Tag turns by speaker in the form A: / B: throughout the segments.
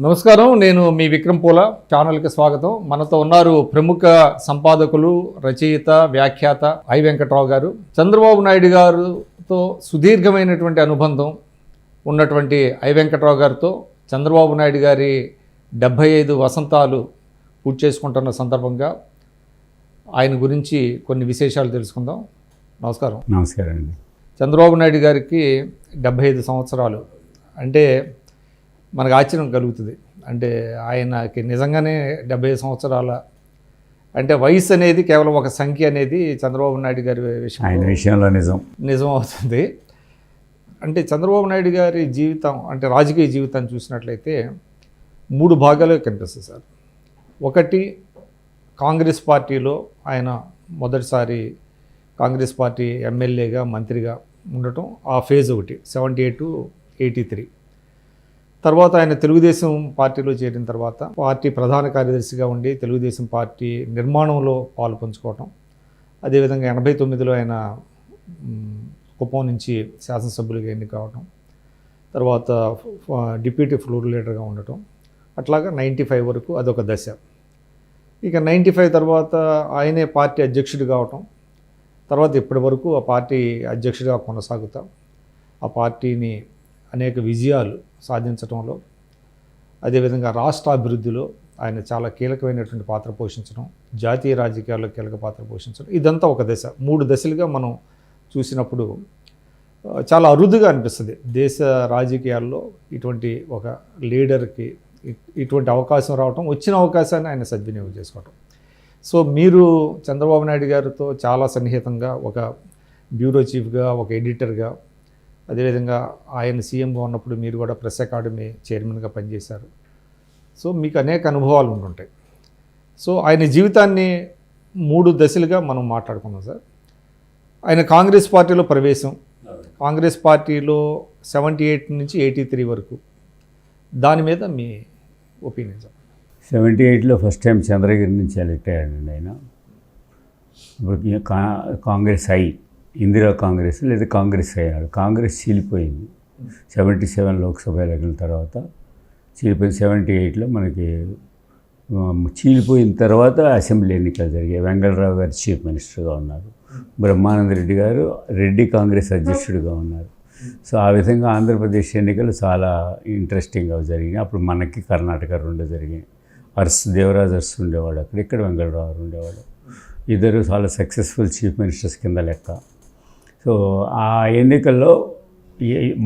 A: నమస్కారం, నేను మీ విక్రమ్ పూల. ఛానల్కి స్వాగతం. మనతో ఉన్నారు ప్రముఖ సంపాదకులు, రచయిత, వ్యాఖ్యాత ఐ వెంకట్రావు గారు. చంద్రబాబు నాయుడు గారితో సుదీర్ఘమైనటువంటి అనుబంధం ఉన్నటువంటి ఐ వెంకట్రావు గారితో చంద్రబాబు నాయుడు గారి 75 వసంతాలు పూర్తి చేసుకుంటున్న సందర్భంగా ఆయన గురించి కొన్ని విశేషాలు తెలుసుకుందాం. నమస్కారం.
B: నమస్కారం అండి.
A: చంద్రబాబు నాయుడు గారికి 75 సంవత్సరాలు అంటే మనకు ఆశ్చర్యం కలుగుతుంది. అంటే ఆయనకి నిజంగానే 75 సంవత్సరాల అంటే వయసు అనేది కేవలం ఒక సంఖ్య అనేది చంద్రబాబు నాయుడు గారి
B: విషయంలో
A: నిజం అవుతుంది. అంటే చంద్రబాబు నాయుడు గారి జీవితం అంటే రాజకీయ జీవితాన్ని చూసినట్లయితే 3 భాగాలుగా కనిపిస్తుంది సార్. ఒకటి, కాంగ్రెస్ పార్టీలో ఆయన మొదటిసారి కాంగ్రెస్ పార్టీ ఎమ్మెల్యేగా మంత్రిగా ఉండటం, ఆ ఫేజ్ ఒకటి 78 to 83. తర్వాత ఆయన తెలుగుదేశం పార్టీలో చేరిన తర్వాత పార్టీ ప్రధాన కార్యదర్శిగా ఉండి తెలుగుదేశం పార్టీ నిర్మాణంలో పాలు పంచుకోవటం, అదేవిధంగా 89లో ఆయన కుప్పం నుంచి శాసనసభ్యులుగా ఎన్నిక కావటం, తర్వాత డిప్యూటీ ఫ్లోర్ లీడర్గా ఉండటం, అట్లాగా 95 వరకు అదొక దశ. ఇక 95 తర్వాత ఆయనే పార్టీ అధ్యక్షుడు కావటం, తర్వాత ఇప్పటి వరకు ఆ పార్టీ అధ్యక్షుడిగా కొనసాగుతాం, ఆ పార్టీని అనేక విజయాలు సాధించడంలో, అదేవిధంగా రాష్ట్ర అభివృద్ధిలో ఆయన చాలా కీలకమైనటువంటి పాత్ర పోషించడం, జాతీయ రాజకీయాల్లో కీలక పాత్ర పోషించడం, ఇదంతా ఒక దశ. 3 దశలుగా మనం చూసినప్పుడు చాలా అరుదుగా అనిపిస్తుంది దేశ రాజకీయాల్లో ఇటువంటి ఒక లీడర్కి ఇటువంటి అవకాశం రావటం, వచ్చిన అవకాశాన్ని ఆయన సద్వినియోగం చేసుకోవటం. సో మీరు చంద్రబాబు నాయుడు గారితో చాలా సన్నిహితంగా ఒక బ్యూరో చీఫ్గా, ఒక ఎడిటర్గా, అదేవిధంగా ఆయన సీఎంగా ఉన్నప్పుడు మీరు కూడా ప్రెస్ అకాడమీ చైర్మన్గా పనిచేశారు. సో మీకు అనేక అనుభవాలు ఉంటుంటాయి. సో ఆయన జీవితాన్ని 3 దశలుగా మనం మాట్లాడుకున్నాం సార్. ఆయన కాంగ్రెస్ పార్టీలో ప్రవేశం, కాంగ్రెస్ పార్టీలో 78 నుంచి 83 వరకు, దాని మీద మీ ఒపీనియన్ సార్.
B: 78లో ఫస్ట్ టైం చంద్రగిరి నుంచి ఎలక్ట్ అయ్యాడండి ఆయన. ఇప్పుడు కాంగ్రెస్ ఇందిరా కాంగ్రెస్ లేదా కాంగ్రెస్ అయ్యాడు. కాంగ్రెస్ చీలిపోయింది 77 లోక్సభ ఎన్నికల తర్వాత చీలిపోయింది. 78లో మనకి చీలిపోయిన తర్వాత అసెంబ్లీ ఎన్నికలు జరిగాయి. వెంగళరావు గారు చీఫ్ మినిస్టర్గా ఉన్నారు, బ్రహ్మానంద రెడ్డి గారు రెడ్డి కాంగ్రెస్ అధ్యక్షుడిగా ఉన్నారు. సో ఆ విధంగా ఆంధ్రప్రదేశ్ ఎన్నికలు చాలా ఇంట్రెస్టింగ్గా జరిగినాయి. అప్పుడు మనకి కర్ణాటక 2 జరిగాయి. దేవరాజ్ అర్స్ ఉండేవాడు అక్కడ, ఇక్కడ వెంగళరావు ఉండేవాడు. ఇద్దరు చాలా సక్సెస్ఫుల్ చీఫ్ మినిస్టర్స్ కింద లెక్క. సో ఆ ఎన్నికల్లో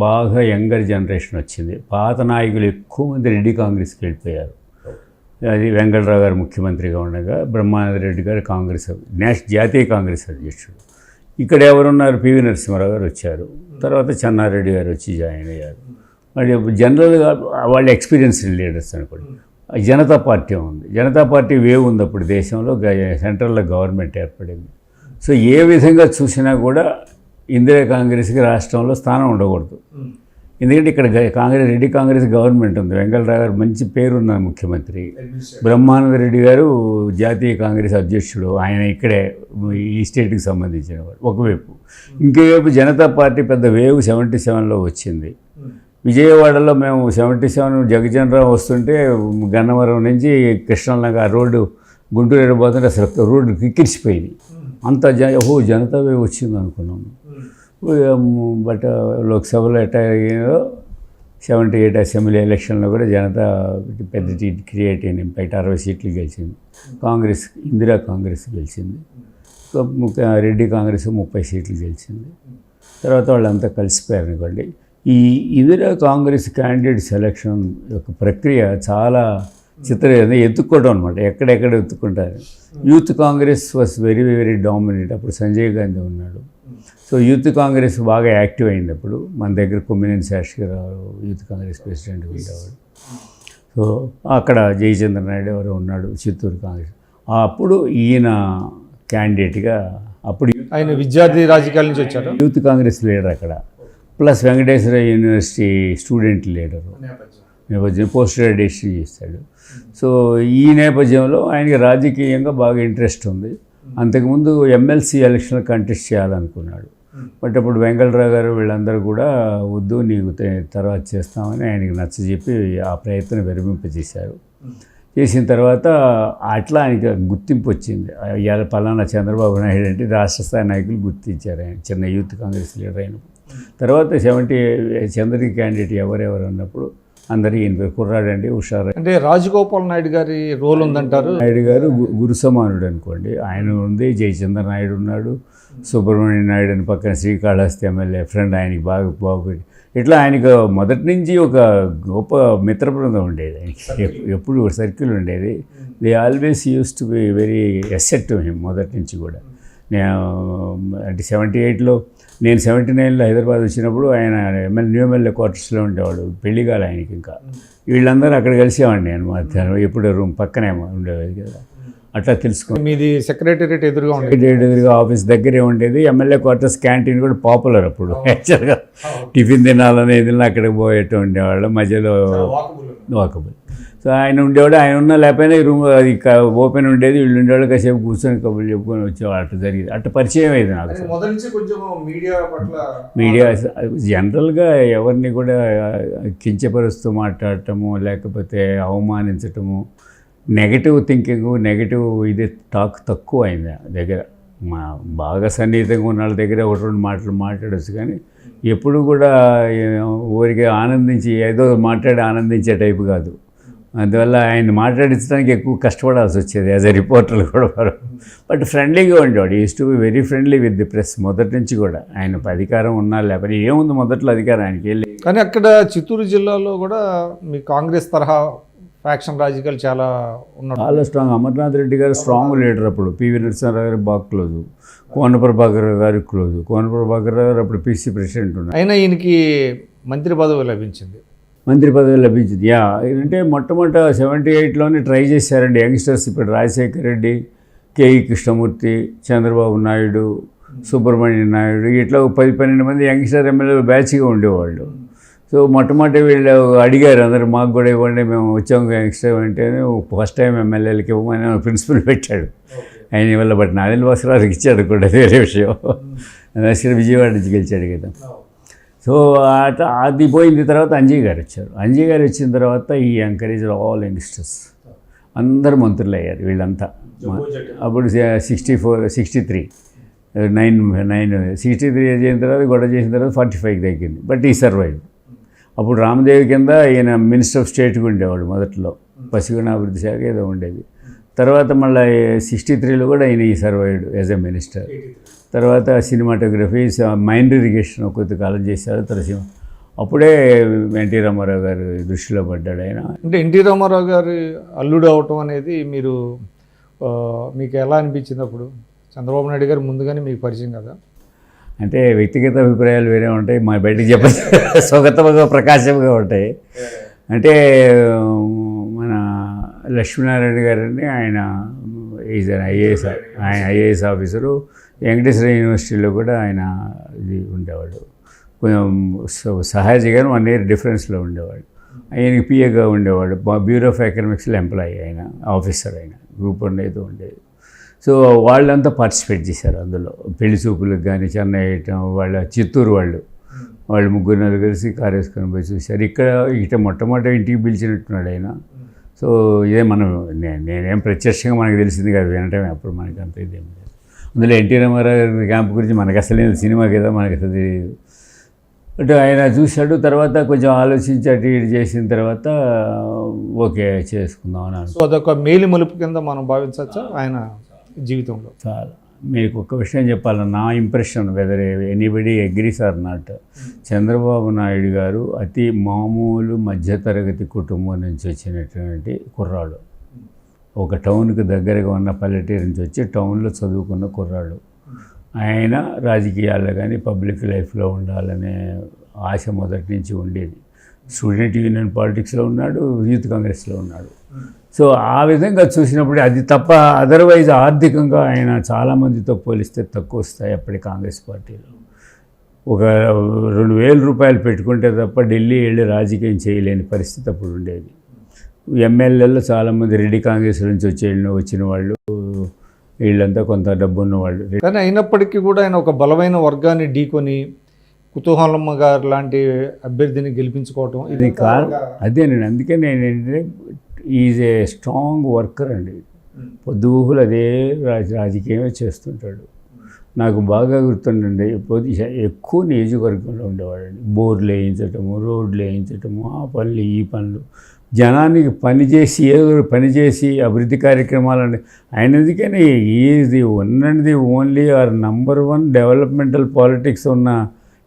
B: బాగా యంగర్ జనరేషన్ వచ్చింది. పాత నాయకులు ఎక్కువ మంది రెడ్డి కాంగ్రెస్కి వెళ్ళిపోయారు. అది వెంకటరావు గారు ముఖ్యమంత్రిగా ఉండగా బ్రహ్మానంద రెడ్డి గారు కాంగ్రెస్ జాతీయ కాంగ్రెస్ అధ్యక్షుడు. ఇక్కడ ఎవరున్నారు, పివి నరసింహారావు గారు వచ్చారు. తర్వాత చెన్నారెడ్డి గారు వచ్చి జాయిన్ అయ్యారు. మరి జనరల్గా వాళ్ళు ఎక్స్పీరియన్స్డ్ లీడర్స్ అనుకోండి. జనతా పార్టీ ఉంది, జనతా పార్టీ వేవ్ ఉంది అప్పుడు దేశంలో, సెంట్రల్లో గవర్నమెంట్ ఏర్పడింది. సో ఏ విధంగా చూసినా కూడా ఇందిరా కాంగ్రెస్కి రాష్ట్రంలో స్థానం ఉండకూడదు. ఎందుకంటే ఇక్కడ రెడ్డి కాంగ్రెస్ గవర్నమెంట్ ఉంది. వెంకటరావు గారు మంచి పేరున్న ముఖ్యమంత్రి, బ్రహ్మానంద రెడ్డి గారు జాతీయ కాంగ్రెస్ అధ్యక్షుడు, ఆయన ఇక్కడే ఈ స్టేట్కి సంబంధించిన వాడు ఒకవైపు. ఇంకోవైపు జనతా పార్టీ పెద్ద వేవ్ 77లో వచ్చింది. విజయవాడలో మేము 77 జగజనరావు వస్తుంటే గన్నవరం నుంచి కృష్ణనగర్ రోడ్డు గుంటూరు వెళ్ళిపోతుంటే అసలు రోడ్డు కిక్కిరిసిపోయింది. అంత జనతా వేవ్ వచ్చింది అనుకున్నాము. బట్ లోక్సభలో ఎట్లా అయ్యారో 78 అసెంబ్లీ ఎలక్షన్లో కూడా జనతా పెద్ద క్రియేట్ అయింది. బయట 60 సీట్లు గెలిచింది. కాంగ్రెస్ ఇందిరా కాంగ్రెస్ గెలిచింది. రెడ్డి కాంగ్రెస్ 30 సీట్లు గెలిచింది. తర్వాత వాళ్ళంతా కలిసిపోయారు అనుకోండి. ఈ ఇందిరా కాంగ్రెస్ క్యాండిడేట్ సెలక్షన్ యొక్క ప్రక్రియ చాలా ఎత్తుక్కోవడం అనమాట. ఎక్కడెక్కడ ఎత్తుక్కుంటారు. Youth Congress was very very dominate. అప్పుడు సంజయ్ గాంధీ ఉన్నాడు. సో యూత్ కాంగ్రెస్ బాగా యాక్టివ్ అయింది. అప్పుడు మన దగ్గర కొమ్మినేని శాస్త్రిరావు యూత్ కాంగ్రెస్ ప్రెసిడెంట్గా ఉండేవాడు. సో అక్కడ జయచంద్ర నాయుడు ఎవరు ఉన్నాడు చిత్తూరు కాంగ్రెస్. అప్పుడు ఈయన క్యాండిడేట్గా, అప్పుడు
A: ఆయన విద్యార్థి రాజకీయాల నుంచి వచ్చాడు,
B: యూత్ కాంగ్రెస్ లీడర్ అక్కడ, plus Venkateswara university student leader, నేపథ్యం పోస్ట్ గ్రాడ్యుయేషన్ చేస్తాడు. సో ఈ నేపథ్యంలో ఆయనకి రాజకీయంగా బాగా ఇంట్రెస్ట్ ఉంది. అంతకుముందు ఎమ్మెల్సీ ఎలక్షన్లు కంటెస్ట్ చేయాలనుకున్నాడు. బట్ అప్పుడు వెంకటరావు గారు వీళ్ళందరూ కూడా వద్దు నీకు తర్వాత చేస్తామని ఆయనకి నచ్చజెప్పి ఆ ప్రయత్నం విరమింపజేశారు. చేసిన తర్వాత అట్లా ఆయనకి గుర్తింపు వచ్చింది. ఇవాళ పలానా చంద్రబాబు నాయుడు అంటే రాష్ట్ర స్థాయి నాయకులు గుర్తించారు ఆయన చిన్న యూత్ కాంగ్రెస్ లీడర్ అయినప్పుడు. తర్వాత చంద్రకి క్యాండిడేట్ ఎవరెవరు అన్నప్పుడు అందరికీ ఈయన కుర్రాడండి హుషారు.
A: అంటే రాజగోపాల్ నాయుడు గారి రోల్ ఉందంటారు.
B: నాయుడు గారు గురు సమానుడు అనుకోండి, ఆయన ఉంది. జయచంద్ర నాయుడు ఉన్నాడు, సుబ్రహ్మణ్య నాయుడు అని పక్కన శ్రీకాళహస్తి ఎమ్మెల్యే ఫ్రెండ్ ఆయనకి బాగా బాగుపెట్టి, ఇట్లా ఆయనకు మొదటి నుంచి ఒక గొప్ప మిత్ర బృందం ఉండేది. ఆయనకి ఎప్పుడు సర్కిల్ ఉండేది. They always use to be very asset to him మొదటి నుంచి కూడా. నేను అంటే 78లో నేను 79లో హైదరాబాద్ వచ్చినప్పుడు ఆయన న్యూ ఎమ్మెల్యే క్వార్టర్స్లో ఉండేవాడు. పెళ్లి కాలే ఆయనకి. ఇంకా వీళ్ళందరూ అక్కడ కలిసేవాడిని నేను మధ్యాహ్నం. ఎప్పుడు రూమ్ పక్కనే ఉండేది కదా, అట్లా తెలుసుకుని.
A: మీది సెక్రటేరియట్ ఎదురుగా ఉండేది.
B: ఎదురుగా ఆఫీస్ దగ్గరే ఉండేది. ఎమ్మెల్యే క్వార్టర్స్ క్యాంటీన్ కూడా పాపులర్ అప్పుడు. యాక్చువల్గా టిఫిన్ తినాలనేది అక్కడికి పోయేట్టు ఉండేవాళ్ళు, మధ్యలో వాకబుల్. సో ఆయన ఉండేవాడు. ఆయన ఉన్నా లేకపోయినా ఈ రూమ్ అది ఓపెన్ ఉండేది. వీళ్ళు ఉండేవాళ్ళు కాసేపు కూర్చొని కబుర్లు చెప్పుకొని వచ్చేవాళ్ళు. అట్లా జరిగింది. అట్లా పరిచయం అయింది నాకు. మీడియా జనరల్గా ఎవరిని కూడా కించపరుస్తూ మాట్లాడటము, లేకపోతే అవమానించటము, నెగటివ్ థింకింగ్, నెగటివ్ ఇది టాక్ తక్కువ అయింది దగ్గర. బాగా సన్నిహితంగా ఉన్న వాళ్ళ దగ్గర ఒకటి రెండు మాటలు మాట్లాడవచ్చు, కానీ ఎప్పుడు కూడా ఊరికే ఆనందించి ఏదో మాట్లాడి ఆనందించే టైపు కాదు. అందువల్ల ఆయన మాట్లాడించడానికి ఎక్కువ కష్టపడాల్సి వచ్చేది యాజ్ ఎ రిపోర్టర్లు కూడా. బట్ ఫ్రెండ్లీగా ఉండేవాడు. Use to be very friendly with the press మొదటి నుంచి కూడా. ఆయన అధికారం ఉన్నా లేకపోతే ఏముంది మొదట్లో అధికారం ఆయనకి వెళ్ళి.
A: కానీ అక్కడ చిత్తూరు జిల్లాలో కూడా మీ కాంగ్రెస్ తరహా ఫ్యాక్షన్ రాజకీయాలు చాలా ఉన్నాయి.
B: చాలా స్ట్రాంగ్. అమర్నాథ్ రెడ్డి గారు స్ట్రాంగ్ లీడర్ అప్పుడు. పివి నరసింహారావు గారు బాగా క్లోజు, కోన ప్రభాకర్ గారు క్లోజు. కోన ప్రభాకర్ గారు అప్పుడు పీసీ ప్రెసిడెంట్ ఉన్నారు.
A: అయినా ఈయనకి మంత్రి పదవి లభించింది.
B: మంత్రి పదవి లభించింది. అంటే మొట్టమొదట 78లోనే ట్రై చేశారండి యంగ్స్టర్స్. ఇప్పుడు రాజశేఖర రెడ్డి, కేఈ కృష్ణమూర్తి, చంద్రబాబు నాయుడు, సుబ్రహ్మణ్య నాయుడు, ఇట్లా 10-12 మంది యంగ్స్టర్ ఎమ్మెల్యేలు బ్యాచ్గా ఉండేవాళ్ళు. సో మొట్టమొదటి వీళ్ళు అడిగారు అందరూ, మాకు కూడా ఇవ్వండి, మేము వచ్చాము యంగ్స్టర్ అంటే. ఫస్ట్ టైం ఎమ్మెల్యేలకి ఇవ్వమని ప్రిన్సిపల్ పెట్టాడు ఆయన వల్ల. బట్ నాదెల్ భాస్కర్రావుకి ఇచ్చాడు కూడా, వేరే విషయం. విజయవాడ నుంచి గెలిచాడు కదా. సో అది పోయిన తర్వాత అంజయ్ గారు వచ్చారు. అంజయ్ గారు వచ్చిన తర్వాత ఈ ఎంకరేజ్ ఆల్ యంగ్స్టర్స్ అందరూ మంత్రులు అయ్యారు వీళ్ళంతా. అప్పుడు 63 అయిన తర్వాత గొడవ చేసిన తర్వాత 45కి తగ్గింది. బట్ ఈ సర్వైవ్. అప్పుడు రామదేవి కింద ఈయన మినిస్టర్ ఆఫ్ స్టేట్గా ఉండేవాడు మొదట్లో. పసిగణాభివృద్ధి శాఖ ఏదో ఉండేది. తర్వాత మళ్ళీ 63లో కూడా ఈయన ఈ సర్వైవ్డ్ యాజ్ ఎ మినిస్టర్. తర్వాత సినిమాటోగ్రఫీ, మైండ్ ఇరిగేషన్ కొద్దికాలం చేశారు. తర్వాత అప్పుడే ఎన్టీ రామారావు గారు దృష్టిలో పడ్డాడు ఆయన.
A: అంటే ఎన్టీ రామారావు గారు అల్లుడు అవటం అనేది మీకు ఎలా అనిపించింది అప్పుడు? చంద్రబాబు నాయుడు గారు ముందుగానే మీకు పరిచయం కదా.
B: అంటే వ్యక్తిగత అభిప్రాయాలు వేరే ఉంటాయి, మా బయటికి చెప్పాలి స్వగతంగా ప్రకాశంగా ఉంటాయి. అంటే మన లక్ష్మీనారాయణ గారిని ఆయన ఈజ్ ఐఏఎస్ ఆఫీసరు. వెంకటేశ్వర యూనివర్సిటీలో కూడా ఆయన ఇది ఉండేవాడు. కొంచెం సహజంగా 1 year డిఫరెన్స్లో ఉండేవాడు. ఆయనకి పిఏగా ఉండేవాడు. బ్యూరో ఆఫ్ ఎకనామిక్స్లో ఎంప్లాయీ ఆయన, ఆఫీసర్ ఆయన. గ్రూప్ ఉండేది ఉండేది. సో వాళ్ళంతా పార్టిసిపేట్ చేశారు అందులో. పెళ్లి చూపులకు కానీ చెన్నై వాళ్ళ చిత్తూరు వాళ్ళు 3-4 కలిసి కారు వేసుకొని పోయి చూశారు. ఇక్కడ మొట్టమొదటి ఇంటికి పిలిచినట్టున్నాడు ఆయన. సో ఇదే నేనేం ప్రత్యక్షంగా మనకు తెలిసింది కాదు, వినటమే. అప్పుడు మనకి అంత ఇదేం లేదు. అందులో ఎన్టీ రామారావు గారి క్యాంప్ గురించి మనకు అసలు సినిమా కదా, మనకు అసలు తెలియదు. బట్ ఆయన చూశాడు. తర్వాత కొంచెం ఆలోచించి అటు ఇటు చేసిన తర్వాత ఓకే చేసుకుందాం అని.
A: సో అదొక మేలు మలుపు కింద మనం భావించవచ్చా ఆయన జీవితంలో?
B: చాలా. మీకు ఒక విషయం చెప్పాలి, నా impression, whether anybody agrees or not, Chandrababu Naidu garu అతి మామూలు మధ్యతరగతి కుటుంబం నుంచి వచ్చినటువంటి కుర్రాడు. ఒక టౌన్కి దగ్గరగా ఉన్న పల్లెటూరు నుంచి వచ్చి టౌన్లో చదువుకున్న కుర్రాడు. ఆయన రాజకీయాల్లో కానీ పబ్లిక్ లైఫ్లో ఉండాలనే ఆశ మొదటి నుంచి ఉండేది. స్టూడెంట్ యూనియన్ పాలిటిక్స్లో ఉన్నాడు, యూత్ కాంగ్రెస్లో ఉన్నాడు. సో ఆ విధంగా చూసినప్పుడు అది తప్ప అదర్వైజ్ ఆర్థికంగా ఆయన చాలామందితో పోలిస్తే తక్కువ వస్తాయి అప్పటి కాంగ్రెస్ పార్టీలో. ఒక 2,000 రూపాయలు పెట్టుకుంటే తప్ప ఢిల్లీ వెళ్ళి రాజకీయం చేయలేని పరిస్థితి అప్పుడు ఉండేది. ఎమ్మెల్యేల్లో చాలామంది రెడ్డి కాంగ్రెస్ నుంచి వచ్చిన వాళ్ళు వీళ్ళంతా కొంత డబ్బు ఉన్నవాళ్ళు.
A: కానీ అయినప్పటికీ కూడా ఆయన ఒక బలమైన వర్గాన్ని ఢీకొని కుతూహలమ్మ గారు లాంటి అభ్యర్థిని గెలిపించుకోవటం
B: ఇది అదేనండి. అందుకే నేను ఏంటంటే ఈజ్ ఏ స్ట్రాంగ్ వర్కర్ అండి. పొద్దుగూకులు అదే రాజకీయమే చేస్తుంటాడు. నాకు బాగా గుర్తుండండి, ఎక్కువ నియోజకవర్గంలో ఉండేవాడండి. బోర్లు వేయించటము, రోడ్లు వేయించటము, ఆ పనులు ఈ పనులు, జనానికి పనిచేసి ఏదో పనిచేసి అభివృద్ధి కార్యక్రమాలని ఆయన. ఎందుకని ఈజ్ ఉన్నది only or number 1 developmental politics ఉన్న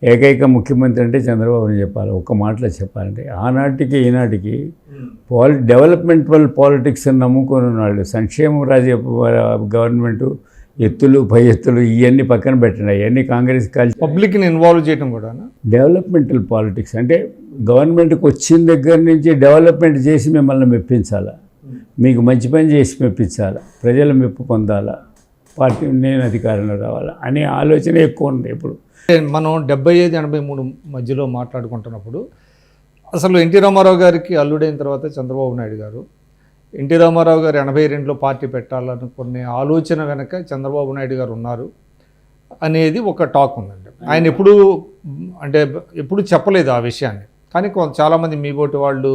B: ఏకైక ముఖ్యమంత్రి అంటే చంద్రబాబుని చెప్పాలి. ఒక్క మాటలో చెప్పాలంటే ఆనాటికి ఈనాటికి డెవలప్మెంటల్ పాలిటిక్స్ అని నమ్ముకొని ఉన్నాడు. సంక్షేమ గవర్నమెంటు ఎత్తులు పై ఎత్తులు ఇవన్నీ పక్కన పెట్టండి, అవన్నీ కాంగ్రెస్ కలిసి
A: పబ్లిక్ని ఇన్వాల్వ్ చేయడం కూడా.
B: డెవలప్మెంటల్ పాలిటిక్స్ అంటే గవర్నమెంట్కి వచ్చిన దగ్గర నుంచి డెవలప్మెంట్ చేసి మిమ్మల్ని మెప్పించాలా, మీకు మంచి పని చేసి మెప్పించాలా, ప్రజల మెప్పు పొందాలా, పార్టీ నేను అధికారంలో రావాలా అనే ఆలోచన ఎక్కువ ఉంది. ఇప్పుడు
A: మనం 75-83 మధ్యలో మాట్లాడుకుంటున్నప్పుడు అసలు ఎన్టీ రామారావు గారికి అల్లుడైన తర్వాత చంద్రబాబు నాయుడు గారు, ఎన్టీ రామారావు గారు 82లో పార్టీ పెట్టాలనుకునే ఆలోచన వెనక చంద్రబాబు నాయుడు గారు ఉన్నారు అనేది ఒక టాక్ ఉందండి. ఆయన ఎప్పుడు చెప్పలేదు ఆ విషయాన్ని. కానీ చాలామంది మీబోటి వాళ్ళు,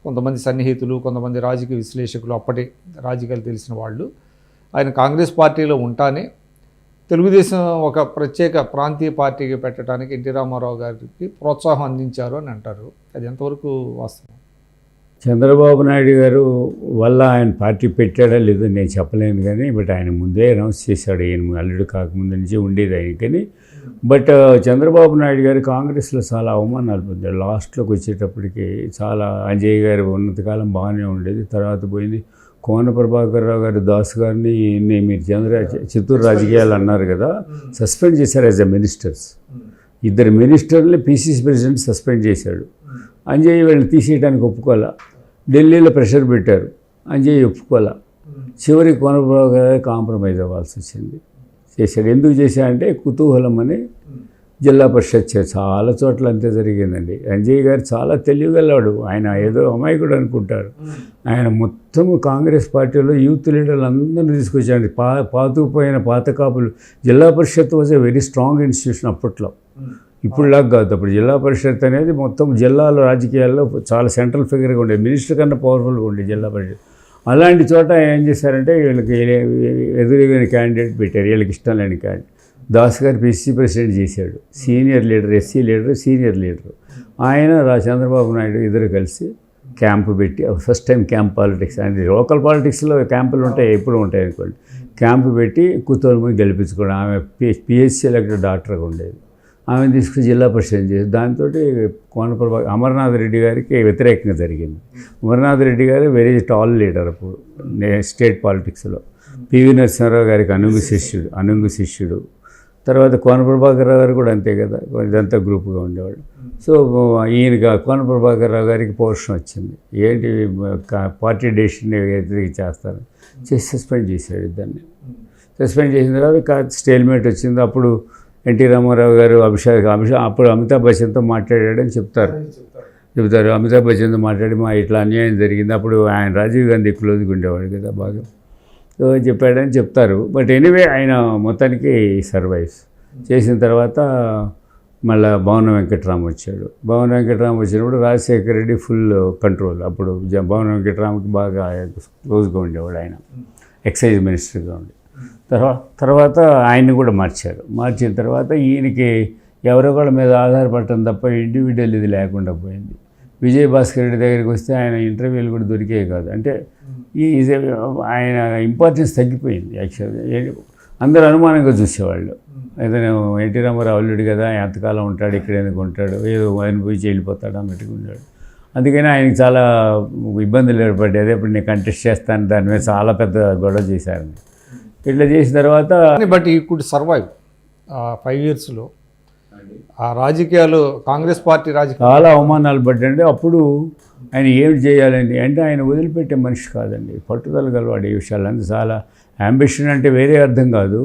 A: కొంతమంది సన్నిహితులు, కొంతమంది రాజకీయ విశ్లేషకులు, అప్పటి రాజకీయాలు తెలిసిన వాళ్ళు ఆయన కాంగ్రెస్ పార్టీలో ఉంటానే తెలుగుదేశం ఒక ప్రత్యేక ప్రాంతీయ పార్టీకి పెట్టడానికి ఎన్టీ రామారావు గారికి ప్రోత్సాహం అందించారు అని అంటారు. అది ఎంతవరకు వాస్తవం?
B: చంద్రబాబు నాయుడు గారు వల్ల ఆయన పార్టీ పెట్టాడా లేదో నేను చెప్పలేను, కానీ బట్ ఆయన ముందే అనౌన్స్ చేశాడు. ఈయన అల్లుడు కాకముందు నుంచి ఉండేది ఆయన. కానీ బట్ చంద్రబాబు నాయుడు గారు కాంగ్రెస్లో చాలా అవమానాలు పొందాడు. లాస్ట్లోకి వచ్చేటప్పటికి చాలా అంజయ్య గారి ఉన్నతకాలం బాగానే ఉండేది. తర్వాత పోయింది. కోన ప్రభాకర్ రావు గారు దాస్ గారిని మీరు చిత్తూరు రాజకీయాలు అన్నారు కదా, సస్పెండ్ చేశారు యాజ్ ఎ మినిస్టర్స్. 2 మినిస్టర్ని పీసీసీ ప్రెసిడెంట్ సస్పెండ్ చేశాడు. అంజయ్య వీళ్ళని తీసేయడానికి ఒప్పుకోవాలా, ఢిల్లీలో ప్రెషర్ పెట్టారు, అంజయ్య ఒప్పుకోవాలా. చివరికి కోన ప్రభాకర్ గారు కాంప్రమైజ్ అవ్వాల్సి వచ్చింది. చేశాడు. ఎందుకు చేశాడంటే కుతూహలం అని జిల్లా పరిషత్ చాలా చోట్ల అంతే జరిగిందండి. అంజయ్య గారు చాలా తెలియగలవాడు. ఆయన ఏదో అమాయకుడు అనుకుంటారు. ఆయన మొత్తము కాంగ్రెస్ పార్టీలో యూత్ లీడర్లు అందరినీ తీసుకొచ్చాడు. పాతుకుపోయిన పాత కాపులు. Zilla parishad was a very strong institution అప్పట్లో, ఇప్పుడులాగా కాదు. అప్పుడు జిల్లా పరిషత్ అనేది మొత్తం జిల్లాలో రాజకీయాల్లో చాలా సెంట్రల్ ఫిగర్గా ఉండేది. మినిస్టర్ కన్నా పవర్ఫుల్గా ఉండేది జిల్లా పరిషత్. అలాంటి చోట ఏం చేశారంటే వీళ్ళకి ఎదురుగైన క్యాండిడేట్ పెట్టారు, వీళ్ళకి ఇష్టం లేని క్యాండిడేట్. దాస్ గారు పీసీసీ ప్రెసిడెంట్ చేశాడు. Senior leader, SC leader, senior leader. ఆయన చంద్రబాబు నాయుడు ఇద్దరు కలిసి క్యాంపు పెట్టి, ఫస్ట్ టైం క్యాంప్ పాలిటిక్స్ అంటే లోకల్ పాలిటిక్స్లో క్యాంపులు ఉంటాయి, ఎప్పుడు ఉంటాయి అనుకోండి. క్యాంపు పెట్టి కుతూహలం గెలిపించుకోవడం. ఆమె పిహెచ్సి ఎలక్టెడ్ డాక్టర్గా ఉండేది. ఆమె తీసుకుని జిల్లా పరిషత్ చేసి దాంతో అమర్నాథ్ రెడ్డి గారికి వ్యతిరేకంగా జరిగింది. అమర్నాథ్ రెడ్డి గారు వెరీ టాల్ లీడర్ అప్పుడు స్టేట్ పాలిటిక్స్లో. పివి నరసింహారావు గారికి అనుంగు శిష్యుడు. తర్వాత కోన ప్రభాకర్ రావు గారు కూడా అంతే కదా, ఇదంతా గ్రూప్గా ఉండేవాళ్ళు. సో ఈయనకి కోన ప్రభాకర్ రావు గారికి పోర్షన్ వచ్చింది. ఏంటి పార్టీ డెసిషన్ చేస్తారు చేసి సస్పెండ్ చేశాడు ఇద్దరిని. సస్పెండ్ చేసిన తర్వాత స్టేల్మేట్ వచ్చింది. అప్పుడు ఎన్టీ రామారావు గారు అప్పుడు అమితాబ్ బచ్చన్తో మాట్లాడాడని చెప్తారు. అమితాబ్ బచ్చన్తో మాట్లాడి ఇట్లా అన్యాయం జరిగింది. అప్పుడు ఆయన రాజీవ్ గాంధీ క్లోజ్గా ఉండేవాడు కదా బాగా, సో చెప్పాడని చెప్తారు. బట్ ఎనీవే ఆయన మొత్తానికి సర్వైవ్స్ చేసిన తర్వాత మళ్ళీ భవన వెంకట్రామ వచ్చాడు. భవన వెంకట్రామ వచ్చినప్పుడు రాజశేఖర రెడ్డి ఫుల్ కంట్రోల్. అప్పుడు భవన వెంకట్రామకి బాగా క్లోజ్గా ఉండేవాడు ఆయన, ఎక్సైజ్ మినిస్టర్గా ఉండి. తర్వాత ఆయన్ని కూడా మార్చారు. మార్చిన తర్వాత ఈయనకి ఎవరో వాళ్ళ మీద ఆధారపడటం తప్ప ఇండివిజువల్ ఇది లేకుండా పోయింది. విజయభాస్కర్ రెడ్డి దగ్గరికి వస్తే ఆయన ఇంటర్వ్యూలు కూడా దొరికేవి కాదు. అంటే ఆయన ఇంపార్టెన్స్ తగ్గిపోయింది. యాక్చువల్గా అందరూ అనుమానంగా చూసేవాళ్ళు. ఏదైనా ఎన్టీ రామారావు అల్లుడు కదా, ఎంతకాలం ఉంటాడు ఇక్కడ, ఎందుకు ఉంటాడు, ఏదో ఆయన పోయి వెళ్ళిపోతాడు అన్నట్టుగా ఉన్నాడు. అందుకని ఆయనకి చాలా ఇబ్బందులు ఏర్పడ్డాయి. అదే ఇప్పుడు నేను కంటెస్ట్ చేస్తాను, దాని మీద చాలా పెద్ద గొడవ చేశారు. ఇట్లా చేసిన తర్వాత
A: బట్ ఈ కుడ్ సర్వైవ్ 5 yearsలో ఆ రాజకీయాలు, కాంగ్రెస్ పార్టీ రాజకీయాలు
B: చాలా అవమానాలు పడ్డండి. అప్పుడు ఆయన ఏమి చేయాలండి అంటే ఆయన వదిలిపెట్టే మనిషి కాదండి, పట్టుదల గలవాడు ఈ విషయాలు. చాలా అంబిషన్ అంటే వేరే అర్థం కాదు,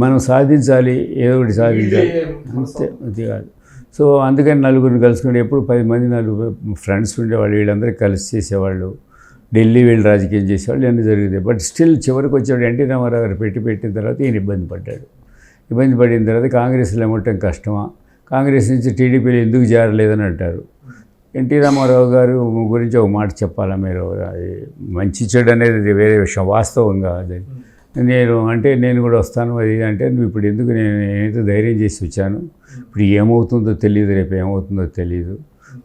B: మనం సాధించాలి, ఏదో ఒకటి సాధించాలి అంతే, అది కాదు. సో అందుకని నలుగురిని కలుసుకుంటే ఎప్పుడు 10 మంది 4 ఫ్రెండ్స్ ఉండేవాళ్ళు, వీళ్ళందరూ కలిసి చేసేవాళ్ళు. ఢిల్లీ వెళ్ళి రాజకీయం చేసేవాళ్ళు ఇవన్నీ జరుగుతాయి. బట్ స్టిల్ చివరికి వచ్చేవాడు ఎన్టీ రామారావు గారు పెట్టిన తర్వాత ఈయన ఇబ్బంది పడ్డాడు. ఇబ్బంది పడిన తర్వాత కాంగ్రెస్లో ఇవ్వటం కష్టమా, కాంగ్రెస్ నుంచి టీడీపీలో ఎందుకు చేరలేదని అంటారు. ఎన్టీ రామారావు గారు గురించి ఒక మాట చెప్పాలా మీరు, అది మంచి చెడు అనేది వేరే విషయం, వాస్తవంగా అది నేను కూడా వస్తాను అది అంటే, నువ్వు ఇప్పుడు ఎందుకు, నేనైతే ధైర్యం చేసి వచ్చాను, ఇప్పుడు ఏమవుతుందో తెలియదు, రేపు ఏమవుతుందో తెలియదు,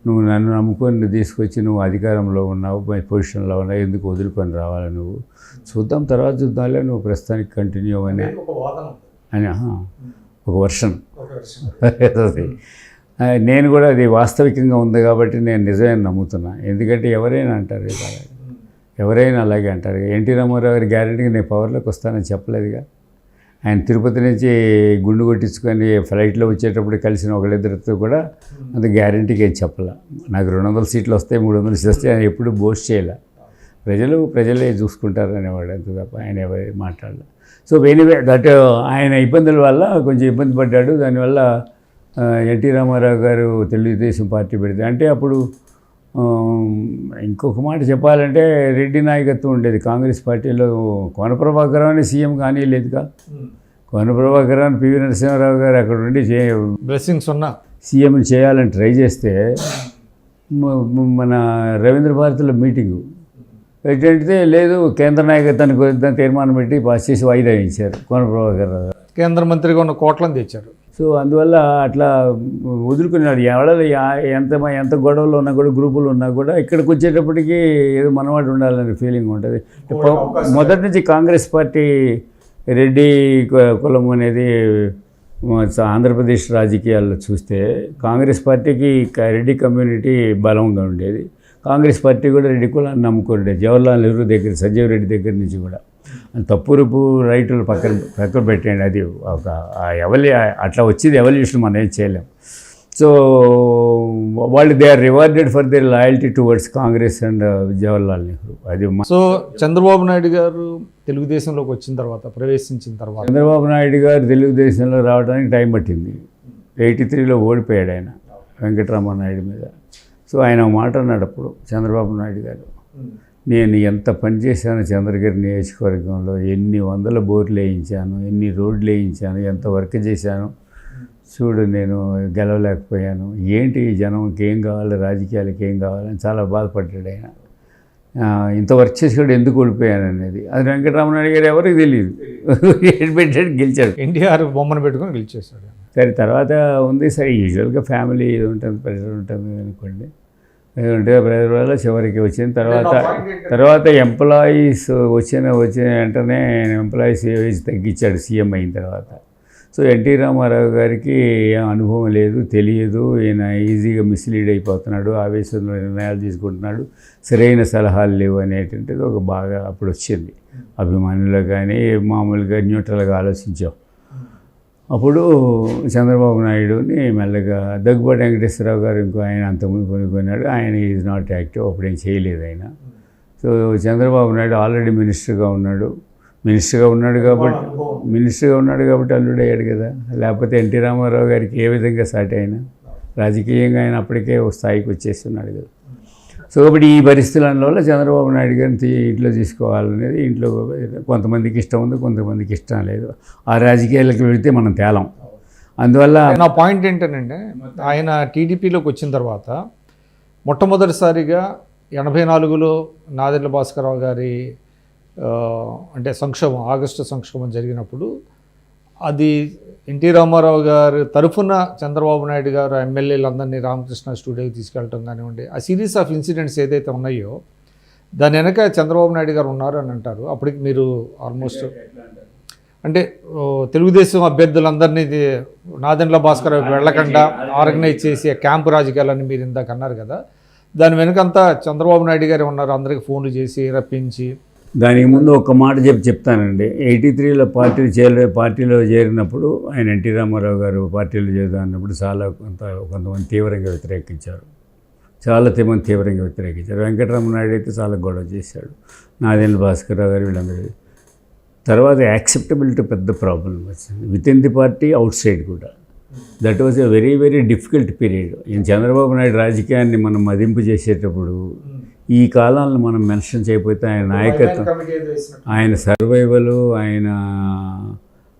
B: నువ్వు నన్ను నమ్ముకొని తీసుకొచ్చి నువ్వు అధికారంలో ఉన్నావు, పొజిషన్లో ఉన్నావు, ఎందుకు వదులుకొని రావాలి, నువ్వు చూద్దాం తర్వాత చూద్దాంలే, నువ్వు ప్రస్తుతానికి కంటిన్యూ అని ఒక వర్షన్. నేను కూడా అది వాస్తవికంగా ఉంది కాబట్టి నేను నిజమే నమ్ముతున్నా. ఎందుకంటే ఎవరైనా అంటారు కదా, ఎవరైనా అలాగే అంటారు. ఎన్టీ రామారావు గారి గ్యారెంటీగా నేను పవర్లోకి వస్తానని చెప్పలేదుగా. ఆయన తిరుపతి నుంచి గుండు కొట్టించుకొని ఫ్లైట్లో వచ్చేటప్పుడు కలిసిన ఒకళ్ళిద్దరితో కూడా అంత గ్యారెంటీగా ఏం చెప్పలే. నాకు 200 సీట్లు వస్తాయి, 300 సీట్లు వస్తాయి ఆయన ఎప్పుడు బోస్ట్ చేయలే. ప్రజలే చూసుకుంటారు అనేవాడు అంత తప్ప ఆయన ఎవరు మాట్లాడలే. సో ఎనీవే దట్ ఆయన ఇబ్బందుల వల్ల కొంచెం ఇబ్బంది పడ్డాడు. దానివల్ల ఎన్టీ రామారావు గారు తెలుగుదేశం పార్టీ పెడితే, అంటే అప్పుడు ఇంకొక మాట చెప్పాలంటే రెడ్డి నాయకత్వం ఉండేది కాంగ్రెస్ పార్టీలో. కోన ప్రభాకరావు సీఎం కానీ లేదుగా. కోన ప్రభాకరావు పివి నరసింహారావు గారు అక్కడ ఉండి
A: బ్లెస్సింగ్స్ ఉన్నా
B: సీఎం చేయాలని ట్రై చేస్తే మన రవీంద్ర భారతిలో మీటింగు ఏంటంటే లేదు, కేంద్ర నాయకత్వానికి వద్దని తీర్మానం పెట్టి పాస్ చేసి వాయిదా ఇచ్చారు కోన ప్రభాకర్ గారు.
A: కేంద్ర మంత్రిగా ఉన్న కోట్లను తెచ్చారు.
B: సో అందువల్ల అట్లా వదులుకున్నాడు. ఎవడో ఎంత గొడవలు ఉన్నా కూడా, గ్రూపులు ఉన్నా కూడా ఇక్కడికి వచ్చేటప్పటికి ఏదో మనవాడు ఉండాలనే ఫీలింగ్ ఉంటుంది. మొదటి నుంచి కాంగ్రెస్ పార్టీ రెడ్డి కులం అనేది ఆంధ్రప్రదేశ్ రాజకీయాల్లో చూస్తే కాంగ్రెస్ పార్టీకి రెడ్డి కమ్యూనిటీ బలంగా ఉండేది. కాంగ్రెస్ పార్టీ కూడా రెడ్డి కులాన్ని నమ్ముకుండేది. జవహర్లాల్ నెహ్రూ దగ్గర, సంజీవ్ రెడ్డి దగ్గర నుంచి కూడా. తప్పు రూపు రైతులు పక్కన పెట్టండి, అది ఒక అట్లా వచ్చేది ఎవల్యూషన్, మనం ఏం చేయలేం. సో వాళ్ళు they are rewarded for their loyalty towards Congress and Jawaharlal Nehru. అది
A: సో చంద్రబాబు నాయుడు గారు తెలుగుదేశంలోకి వచ్చిన తర్వాత, ప్రవేశించిన తర్వాత,
B: చంద్రబాబు నాయుడు గారు తెలుగుదేశంలో రావడానికి టైం పట్టింది. 83లో ఓడిపోయాడు ఆయన వెంకటరామనాయుడు మీద. సో ఆయన మాట అన్నాడు అప్పుడు చంద్రబాబు నాయుడు గారు, నేను ఎంత పని చేశాను చంద్రగిరి నియోజకవర్గంలో, ఎన్ని 100 బోర్లు వేయించాను, ఎన్ని రోడ్లు వేయించాను, ఎంత వర్క్ చేశాను, చూడు నేను గెలవలేకపోయాను, ఏంటి జనంకి ఏం కావాలి, రాజకీయాలకి ఏం కావాలని చాలా బాధపడ్డాడు ఆయన. ఇంత వర్క్ చేసి కూడా ఎందుకు ఓడిపోయాను అనేది అది వెంకటరామనాయుడు గారు ఎవరికి తెలియదు. ఏడు పెట్టాడు, గెలిచాడు.
A: ఎన్టీఆర్ బొమ్మను పెట్టుకొని గెలిచేశాడు.
B: సరే తర్వాత ఉంది, సరే యూజువల్గా ఫ్యామిలీ ఇది ఉంటుంది, ప్రెషర్ ఉంటుంది అనుకోండి, ఉంటే ప్రెషర్ వల్ల చివరికి వచ్చిన తర్వాత ఎంప్లాయీస్ వచ్చిన వెంటనే ఎంప్లాయీస్ ఏజ్ తగ్గించాడు సీఎం అయిన తర్వాత. సో ఎన్టీ రామారావు గారికి ఏం అనుభవం లేదు, తెలియదు, ఈయన ఈజీగా మిస్లీడ్ అయిపోతున్నాడు, ఆవేశంలో నిర్ణయాలు తీసుకుంటున్నాడు, సరైన సలహాలు లేవు అనేటువంటిది ఒక బాగా అప్పుడు వచ్చింది. అభిమానులు కానీ మామూలుగా న్యూట్రల్గా ఆలోచించాం. అప్పుడు చంద్రబాబు నాయుడుని మెల్లగా దగ్గుబాటి వెంకటేశ్వరరావు గారు ఇంకో ఆయన అంతకుముందు కొనుక్కున్నాడు, ఆయన ఈజ్ నాట్ యాక్టివ్, అప్పుడేం చేయలేదు ఆయన. సో చంద్రబాబు నాయుడు ఆల్రెడీ మినిస్టర్గా ఉన్నాడు కాబట్టి అల్లుడు అయ్యాడు కదా. లేకపోతే ఎన్టీ రామారావు గారికి ఏ విధంగా సాటి అయినా రాజకీయంగా ఆయన అప్పటికే ఒక స్థాయికి వచ్చేస్తున్నాడు కదా. సో ఇప్పుడు ఈ పరిస్థితుల వల్ల చంద్రబాబు నాయుడు గారిని ఇంట్లో తీసుకోవాలనేది, ఇంట్లో కొంతమందికి ఇష్టం ఉంది, కొంతమందికి ఇష్టం లేదు. ఆ రాజకీయాలకు వెళితే మనం తేలం. అందువల్ల
A: నా పాయింట్ ఏంటంటే, ఆయన టీడీపీలోకి వచ్చిన తర్వాత మొట్టమొదటిసారిగా 84లో నాదెండ్ల భాస్కరరావు గారి అంటే సంక్షోభం, ఆగస్టు సంక్షోభం జరిగినప్పుడు అది ఎన్టీ రామారావు గారు తరఫున చంద్రబాబు నాయుడు గారు ఎమ్మెల్యేలందరినీ రామకృష్ణ స్టూడియోకి తీసుకెళ్ళటం కానివ్వండి, ఆ సిరీస్ ఆఫ్ ఇన్సిడెంట్స్ ఏదైతే ఉన్నాయో దాని వెనక చంద్రబాబు నాయుడు గారు ఉన్నారు అని అంటారు. అప్పటికి మీరు ఆల్మోస్ట్ అంటే తెలుగుదేశం అభ్యర్థులందరినీ నాదెండ్ల భాస్కరరావు వెళ్ళకుండా ఆర్గనైజ్ చేసి క్యాంపు రాజకీయాలని మీరు ఇందాక అన్నారు కదా, దాని వెనకంతా చంద్రబాబు నాయుడు గారే ఉన్నారు, అందరికీ ఫోన్లు చేసి రప్పించి.
B: దానికి ముందు ఒక మాట చెప్తానండి. 83లో పార్టీలో చేరినప్పుడు ఆయన ఎన్టీ రామారావు గారు పార్టీలో చేద్దాం అన్నప్పుడు కొంతమంది తీవ్రంగా వ్యతిరేకించారు. వెంకటరామనాయుడు అయితే చాలా గొడవ చేశాడు, నాదెండ్ల భాస్కరరావు గారు, వీళ్ళందరూ. తర్వాత యాక్సెప్టబిలిటీ పెద్ద ప్రాబ్లం వచ్చింది with in the party, outside కూడా. That was a very very difficult period. Chandrababu Naidu రాజకీయాన్ని మనం మదింపు చేసేటప్పుడు ఈ కాలాలను మనం మెన్షన్ చేయకపోతే ఆయన నాయకత్వం, ఆయన సర్వైవలు,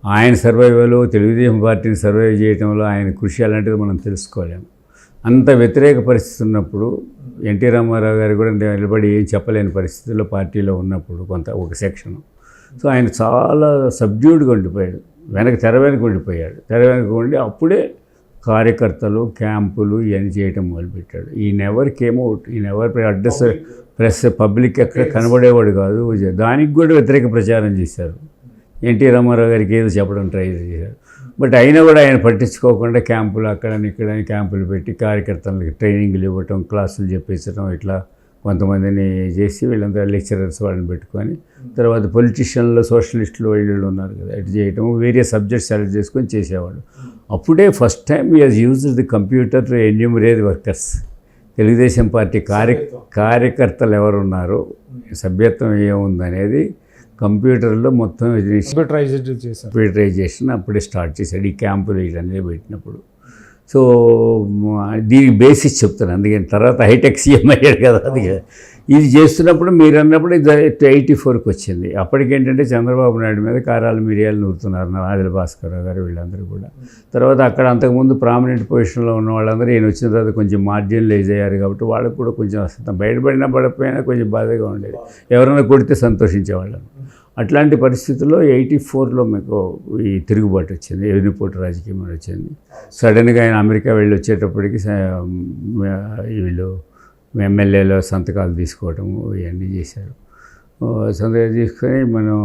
B: ఆయన సర్వైవలు, తెలుగుదేశం పార్టీని సర్వైవ్ చేయడంలో ఆయన కృషి అలాంటిది మనం తెలుసుకోలేము. అంత వ్యతిరేక పరిస్థితి ఉన్నప్పుడు ఎన్టీ రామారావు గారు కూడా నిలబడి ఏం చెప్పలేని పరిస్థితుల్లో పార్టీలో ఉన్నప్పుడు ఒక సెక్షన్. సో ఆయన చాలా సబ్డ్యూడ్గా ఉండిపోయాడు, తెర వెనక ఉండిపోయాడు. తెర వెనక ఉండి అప్పుడే కార్యకర్తలు, క్యాంపులు ఇవన్నీ చేయటం మొదలుపెట్టాడు. ఈ నెవర్ అడ్రస్ ప్రెస్ పబ్లిక్ ఎక్కడ కనబడేవాడు కాదు. దానికి కూడా వ్యతిరేక ప్రచారం చేశారు. ఎన్టీ రామారావు గారికి ఏదో చెప్పడం ట్రై చేశారు. బట్ అయినా కూడా ఆయన పట్టించుకోకుండా క్యాంపులు అక్కడని ఇక్కడని క్యాంపులు పెట్టి కార్యకర్తలకు ట్రైనింగ్లు ఇవ్వటం, క్లాసులు చెప్పించడం, ఇట్లా కొంతమందిని చేసి వీళ్ళంతా లెక్చరర్స్ వాళ్ళని పెట్టుకొని, తర్వాత పొలిటీషియన్లు, సోషలిస్టులు వీళ్ళు ఉన్నారు కదా, ఇటు చేయటం, వేరే సబ్జెక్ట్స్ సెలెక్ట్ చేసుకొని చేసేవాడు. అప్పుడే first time he has used the computer to enumerate workers. Telugu Desam party కార్యకర్తలు ఎవరున్నారు, సభ్యత్వం ఏముందనేది కంప్యూటర్లో మొత్తం కంప్యూటరైజేషన్ అప్పుడే స్టార్ట్ చేశాడు. ఈ క్యాంపులు వీళ్ళనేది పెట్టినప్పుడు. సో దీనికి బేసిస్ చెప్తాను. అందుకని తర్వాత హైటెక్ సీఎం అయ్యాడు కదా. అది ఇది చేస్తున్నప్పుడు మీరు అన్నప్పుడు 84కి వచ్చింది. అప్పటికేంటంటే చంద్రబాబు నాయుడు మీద కారాలు మిరియాలు నూరుతున్నారు నాదెళ్ల భాస్కరరావు గారు వీళ్ళందరూ కూడా. తర్వాత అక్కడ అంతకుముందు ప్రామినెంట్ పొజిషన్లో ఉన్న వాళ్ళందరూ ఈయన వచ్చిన తర్వాత కొంచెం మార్జినలైజ్ అయ్యారు కాబట్టి వాళ్ళకు కూడా కొంచెం బయటపడినా పడకపోయినా కొంచెం బాధగా ఉండేది. ఎవరైనా కొడితే సంతోషించేవాళ్ళం. అట్లాంటి పరిస్థితుల్లో 84లో మీకు ఈ తిరుగుబాటు వచ్చింది, వెన్నుపోటు రాజకీయం వచ్చింది. సడన్గా ఆయన అమెరికా వెళ్ళి వచ్చేటప్పటికి వీళ్ళు ఎమ్మెల్యేలో సంతకాలు తీసుకోవటము ఇవన్నీ చేశారు. సంతకాలు తీసుకొని మనం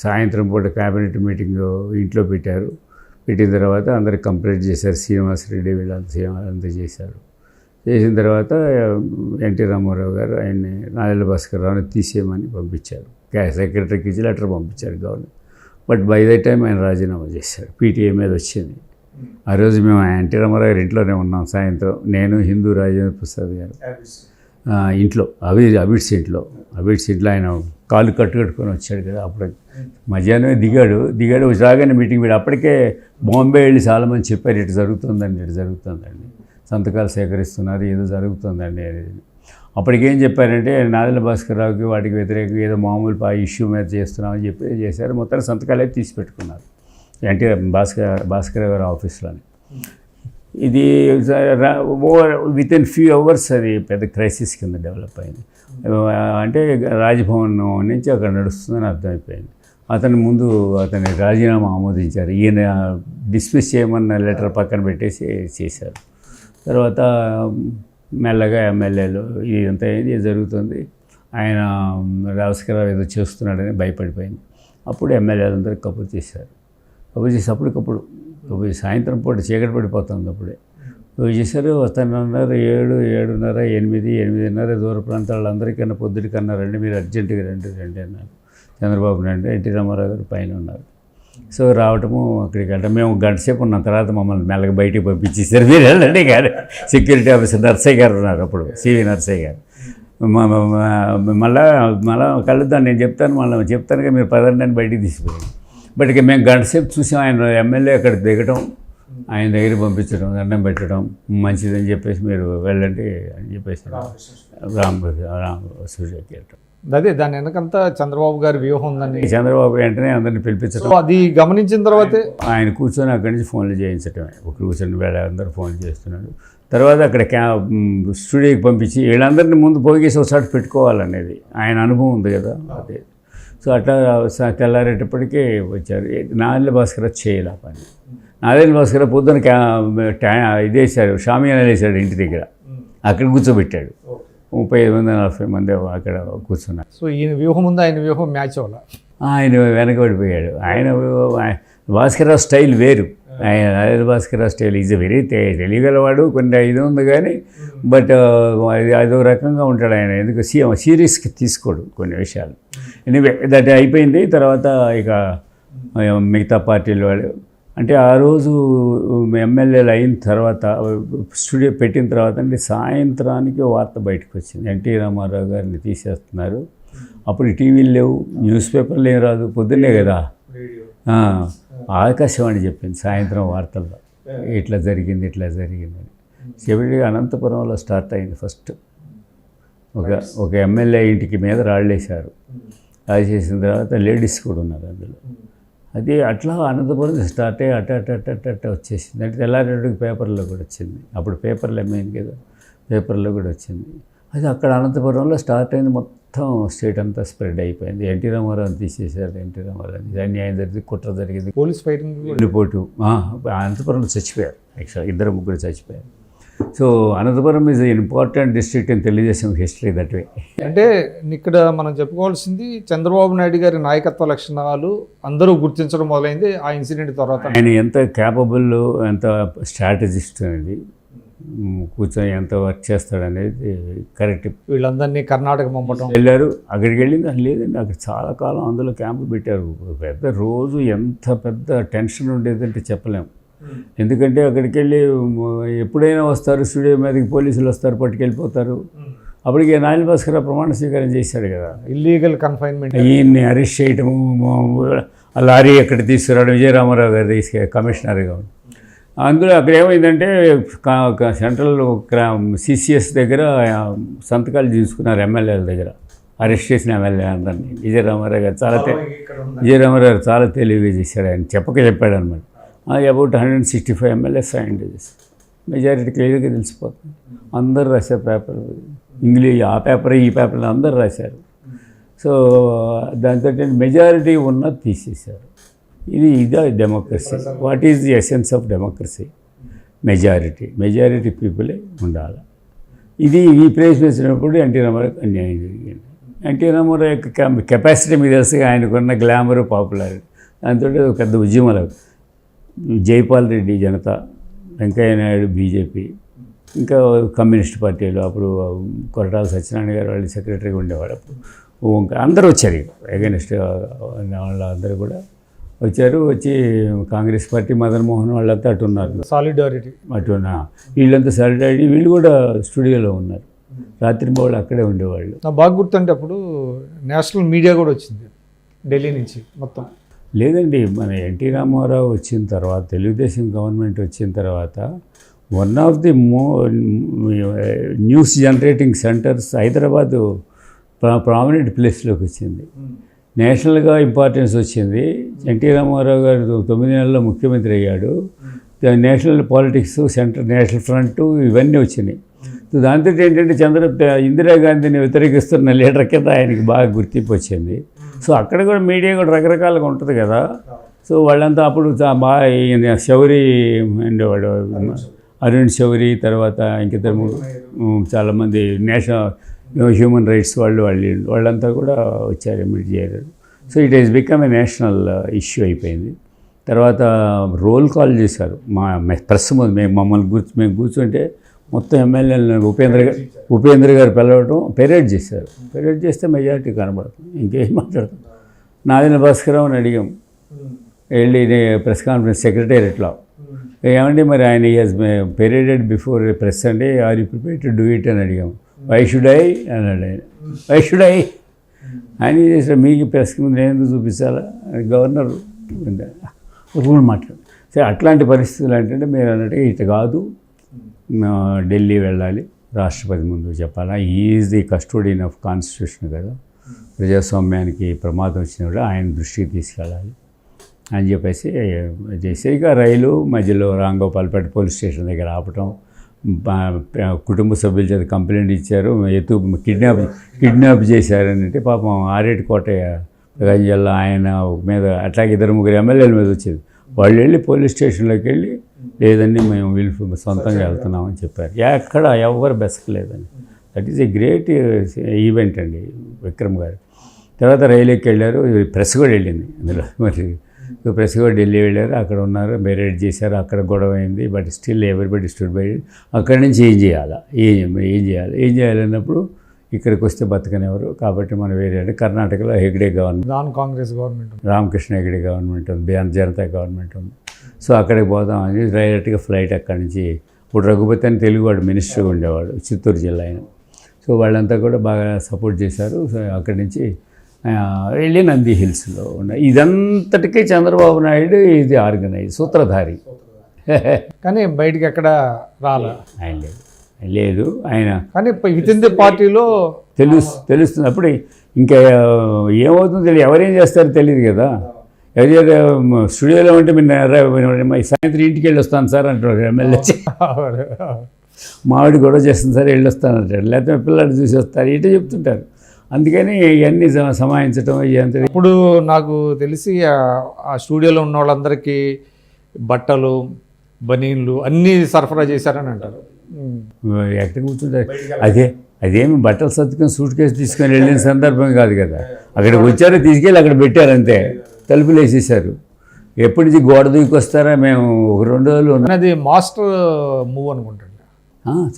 B: సాయంత్రం పూట క్యాబినెట్ మీటింగ్ ఇంట్లో పెట్టారు. పెట్టిన తర్వాత అందరికి కంప్లీట్ చేశారు. శ్రీనివాసరెడ్డి వీళ్ళంతా చేశారు. చేసిన తర్వాత ఎన్టీ రామారావు గారు ఆయన్ని నాదెళ్ల భాస్కరరావుని తీసేయమని పంపించారు. సెక్రటరీకి ఇచ్చి లెటర్ పంపించారు government. But by the time ఆయన రాజీనామా చేశారు. పీటీఐ మీద వచ్చింది. ఆ రోజు మేము ఎన్టీ రామారావు గారి ఇంట్లోనే ఉన్నాం. సాయంత్రం నేను, హిందూ రాజేంద్ర ప్రసాద్ గారు ఇంట్లో అబిడ్స్ ఇంట్లో ఆయన కాళ్ళు కట్టుకొని వచ్చాడు కదా. అప్పుడు మధ్యాహ్నమే దిగాడు రాగానే మీటింగ్ పెట్టి అప్పటికే బాంబే వెళ్ళి చాలామంది చెప్పారు ఇటు జరుగుతుందండి, సంతకాలు సేకరిస్తున్నారు, ఏదో జరుగుతుందండి అనేది. అప్పటికేం చెప్పారంటే నాదెళ్ల భాస్కరరావుకి వాటికి వ్యతిరేకంగా ఏదో మామూలు ఇష్యూ మీద చేస్తున్నామని చెప్పి చేశారు. మొత్తాన్ని సంతకాలు అయితే తీసి పెట్టుకున్నారు అంటే భాస్కర్ గారి ఆఫీస్లోని. ఇది వితిన్ ఫ్యూ అవర్స్ అది పెద్ద క్రైసిస్ కింద డెవలప్ అయింది. అంటే రాజ్భవన్ నుంచి అక్కడ నడుస్తుందని అర్థమైపోయింది. అతని రాజీనామా ఆమోదించారు. ఈయన డిస్మిస్ చేయమన్న లెటర్ పక్కన పెట్టేసి చేశారు. తర్వాత మెల్లగా ఎమ్మెల్యేలు ఇదంతా ఇది జరుగుతుంది. ఆయన భాస్కరరావు ఏదో చేస్తున్నాడని భయపడిపోయింది. అప్పుడు ఎమ్మెల్యేలందరూ కబురు చేశారు. అప్పటికప్పుడు సాయంత్రం పూట చీకటి పడిపోతుంది. అప్పుడే చేశారు. వస్తానన్నారు. 7, 7:30, 8, 8:30 దూర ప్రాంతాలందరికన్నా పొద్దుటికన్నా రండి, మీరు అర్జెంటుగా రండి అన్నారు. చంద్రబాబు నాయుడు, ఎన్టీ రామారావు గారు పైన ఉన్నారు. సో రావటము అక్కడికి వెళ్ళటం. మేము గంట సేపు ఉన్నాం. తర్వాత మమ్మల్ని మెల్లగా బయటికి పంపించేసారు. మీరు వెళ్ళండి గారు. సెక్యూరిటీ ఆఫీసర్ నర్సయ్య గారు ఉన్నారు అప్పుడు, సివి నర్సయ్య గారు. మళ్ళా కలుద్దాం, నేను చెప్తానుగా మీరు పదండి అని బయటికి తీసిపోయాను. బట్ ఇక మేము గంట సేపు చూసాం. ఆయన ఎమ్మెల్యే అక్కడ దిగటం, ఆయన దగ్గర పంపించడం, దండం పెట్టడం, మంచిదని చెప్పేసి మీరు వెళ్ళండి అని చెప్పేసి సూర్యకి వెళ్ళటం.
A: అదే దాని వెనకంతా చంద్రబాబు గారి వ్యూహం ఉందని
B: చంద్రబాబు వెంటనే అందరినీ పిలిపించడం.
A: అది గమనించిన తర్వాతే
B: ఆయన కూర్చొని అక్కడి నుంచి ఫోన్లు చేయించడమే. కూర్చొని అందరూ ఫోన్లు చేస్తున్నాడు. తర్వాత అక్కడ స్టూడియోకి పంపించి వీళ్ళందరినీ ముందు పోగేసి ఒకసారి పెట్టుకోవాలనేది ఆయన అనుభవం ఉంది కదా. అదే సో అట్లా తెల్లారేటప్పటికీ వచ్చారు. నాదెళ్ల భాస్కరరావు చేయాలి పని. నాదెళ్ల భాస్కరరావు పొద్దున ఇదేశారు, షామియానా వేసాడు ఇంటి దగ్గర. అక్కడ కూర్చోబెట్టాడు. 35 మంది 40 మంది అక్కడ కూర్చున్నారు.
A: సో ఈయన వ్యూహం ఉంది, ఆయన వ్యూహం మ్యాచ్ అవ్వాలి.
B: ఆయన వెనకబడిపోయాడు. ఆయన భాస్కరరావు స్టైల్ వేరు. ఆయన Nadendla Bhaskararao style is very తెలియగలవాడు, కొన్ని ఇది ఉంది కానీ బట్ అదో రకంగా ఉంటాడు ఆయన. ఎందుకు సీరియస్కి తీసుకోడు కొన్ని విషయాలు. ఎనీవే దట్ అయిపోయింది. తర్వాత ఇక మిగతా పార్టీల వాళ్ళు అంటే ఆ రోజు ఎమ్మెల్యేలు అయిన తర్వాత స్టూడియో పెట్టిన తర్వాత అంటే సాయంత్రానికి వార్త బయటకు వచ్చింది, ఎన్టీ రామారావు గారిని తీసేస్తున్నారు. అప్పుడు టీవీలు లేవు, న్యూస్ పేపర్లు ఏం రాదు, పొద్దున్నే కదా ఆకాశవాణి చెప్పింది సాయంత్రం వార్తల్లో ఇట్లా జరిగింది అని. చివరికి అనంతపురంలో స్టార్ట్ అయింది ఫస్ట్. ఒక ఎమ్మెల్యే ఇంటికి మీద రాళ్ళేశారు. అది చేసిన తర్వాత లేడీస్ కూడా ఉన్నారు అందులో. అది అట్లా అనంతపురం స్టార్ట్ అయ్యి అట్ట వచ్చేసింది. అంటే తెల్లారేటికి పేపర్లో కూడా వచ్చింది. అప్పుడు పేపర్లు అమ్మేది కదా, పేపర్లో కూడా వచ్చింది. అది అక్కడ అనంతపురంలో స్టార్ట్ అయింది. మొత్తం స్టేట్ అంతా స్ప్రెడ్ అయిపోయింది. ఎన్టీ రామారావు తీసేశారు. ఎన్టీ రామారావు అన్యాయం జరిగింది, కుట్ర జరిగింది,
A: పోలీస్ ఫైటింగ్
B: వెళ్ళిపోటు. అనంతపురంలో చచ్చిపోయారు. యాక్చువల్ 2-3 చచ్చిపోయారు. So Anantapuram is important district in Telugu Desam history that way.
A: అంటే ఇక్కడ మనం చెప్పుకోవాల్సింది చంద్రబాబు నాయుడు గారి నాయకత్వ లక్షణాలు అందరూ గుర్తించడం మొదలైంది ఆ ఇన్సిడెంట్ తర్వాత.
B: ఆయన ఎంత క్యాపబుల్, ఎంత స్ట్రాటజిస్ట్ అనేది, కూర్చొని ఎంత వర్క్ చేస్తాడనేది కరెక్ట్.
A: వీళ్ళందరినీ కర్ణాటక పంపడం
B: వెళ్ళారు. అక్కడికి వెళ్ళింది అని లేదండి, అక్కడ చాలా కాలం అందులో క్యాంపు పెట్టారు. పెద్ద రోజు ఎంత పెద్ద టెన్షన్ ఉండేదంటే చెప్పలేము. ఎందుకంటే అక్కడికి వెళ్ళి ఎప్పుడైనా వస్తారు, స్టూడియో మీదకి పోలీసులు వస్తారు, పట్టుకెళ్ళిపోతారు. అప్పటికే నాయన భాస్కర్ ప్రమాణ స్వీకారం చేశాడు కదా.
A: ఇల్లీగల్ కన్ఫైన్మెంట్,
B: ఈయన్ని అరెస్ట్ చేయటము, ఆ లారీ అక్కడ తీసుకురావడం, విజయరామారావు గారు కమిషనర్గా. అందులో అక్కడ ఏమైందంటే సెంట్రల్ సిసిఎస్ దగ్గర సంతకాలు తీసుకున్నారు ఎమ్మెల్యేల దగ్గర, అరెస్ట్ చేసిన ఎమ్మెల్యే అందరినీ. విజయరామారావు గారు చాలా తెలివిగా చేశాడు. ఆయన చెప్పాడు అనమాట. అబౌట్ 165 ఎమ్మెల్యేస్ సైన్ చేశారు. మెజారిటీ క్లియర్గా తెలిసిపోతుంది. అందరు రాశారు పేపర్, ఇంగ్లీష్ ఆ పేపర్ ఈ పేపర్ అందరు రాశారు. సో దాంతో మెజారిటీ ఉన్నది తీసేశారు. ఇదే democracy. What is the essence of democracy? Majority పీపులే ఉండాలి. ఈ ప్లేస్ వేసినప్పుడు ఎన్టీ రామారావుకి అన్యాయం జరిగింది. ఎన్టీ రామారావు యొక్క కెపాసిటీ మీద తెలుసుగా, ఆయనకున్న గ్లామరు, పాపులారిటీ, దాంతో పెద్ద ఉద్యమాలు. జైపాల్ రెడ్డి జనతా, వెంకయ్య నాయుడు బీజేపీ, ఇంకా కమ్యూనిస్ట్ పార్టీలు. అప్పుడు కొరటాల సత్యనారాయణ గారు వాళ్ళు సెక్రటరీగా ఉండేవాడు. అప్పుడు ఇంకా అందరూ వచ్చారు, అగైనెస్ట్ వాళ్ళందరూ కూడా వచ్చారు. వచ్చి కాంగ్రెస్ పార్టీ, మదన్ మోహన్ వాళ్ళంతా అటు ఉన్నారు,
A: సాలిడారిటీ
B: అటున్నా. వీళ్ళంతా సాలిడారిటీ, వీళ్ళు కూడా స్టూడియోలో ఉన్నారు. రాత్రి వాళ్ళు అక్కడే ఉండేవాళ్ళు.
A: నాకు బాగా గుర్తుంటే అప్పుడు నేషనల్ మీడియా కూడా వచ్చింది ఢిల్లీ నుంచి మొత్తం.
B: లేదండి, మన ఎన్టీ రామారావు వచ్చిన తర్వాత, తెలుగుదేశం గవర్నమెంట్ వచ్చిన తర్వాత one of the news generating centres Hyderabad prominent ప్లేస్లోకి వచ్చింది. నేషనల్గా ఇంపార్టెన్స్ వచ్చింది. ఎన్టీ రామారావు గారు 9 నెలల్లో ముఖ్యమంత్రి అయ్యాడు. నేషనల్ పాలిటిక్స్, నేషనల్ ఫ్రంట్ ఇవన్నీ వచ్చినాయి. సో దాంతో ఏంటంటే ఇందిరాగాంధీని వ్యతిరేకిస్తున్న లీడర్ కింద ఆయనకి బాగా గుర్తింపు వచ్చింది. సో అక్కడ కూడా మీడియా కూడా రకరకాలుగా ఉంటుంది కదా. సో వాళ్ళంతా అప్పుడు బాగా శౌరి ఉండేవాడు, అరుణ్ శౌరి, తర్వాత ఇంకిద్దరు చాలామంది హ్యూమన్ రైట్స్ వాళ్ళంతా కూడా వచ్చారు media. So it is become a national issue అయిపోయింది. తర్వాత రోల్ కాల్ చేశారు మా ప్రెస్ ముందు. మేము కూర్చుంటే మొత్తం ఎమ్మెల్యేలను ఉపేంద్ర గారు పిలవడం, పెరేడ్ చేశారు. పెరేడ్ చేస్తే మెజారిటీ కనబడుతుంది. ఇంకేం మాట్లాడుతుంది. నాదెండ్ల భాస్కరరావుని అడిగాం, వెళ్ళి ప్రెస్ కాన్ఫరెన్స్ సెక్రటేరియట్లో, ఏమండి మరి ఆయన ఈజ్ పెరేడెడ్ బిఫోర్ ప్రెస్ అండి, are you prepare to do it అని అడిగాం. వై షుడ్ ఐ అన్నాడు ఆయన. వై షుడ్ ఐ ఆయన చేసిన, మీకు ప్రెస్కి ముందు నేను ఎందుకు చూపించాలా, గవర్నర్ రూల్ మాట్లాడు. సరే అట్లాంటి పరిస్థితులు ఏంటంటే మీరు అన్నట్టుగా ఇటు కాదు, ఢిల్లీ వెళ్ళాలి, రాష్ట్రపతి ముందు చెప్పాలా, is the custodian of constitution కదా, ప్రజాస్వామ్యానికి ప్రమాదం వచ్చినప్పుడు ఆయన దృష్టికి తీసుకెళ్ళాలి అని చెప్పేసి చేసి, ఇక రైలు మధ్యలో రాంగోపాల్పేట పోలీస్ స్టేషన్ దగ్గర ఆపటం, కుటుంబ సభ్యుల చేత కంప్లైంట్ ఇచ్చారు, కిడ్నాప్ చేశారని. అంటే పాపం ఆరేటి కోటయ్య ప్రకాశం జిల్లా ఆయన మీద అట్లాగే 2-3 ఎమ్మెల్యేల మీద వచ్చేది. వాళ్ళు వెళ్ళి పోలీస్ స్టేషన్లోకి వెళ్ళి, లేదండి మేము వీళ్ళు సొంతంగా వెళ్తున్నామని చెప్పారు. ఎక్కడ ఎవరు బెసకలేదని. That is a great event అండి విక్రమ్ గారు. తర్వాత రైలుకి వెళ్ళారు, ప్రెస్ కూడా వెళ్ళింది అందులో. మరి ప్రెస్ కూడా ఢిల్లీ వెళ్ళారు, అక్కడ ఉన్నారు, మెరేట్ చేశారు, అక్కడ గొడవ అయింది. But still everybody stood by. అక్కడి నుంచి ఏం చేయాలి అన్నప్పుడు ఇక్కడికి వస్తే బతకనివ్వరు, కాబట్టి మనం వేరే అంటే కర్ణాటకలో Hegde government,
A: non Congress government,
B: Ramakrishna Hegde government ఉంది, జనతా గవర్నమెంట్ ఉంది. సో అక్కడికి పోదామని డైరెక్ట్గా ఫ్లైట్ అక్కడి నుంచి. ఇప్పుడు రఘుపతి అని తెలుగువాడు మినిస్టర్గా ఉండేవాడు, చిత్తూరు జిల్లా ఆయన. సో వాళ్ళంతా కూడా బాగా సపోర్ట్ చేశారు. సో అక్కడి నుంచి వెళ్ళి నంది హిల్స్లో ఉన్నాయి. ఇదంతటికీ చంద్రబాబు నాయుడు ఇది ఆర్గనైజ్, సూత్రధారి.
A: కానీ బయటికి ఎక్కడ రాలా
B: ఆయన లేదు ఆయన.
A: కానీ విత్ ఇన్ ది పార్టీలో
B: తెలుస్తుంది. అప్పుడు ఇంకా ఏమవుతుందో తెలియదు, ఎవరేం చేస్తారో తెలియదు కదా. ఎవరైతే స్టూడియోలో ఉంటే మీరు సాయంత్రం ఇంటికి వెళ్ళి వస్తాను సార్ అంటారు ఎమ్మెల్యే. మామిడి గొడవ చేస్తుంది సార్ వెళ్ళి వస్తానంటాడు, లేకపోతే పిల్లలు చూసి వస్తారు, ఇటే చెప్తుంటారు. అందుకని ఇవన్నీ సమాయించడం ఇదంతా.
A: ఇప్పుడు నాకు తెలిసి ఆ స్టూడియోలో ఉన్న వాళ్ళందరికీ బట్టలు, బనీన్లు అన్నీ సరఫరా చేశారని అంటారు.
B: ఎక్కడ కూర్చుంటారు? అదేమి బట్టలు సర్దుకొని సూట్ కేసు తీసుకొని వెళ్ళిన సందర్భం కాదు కదా. అక్కడికి వచ్చారో తీసుకెళ్ళి అక్కడ పెట్టారు అంతే, తలుపులు వేసేసారు. ఎప్పటి నుంచి గోడ దూకి వస్తారా మేము ఒక 2 రోజులు
A: అది మాస్టర్ మూవ్ అనుకుంటాను.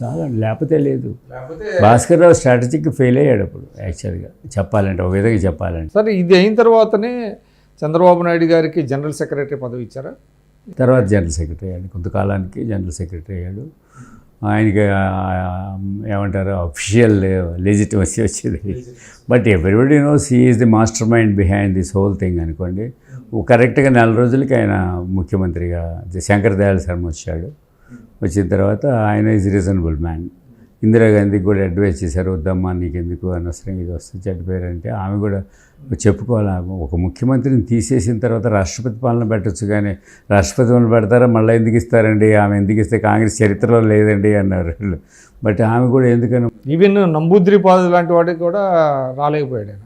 B: చాలా, లేకపోతే లేదు. భాస్కర్ రావు స్ట్రాటజీకి ఫెయిల్ అయ్యాడు అప్పుడు యాక్చువల్గా చెప్పాలంటే, ఒక విధంగా చెప్పాలంటే.
A: సరే, ఇది అయిన తర్వాతనే చంద్రబాబు నాయుడు గారికి జనరల్ సెక్రటరీ పదవి ఇచ్చారా?
B: తర్వాత జనరల్ సెక్రటరీ అయ్యాడు, కొంతకాలానికి జనరల్ సెక్రటరీ అయ్యాడు. ఆయనకి ఏమంటారు అఫీషియల్ లెజిటిమసీ వచ్చేది. But everybody knows he is the master mind behind this whole thing అనుకోండి. కరెక్ట్గా 4 రోజులకి ఆయన ముఖ్యమంత్రిగా శంకర్ దయాళ్ శర్మ వచ్చాడు. వచ్చిన తర్వాత ఆయన ఈజ్ రీజనబుల్ మ్యాన్. ఇందిరాగాంధీకి కూడా అడ్వైస్ చేశారు, వద్దమ్మా నీకు ఎందుకు అనవసరం ఇది వస్తే చెడ్డపేరంటే ఆమె కూడా చెప్పుకోవాలి. ఒక ముఖ్యమంత్రిని తీసేసిన తర్వాత రాష్ట్రపతి పాలన పెట్టచ్చు, కానీ రాష్ట్రపతి పాలన పెడతారా మళ్ళీ ఎందుకు ఇస్తారండి, ఆమె ఎందుకు ఇస్తే కాంగ్రెస్ చరిత్రలో లేదండి అన్నారు వీళ్ళు. బట్ ఆమె కూడా ఎందుకని
A: ఈవెన్ నంబూద్రిపాదు లాంటి వాడికి కూడా రాలేకపోయాడు ఆయన.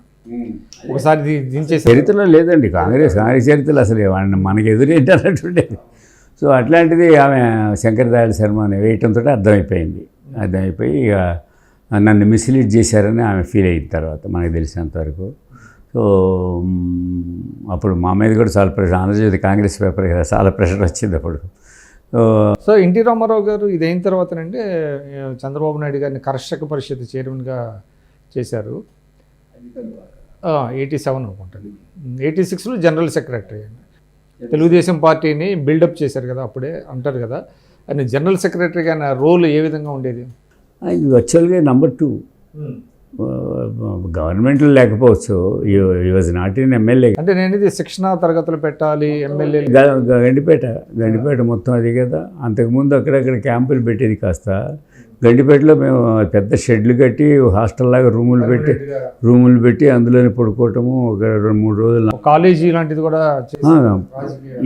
A: ఒకసారి దించే
B: చరిత్రలో లేదండి కాంగ్రెస్ చరిత్రలో అసలు మనకి ఎదురేంటి అన్నట్టుండేది. సో అట్లాంటిది ఆమె శంకర్ దయాళ్ శర్మని వేయటంతో అర్థమైపోయింది. అర్థమైపోయి ఇక నన్ను మిస్లీడ్ చేశారని ఆమె ఫీల్ అయిన తర్వాత మనకు తెలిసినంతవరకు. సో అప్పుడు మా మీద కూడా చాలా ప్రెషర్, ఆంధ్రజ్యోతి కాంగ్రెస్ పేపర్ కదా, చాలా ప్రెషర్ వచ్చింది అప్పుడు.
A: సో ఎన్టీ రామారావు గారు ఇది అయిన తర్వాతనంటే చంద్రబాబు నాయుడు గారిని కర్షక పరిషత్ చైర్మన్గా చేశారు. 87 అనుకుంటుంది. 86లో జనరల్ సెక్రటరీ అండి. తెలుగుదేశం పార్టీని బిల్డప్ చేశారు కదా అప్పుడే అంటారు కదా. ఆయన జనరల్ సెక్రటరీగా ఆయన రోల్ ఏ విధంగా ఉండేది?
B: ఆయన యాక్చువల్గా నెంబర్ 2 గవర్నమెంట్లో లేకపోవచ్చు, ఈ వాజ్ నాట్ ఇన్ ఎమ్మెల్యే.
A: అంటే నేను ఇది శిక్షణా తరగతులు పెట్టాలి ఎమ్మెల్యే.
B: గండిపేట మొత్తం అది కదా. అంతకుముందు అక్కడక్కడ క్యాంపులు పెట్టేది కాస్త. గండిపేటలో మేము పెద్ద షెడ్లు కట్టి హాస్టల్ లాగా రూములు పెట్టి అందులోనే పడుకోవటము. ఒక 2-3 రోజులు
A: కాలేజీ లాంటిది కూడా.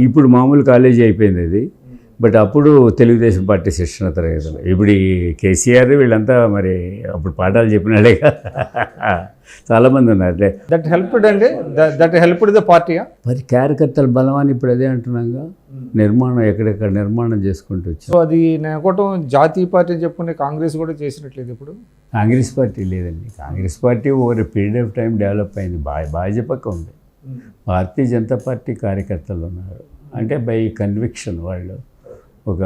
B: ఇప్పుడు మామూలు కాలేజీ అయిపోయింది అది. బట్ అప్పుడు తెలుగుదేశం పార్టీ శిక్షణ తరగతులు. ఇప్పుడు ఈ కేసీఆర్ వీళ్ళంతా మరి అప్పుడు పాఠాలు చెప్పినాడే చాలామంది ఉన్నారు.
A: దట్ హెల్ప్డ్ అండి, దట్ హెల్ప్డ్ ద పార్టీ.
B: మరి కార్యకర్తల బలం అని ఇప్పుడు అదే అంటున్నాగా. నిర్మాణం ఎక్కడెక్కడ నిర్మాణం చేసుకుంటూ వచ్చి.
A: సో అది నేను అనుకోవటం జాతీయ పార్టీ చెప్పుకునే కాంగ్రెస్ కూడా చేసినట్లేదు ఇప్పుడు.
B: కాంగ్రెస్ పార్టీ లేదండి. Congress party over period of time develop అయింది. భాజపాకు ఉంది. భారతీయ జనతా పార్టీ కార్యకర్తలు ఉన్నారు. అంటే బై కన్విక్షన్ వాళ్ళు ఒక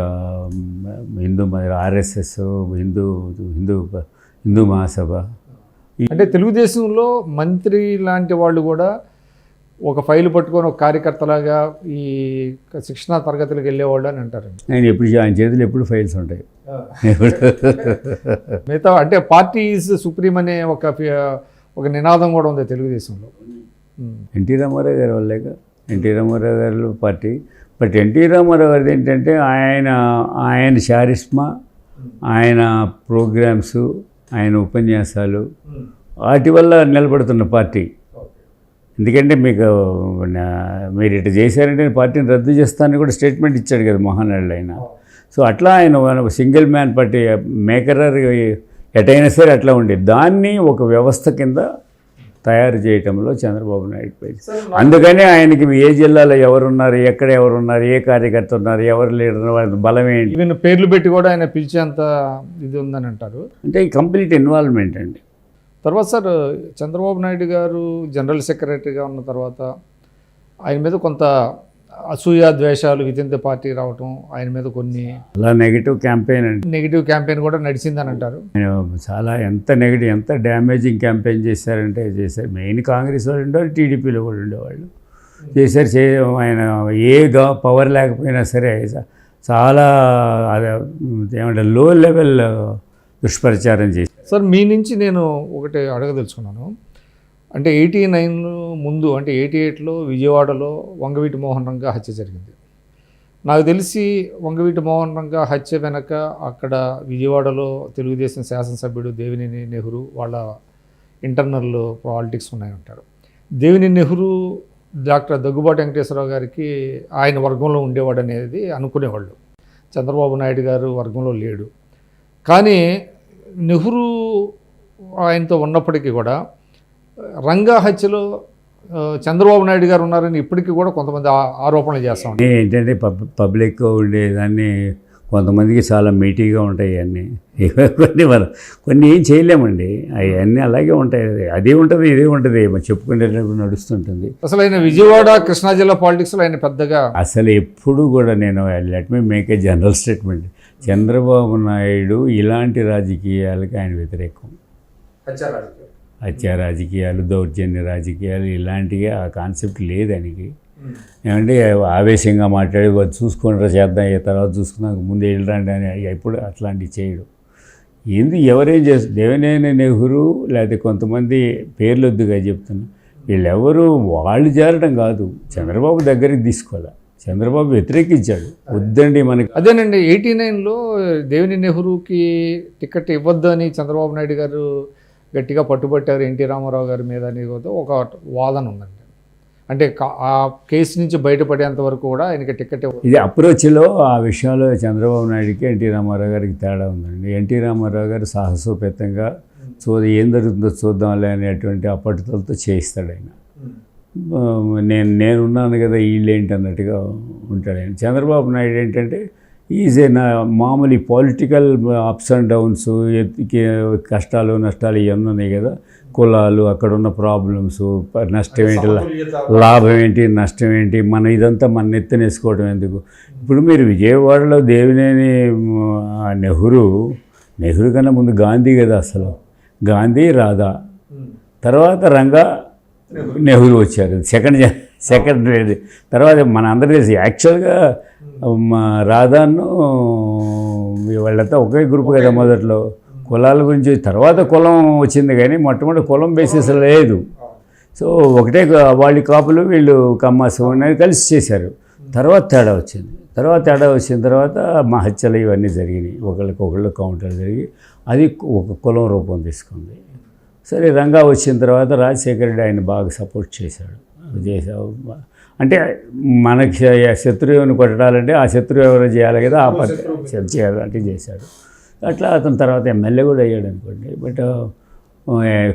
B: హిందూ ఆర్ఎస్ఎస్, హిందూ మహాసభ.
A: అంటే తెలుగుదేశంలో మంత్రి లాంటి వాళ్ళు కూడా ఒక ఫైల్ పట్టుకొని ఒక కార్యకర్తలాగా ఈ శిక్షణా తరగతులకు వెళ్ళేవాళ్ళు అని అంటారండి.
B: ఆయన చేతులు ఎప్పుడు ఫైల్స్ ఉంటాయి.
A: మిగతా అంటే పార్టీ ఈజ్ సుప్రీం అనే ఒక నినాదం కూడా ఉంది తెలుగుదేశంలో.
B: ఎన్టీ రామారావు గారి వల్లేగా. ఎన్టీ రామారావు గారి పార్టీ. బట్ ఎన్టీ రామారావు గారిది ఏంటంటే ఆయన చారిస్మా, ఆయన ప్రోగ్రామ్స్, ఆయన ఉపన్యాసాలు, వాటి వల్ల నిలబడుతున్న పార్టీ. ఎందుకంటే మీరు ఇటు చేశారంటే పార్టీని రద్దు చేస్తానని కూడా స్టేట్మెంట్ ఇచ్చాడు కదా మహానాడు ఆయన. సో అట్లా ఆయన సింగిల్ మ్యాన్ పార్టీ మేకరర్ ఎటైనా సరే అట్లా ఉండేది. దాన్ని ఒక వ్యవస్థ కింద తయారు చేయటంలో చంద్రబాబు నాయుడు పోయింది. అందుకని ఆయనకి ఏ జిల్లాలో ఎవరున్నారు, ఎక్కడ ఎవరున్నారు, ఏ కార్యకర్త ఉన్నారు, ఎవరు లీడర్, వాళ్ళ బలం ఏంటి,
A: ఈవెన్ పేర్లు పెట్టి కూడా ఆయన పిలిచేంత ఇది ఉందని అంటారు.
B: అంటే ఈ కంప్లీట్ ఇన్వాల్వ్మెంట్ అండి.
A: తర్వాత సార్ చంద్రబాబు నాయుడు గారు జనరల్ సెక్రటరీగా ఉన్న తర్వాత ఆయన మీద కొంత అసూయ ద్వేషాలు వితిన్ ద పార్టీ రావటం, ఆయన మీద కొన్ని
B: అలా నెగిటివ్ క్యాంపెయిన్
A: కూడా నడిచిందని అంటారు.
B: చాలా ఎంత డ్యామేజింగ్ క్యాంపెయిన్ చేశారంటే చేశారు. మెయిన్ కాంగ్రెస్ వాళ్ళు ఉండేవాళ్ళు, టీడీపీలో కూడా ఉండేవాళ్ళు చేశారు. ఆయన పవర్ లేకపోయినా సరే చాలా ఏమంటారు లో లెవెల్ దుష్ప్రచారం చేశారు.
A: సార్ మీ నుంచి నేను ఒకటి అడగదలుచుకున్నాను. అంటే 89 ముందు, అంటే 88లో విజయవాడలో వంగవీటి మోహన్ రంగా హత్య జరిగింది. నాకు తెలిసి వంగవీటి మోహన్ రంగా హత్య వెనక అక్కడ విజయవాడలో తెలుగుదేశం శాసనసభ్యుడు దేవినేని నెహ్రూ వాళ్ళ ఇంటర్నల్ పాలిటిక్స్ ఉన్నాయంటారు. దేవిని నెహ్రూ డాక్టర్ దగ్గుబాటి వెంకటేశ్వరరావు గారికి ఆయన వర్గంలో ఉండేవాడు అనేది అనుకునేవాళ్ళు. చంద్రబాబు నాయుడు గారు వర్గంలో లేడు. కానీ నెహ్రూ ఆయనతో ఉన్నప్పటికీ కూడా రంగా హత్యలో చంద్రబాబు నాయుడు గారు ఉన్నారని ఇప్పటికీ కూడా కొంతమంది ఆరోపణలు చేస్తూ ఉంటారు.
B: ఏంటంటే పబ్లిక్ ఉండేదాన్ని కొంతమందికి చాలా మీటీగా ఉంటాయి అన్నీ. కొన్ని ఏం చేయలేమండి, అవన్నీ అలాగే ఉంటాయి. అదే ఉంటుంది ఇదే ఉంటుంది, చెప్పుకునేటప్పుడు నడుస్తుంటుంది.
A: అసలు ఆయన విజయవాడ కృష్ణా జిల్లా పాలిటిక్స్లో ఆయన పెద్దగా
B: అసలు ఎప్పుడు కూడా నేను let me make a general statement, Chandrababu Naidu ఇలాంటి రాజకీయాలకి ఆయన వ్యతిరేకం. హత్య రాజకీయాలు, దౌర్జన్య రాజకీయాలు ఇలాంటివి ఆ కాన్సెప్ట్ లేదు ఆయనకి. ఏమంటే ఆవేశంగా మాట్లాడి చూసుకుంటారా చేద్దాం, తర్వాత చూసుకున్నాక ముందు వెళ్ళరండి అని ఎప్పుడు అట్లాంటివి చేయడు. ఎవరేం చేస్తారు, దేవినేని నెహ్రూ లేకపోతే కొంతమంది పేర్లు వద్దుగా చెప్తున్నా, వీళ్ళెవరు వాళ్ళు చేరడం కాదు, చంద్రబాబు దగ్గరికి తీసుకోవాలి. చంద్రబాబు వ్యతిరేకించాడు, వద్దండి మనకి.
A: అదేనండి 89లో దేవిని నెహ్రూకి టికెట్ ఇవ్వద్దు అని చంద్రబాబు నాయుడు గారు గట్టిగా పట్టుబట్టారు ఎన్టీ రామారావు గారి మీద అని ఒక వాదన ఉందండి. అంటే ఆ కేసు నుంచి బయటపడేంత వరకు కూడా ఆయనకి టికెట్
B: ఇది అప్రోచ్లో ఆ విషయంలో చంద్రబాబు నాయుడికి ఎన్టీ రామారావు గారికి తేడా ఉందండి. ఎన్టీ రామారావు గారు సాహసోపేతంగా ఏం జరుగుతుందో చూద్దాంలే అనేటువంటి అప్పటితో చేయిస్తాడు ఆయన. నేనున్నాను కదా వీళ్ళేంటి అన్నట్టుగా ఉంటాడు ఆయన. చంద్రబాబు నాయుడు ఏంటంటే ఈజ్ ఏ మామూలు పొలిటికల్ అప్స్ అండ్ డౌన్స్, కష్టాలు నష్టాలు ఇవన్నీ ఉన్నాయి కదా, కులాలు, అక్కడున్న ప్రాబ్లమ్స్, నష్టం ఏంటి, లాభం ఏంటి, నష్టం ఏంటి, మనం ఇదంతా మన ఎత్తునేసుకోవడం ఎందుకు. ఇప్పుడు మీరు విజయవాడలో దేవినేని నెహ్రూ కన్నా ముందు గాంధీ కదా, అసలు గాంధీ రాధా, తర్వాత రంగా నెహ్రూ వచ్చారు సెకండ్ తర్వాత మన అందరూ తెలిసి యాక్చువల్గా రాధాను వాళ్ళంతా ఒకే గ్రూప్ కదా మొదట్లో. కులాల గురించి తర్వాత కులం వచ్చింది కానీ మొట్టమొదటి కులం బేసిస్ లేదు. సో ఒకటే వాళ్ళ కాపులు వీళ్ళు కమ్మాసం అనేది కలిసి చేశారు. తర్వాత తేడా వచ్చిన తర్వాత మా హత్యలు ఇవన్నీ జరిగినాయి, ఒకళ్ళు కౌంటర్లు జరిగి అది ఒక కులం రూపం తీసుకుంది. సరే రంగా వచ్చిన తర్వాత రాజశేఖర రెడ్డి ఆయన బాగా సపోర్ట్ చేశాడు. అంటే మనకి శత్రువుని కొట్టడాలంటే ఆ శత్రువు ఎవరో చేయాలి కదా, ఆ పద్ధతి చేయాలంటే చేశాడు. అట్లా అతని తర్వాత ఎమ్మెల్యే కూడా అయ్యాడు అనుకోండి, బట్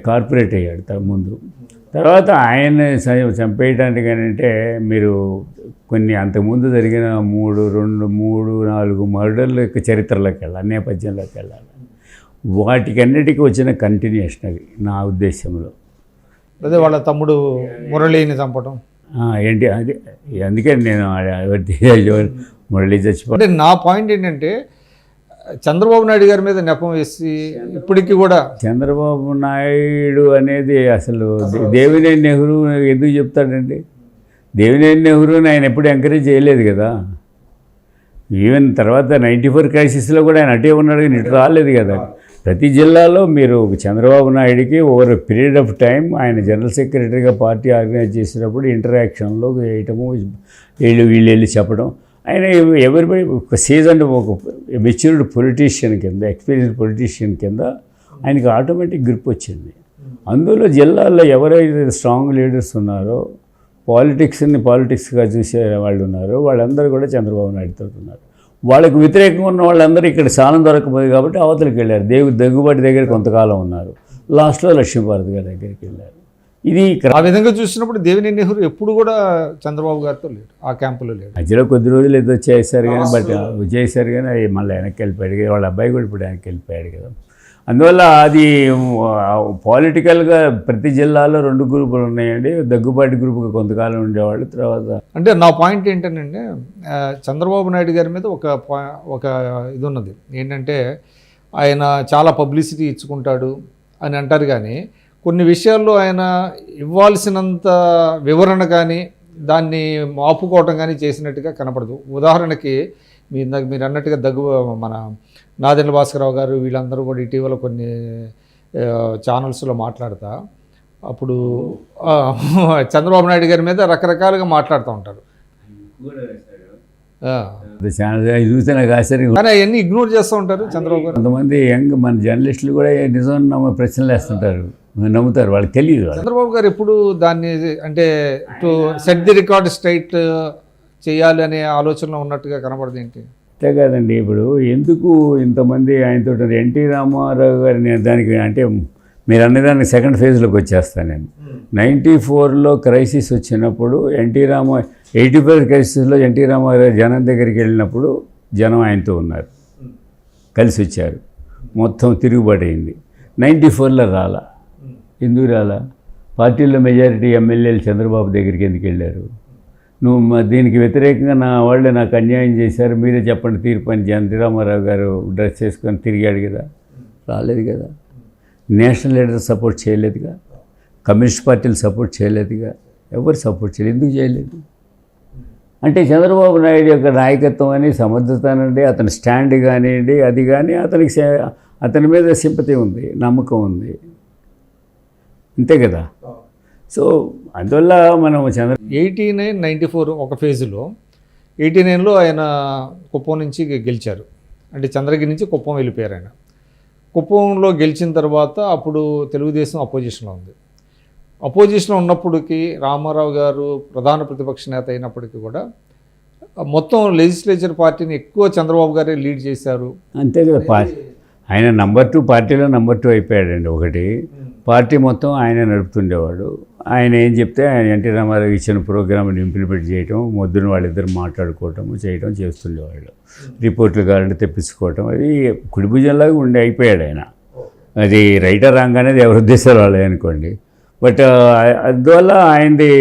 B: కార్పొరేట్ అయ్యాడు ముందు. తర్వాత ఆయన చంపేయడానికి అంటే మీరు కొన్ని అంతకుముందు జరిగిన 3-4 మర్డర్ల చరిత్రలోకి వెళ్ళాలి, నేపథ్యంలోకి వెళ్ళాలి. వాటికన్నిటికీ వచ్చిన కంటిన్యూషన్ అది నా ఉద్దేశంలో.
A: అదే వాళ్ళ తమ్ముడు మురళిని చంపడం
B: ఏంటి అది, అందుకే నేను మురళి చచ్చిపో.
A: అంటే నా పాయింట్ ఏంటంటే చంద్రబాబు నాయుడు గారి మీద నెపం వేసి ఇప్పటికీ కూడా
B: చంద్రబాబు నాయుడు అనేది అసలు దేవినేని నెహ్రూ ఎందుకు చెప్తాడండి? దేవినేని నెహ్రూని ఆయన ఎప్పుడు ఎంకరేజ్ చేయలేదు కదా. ఈవెన్ తర్వాత 94 క్రైసిస్లో కూడా ఆయన అటే ఉన్నాడు కానీ ఇటు రాలేదు కదా. ప్రతి జిల్లాలో మీరు చంద్రబాబు నాయుడికి ఓవర్ పీరియడ్ ఆఫ్ టైం ఆయన జనరల్ సెక్రటరీగా పార్టీ ఆర్గనైజ్ చేసినప్పుడు ఇంటరాక్షన్లో వేయటము, వీళ్ళు వెళ్ళి చెప్పడం, ఆయన ఎవరిపై ఒక సీజన్ ఒక మెచ్యూర్డ్ పొలిటీషియన్ కింద, ఎక్స్పీరియన్స్ పొలిటీషియన్ కింద ఆయనకి ఆటోమేటిక్ గ్రిప్ వచ్చింది. అందులో జిల్లాల్లో ఎవరైతే స్ట్రాంగ్ లీడర్స్ ఉన్నారో, పాలిటిక్స్గా చూసే వాళ్ళు ఉన్నారో వాళ్ళందరూ కూడా చంద్రబాబు నాయుడుతో ఉన్నారు. వాళ్ళకు వ్యతిరేకంగా ఉన్న వాళ్ళందరూ ఇక్కడ స్థానం దొరకపోయింది కాబట్టి అవతలికి వెళ్ళారు. దగ్గుబాటి దగ్గర కొంతకాలం ఉన్నారు, లాస్ట్లో లక్ష్మీభారతి గారి దగ్గరికి వెళ్ళారు. ఇది
A: ఆ విధంగా చూసినప్పుడు దేవినేని నెహ్రూ ఎప్పుడు కూడా చంద్రబాబు గారితో లేడు, ఆ క్యాంపులో లేడు.
B: మధ్యలో కొద్ది రోజులు ఏదో చేశారు కానీ అది మళ్ళీ వెనక్కి వెళ్ళిపోయాడు కదా. వాళ్ళ అబ్బాయి కూడా ఇప్పుడు వెనక్కి వెళ్ళిపోయాడు కదా. అందువల్ల అది పొలిటికల్గా ప్రతి జిల్లాలో 2 గ్రూపులు ఉన్నాయండి. దగ్గుబాటి గ్రూపుకి కొంతకాలం ఉండేవాళ్ళు. తర్వాత
A: అంటే నా పాయింట్ ఏంటంటే చంద్రబాబు నాయుడు గారి మీద ఒక ఇది ఉన్నది ఏంటంటే ఆయన చాలా పబ్లిసిటీ ఇచ్చుకుంటాడు అని అంటారు కానీ కొన్ని విషయాల్లో ఆయన ఇవ్వాల్సినంత వివరణ కానీ దాన్ని ఆపుకోవటం కానీ చేసినట్టుగా కనపడదు. ఉదాహరణకి మీరు అన్నట్టుగా మన నాదెండ్ల భాస్కరరావు గారు వీళ్ళందరూ కూడా ఇటీవల కొన్ని ఛానల్స్లో మాట్లాడతా అప్పుడు చంద్రబాబు నాయుడు గారి మీద రకరకాలుగా మాట్లాడుతూ ఉంటారు.
B: చూస్తే నాకు ఆశ్చర్యం,
A: కానీ అవన్నీ ఇగ్నోర్ చేస్తూ ఉంటారు చంద్రబాబు గారు.
B: కొంతమంది యంగ్ మన జర్నలిస్టులు కూడా నిజం ప్రశ్నలు వేస్తుంటారు. నమ్ముతారు, వాళ్ళకి తెలియదు.
A: చంద్రబాబు గారు ఎప్పుడు దాన్ని అంటే to set the record straight చేయాలి అనే ఆలోచనలో ఉన్నట్టుగా కనబడదు ఏంటి?
B: అంతే కాదండి, ఇప్పుడు ఎందుకు ఇంతమంది ఆయనతో ఎన్టీ రామారావు గారిని దానికి అంటే మీరు అన్నదానికి సెకండ్ ఫేజ్లోకి వచ్చేస్తాను నేను. 94లో క్రైసిస్ వచ్చినప్పుడు 85 క్రైసిస్లో ఎన్టీ రామారావు జనం దగ్గరికి వెళ్ళినప్పుడు జనం ఆయనతో ఉన్నారు, కలిసి వచ్చారు, మొత్తం తిరుగుబాటు అయింది. 94లో రాలా. ఎందుకు రాలా? పార్టీలో మెజారిటీ ఎమ్మెల్యేలు చంద్రబాబు దగ్గరికి ఎందుకు వెళ్ళారు? నువ్వు దీనికి వ్యతిరేకంగా నా వాళ్ళే నాకు అన్యాయం చేశారు, మీరే చెప్పండి తీర్పు అని ఎన్టీ రామారావు గారు డ్రెస్ చేసుకొని తిరిగాడు కదా, రాలేదు కదా. నేషనల్ లీడర్ సపోర్ట్ చేయలేదుగా, కమ్యూనిస్ట్ పార్టీలు సపోర్ట్ చేయలేదుగా, ఎవరు సపోర్ట్ చేయలేదు. ఎందుకు చేయలేదు అంటే చంద్రబాబు నాయుడు యొక్క నాయకత్వం అని, సమర్థత అనండి, అతని స్టాండ్ కానివ్వండి, అది కానీ అతని మీద సింపతి ఉంది, నమ్మకం ఉంది, అంతే కదా. సో అందువల్ల మనం
A: 89, 94 ఒక ఫేజ్లో 89లో ఆయన కుప్పం నుంచి గెలిచారు, అంటే చంద్రగిరి నుంచి కుప్పం వెళ్ళిపోయారు ఆయన. కుప్పంలో గెలిచిన తర్వాత అప్పుడు తెలుగుదేశం అపోజిషన్లో ఉంది. అపోజిషన్లో ఉన్నప్పటికీ రామారావు గారు ప్రధాన ప్రతిపక్ష నేత అయినప్పటికీ కూడా మొత్తం లెజిస్లేచర్ పార్టీని ఎక్కువ చంద్రబాబు గారే లీడ్ చేశారు.
B: అంతే కదా, ఆయన నంబర్ 2 పార్టీలో నంబర్ 2 అయిపోయాడండి. ఒకటి పార్టీ మొత్తం ఆయన నడుపుతుండేవాడు. ఆయన ఏం చెప్తే ఆయన ఎన్టీ రామారావు ఇచ్చిన ప్రోగ్రామ్ని ఇంప్లిమెంట్ చేయటం, మొద్దున వాళ్ళిద్దరు మాట్లాడుకోవటము చేయటం చేస్తుండేవాళ్ళు. రిపోర్ట్లు కావాలంటే తెప్పించుకోవటం, అది కుడిభుజంలాగా ఉండి అయిపోయాడు ఆయన. అది రైటర్ రాంగ్ అనేది ఎవరి ఉద్దేశాలు వాళ్ళే అనుకోండి. బట్ అందువల్ల ఆయనది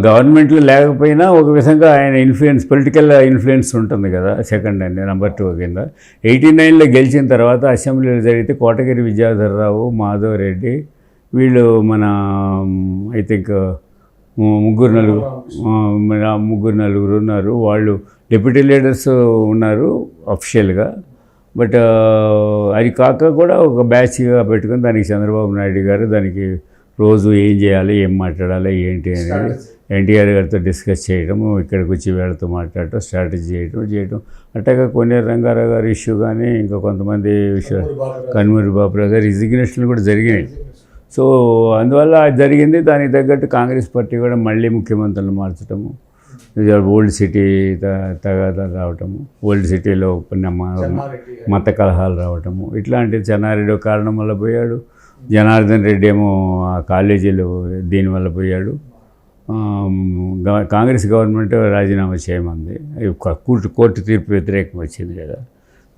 B: గవర్నమెంట్లో లేకపోయినా ఒక విధంగా ఆయన ఇన్ఫ్లుయెన్స్, పొలిటికల్ ఇన్ఫ్లుయెన్స్ ఉంటుంది కదా. సెకండ్ అండి, నంబర్ 2 కింద. 89లో గెలిచిన తర్వాత అసెంబ్లీలో జరిగితే కోటగిరి విద్యాధరరావు, మాధవ్ రెడ్డి వీళ్ళు మన ఐ థింక్ ముగ్గురు నలుగురు ఉన్నారు. వాళ్ళు డిప్యూటీ లీడర్స్ ఉన్నారు అఫిషియల్గా. బట్ అది కాక కూడా ఒక బ్యాచ్గా పెట్టుకుని దానికి చంద్రబాబు నాయుడు గారు దానికి రోజు ఏం చేయాలి, ఏం మాట్లాడాలి, ఏంటి అనేది ఎన్టీఆర్ గారితో డిస్కస్ చేయడము, ఇక్కడికి వచ్చి వీళ్ళతో మాట్లాడటం, స్ట్రాటజీ చేయడం అట్టగా కొన్నేరు రంగారావు గారి ఇష్యూ కానీ ఇంకా కొంతమంది కన్మూరి బాబురావు గారి రిజిగ్నేషన్లు కూడా జరిగినాయి. సో అందువల్ల జరిగింది. దానికి తగ్గట్టు కాంగ్రెస్ పార్టీ కూడా మళ్ళీ ముఖ్యమంత్రులను మార్చడము, ఓల్డ్ సిటీ తగాదాలు రావటము, ఓల్డ్ సిటీలో మత కలహాలు రావటము, ఇట్లాంటి చెన్నారెడ్డి కారణం వల్ల పోయాడు. జనార్దన్ రెడ్డి ఏమో ఆ కాలేజీలు దీనివల్ల పోయాడు. కాంగ్రెస్ గవర్నమెంట్ రాజీనామా చేయమంది, కోర్టు తీర్పు వ్యతిరేకం వచ్చింది కదా.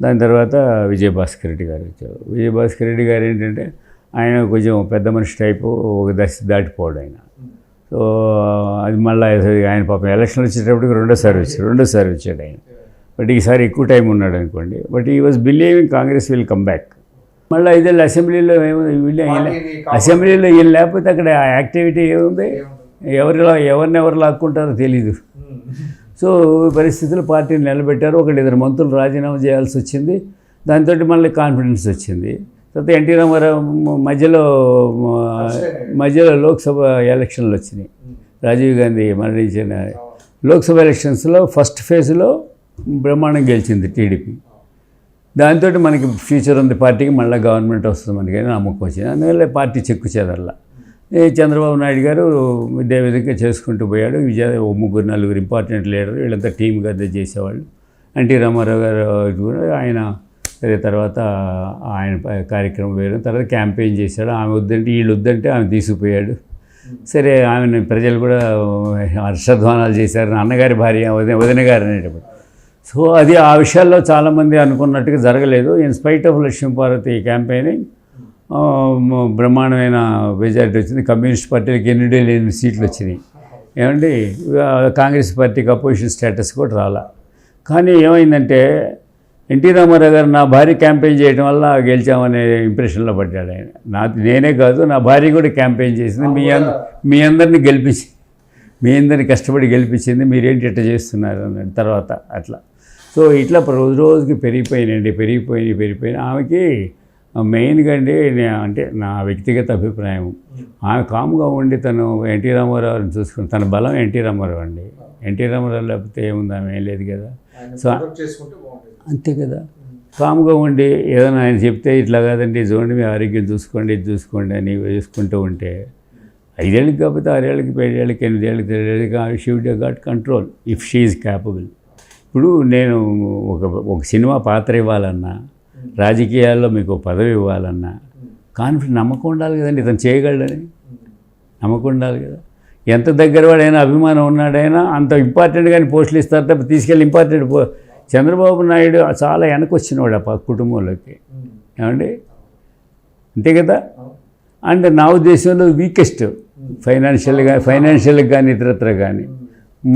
B: దాని తర్వాత విజయభాస్కర్ రెడ్డి గారు వచ్చారు. విజయభాస్కర్ రెడ్డి గారు ఏంటంటే ఆయన కొంచెం పెద్ద మనిషి టైపు, ఒక దశ దాటిపోవడం ఆయన. సో అది మళ్ళీ ఆయన పాపం ఎలక్షన్లు వచ్చేటప్పటికి రెండోసారి వచ్చాడు ఆయన. బట్ ఈసారి ఎక్కువ టైం ఉన్నాడు అనుకోండి. బట్ ఈ was believing Congress will come back. మళ్ళీ 5 ఏళ్ళు అసెంబ్లీలో అసెంబ్లీలో వీళ్ళు లేకపోతే అక్కడ యాక్టివిటీ ఏముంది, ఎవరినెవరు లాక్కుంటారో తెలీదు. సో పరిస్థితులు పార్టీని నిలబెట్టారు. 1-2 మంత్రులు రాజీనామా చేయాల్సి వచ్చింది. దాంతో మళ్ళీ కాన్ఫిడెన్స్ వచ్చింది. తర్వాత ఎన్టీ రామారావు మధ్యలో లోక్సభ ఎలక్షన్లు వచ్చినాయి. రాజీవ్ గాంధీ మరణించిన లోక్సభ ఎలక్షన్స్లో ఫస్ట్ ఫేజ్లో బ్రహ్మాండం గెలిచింది టీడీపీ. దాంతో మనకి ఫ్యూచర్ ఉంది, పార్టీకి మళ్ళీ గవర్నమెంట్ వస్తుంది మనకి నమ్మకం వచ్చింది. అందువల్ల పార్టీ చెక్కు చెదరలా. చంద్రబాబు నాయుడు గారు ఇదే విధంగా చేసుకుంటూ పోయాడు. 3-4 ఇంపార్టెంట్ లీడర్ వీళ్ళంతా టీమ్గా చేసేవాళ్ళు. ఎన్టీ రామారావు గారు కూడా ఆయన సరే తర్వాత ఆయన కార్యక్రమం వేయడం, తర్వాత క్యాంపెయిన్ చేశాడు. ఆమె వద్దంటే వీళ్ళు వద్దంటే ఆమె తీసుకుపోయాడు. సరే ఆమెను ప్రజలు కూడా హర్షధ్వానాలు చేశారు. అన్నగారి భార్య వదిన గారు అనేటప్పుడు. సో అది ఆ విషయాల్లో చాలామంది అనుకున్నట్టుగా జరగలేదు. ఇన్స్పైట్ ఆఫ్ లక్ష్మీపార్వతి క్యాంపెయినింగ్ బ్రహ్మాండమైన మెజారిటీ వచ్చింది. కమ్యూనిస్ట్ పార్టీలకు ఎన్నిడే లేని సీట్లు వచ్చినాయి. ఏమండి కాంగ్రెస్ పార్టీకి అపోజిషన్ స్టేటస్ కూడా రాలా. కానీ ఏమైందంటే ఎన్టీ రామారావు గారు నా భార్య క్యాంపెయిన్ చేయడం వల్ల గెలిచామనే ఇంప్రెషన్లో పడ్డాడు ఆయన. నేనే కాదు, నా భార్య కూడా క్యాంపెయిన్ చేసింది, మీ అందరినీ గెలిపించి, మీ అందరినీ కష్టపడి గెలిపించింది, మీరేంటి ఇట్లా చేస్తున్నారు అన్నాడు తర్వాత అట్లా. సో ఇట్లా రోజుకి పెరిగిపోయినాయి. ఆమెకి మెయిన్గా అండి అంటే నా వ్యక్తిగత అభిప్రాయం, ఆమె కామ్గా ఉండి తను ఎన్టీ రామారావుని చూసుకుని, తన బలం ఎన్టీ రామారావు అండి. ఎన్టీ రామారావు లేకపోతే ఏముంది, ఆమె ఏం లేదు కదా. సో అంతే కదా. కామ్గా ఉండి ఏదైనా ఆయన చెప్తే ఇట్లా కాదండి చూడండి మీ ఆరోగ్యం చూసుకోండి ఇది చూసుకోండి అని చూసుకుంటూ ఉంటే 5 ఏళ్ళకి కాకపోతే 6 ఏళ్ళకి 7 ఏళ్ళకి 8 ఏళ్ళకి 9 ఏళ్ళకి she would got control if she is capable. ఇప్పుడు నేను ఒక సినిమా పాత్ర ఇవ్వాలన్నా, రాజకీయాల్లో మీకు పదవి ఇవ్వాలన్నా నమ్మకం ఉండాలి కదండి, ఇతను చేయగలడని నమ్మకం ఉండాలి కదా. ఎంత దగ్గర వాడైనా అభిమానం ఉన్నాడైనా అంత ఇంపార్టెంట్ కానీ పోస్టులు ఇస్తారు తప్ప తీసుకెళ్ళి ఇంపార్టెంట్ చంద్రబాబు నాయుడు చాలా వెనకొచ్చినవాడు ఆ కుటుంబంలోకి, ఏమండి అంతే కదా. అండ్ నా ఉద్దేశంలో వీకెస్ట్ ఫైనాన్షియల్గా కానీ ఇతరత్ర కానీ.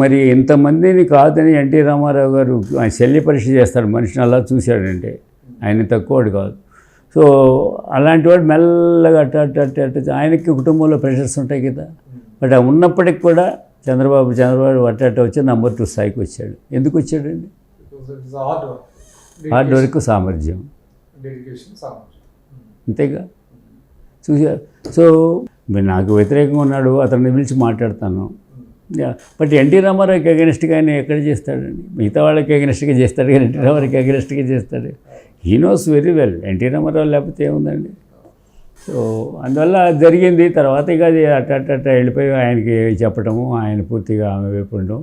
B: మరి ఇంతమందిని కాదని ఎన్టీ రామారావు గారు ఆయన శల్య పరీక్ష చేస్తాడు, మనిషిని అలా చూశాడంటే ఆయన తక్కువడు కాదు. సో అలాంటి వాడు మెల్లగా అట్ట ఆయనకి కుటుంబంలో ప్రెషర్స్ ఉంటాయి కదా. బట్ ఉన్నప్పటికి కూడా చంద్రబాబు అట్ట వచ్చి నెంబర్ 2 స్థాయికి వచ్చాడు. ఎందుకు వచ్చాడండి? హార్డ్ వర్క్, సామర్థ్యం, అంతేగా చూసారు. సో మీరు నాకు వ్యతిరేకంగా ఉన్నాడు, అతన్ని పిలిచి మాట్లాడతాను. బట్ ఎన్టీ రామారావుకి అగెనిస్ట్గా ఆయన ఎక్కడ చేస్తాడండి? మిగతా వాళ్ళకి అగెనిస్ట్గా చేస్తాడు కానీ ఎన్టీ రామారావుకి అగెనిస్ట్గా చేస్తాడు. He knows very well NT Rama Rao లేకపోతే ఏముందండి. సో అందువల్ల జరిగింది. తర్వాత ఇక అది అట్ట వెళ్ళిపోయి ఆయనకి చెప్పటము, ఆయన పూర్తిగా ఆమె వైపు ఉండడం,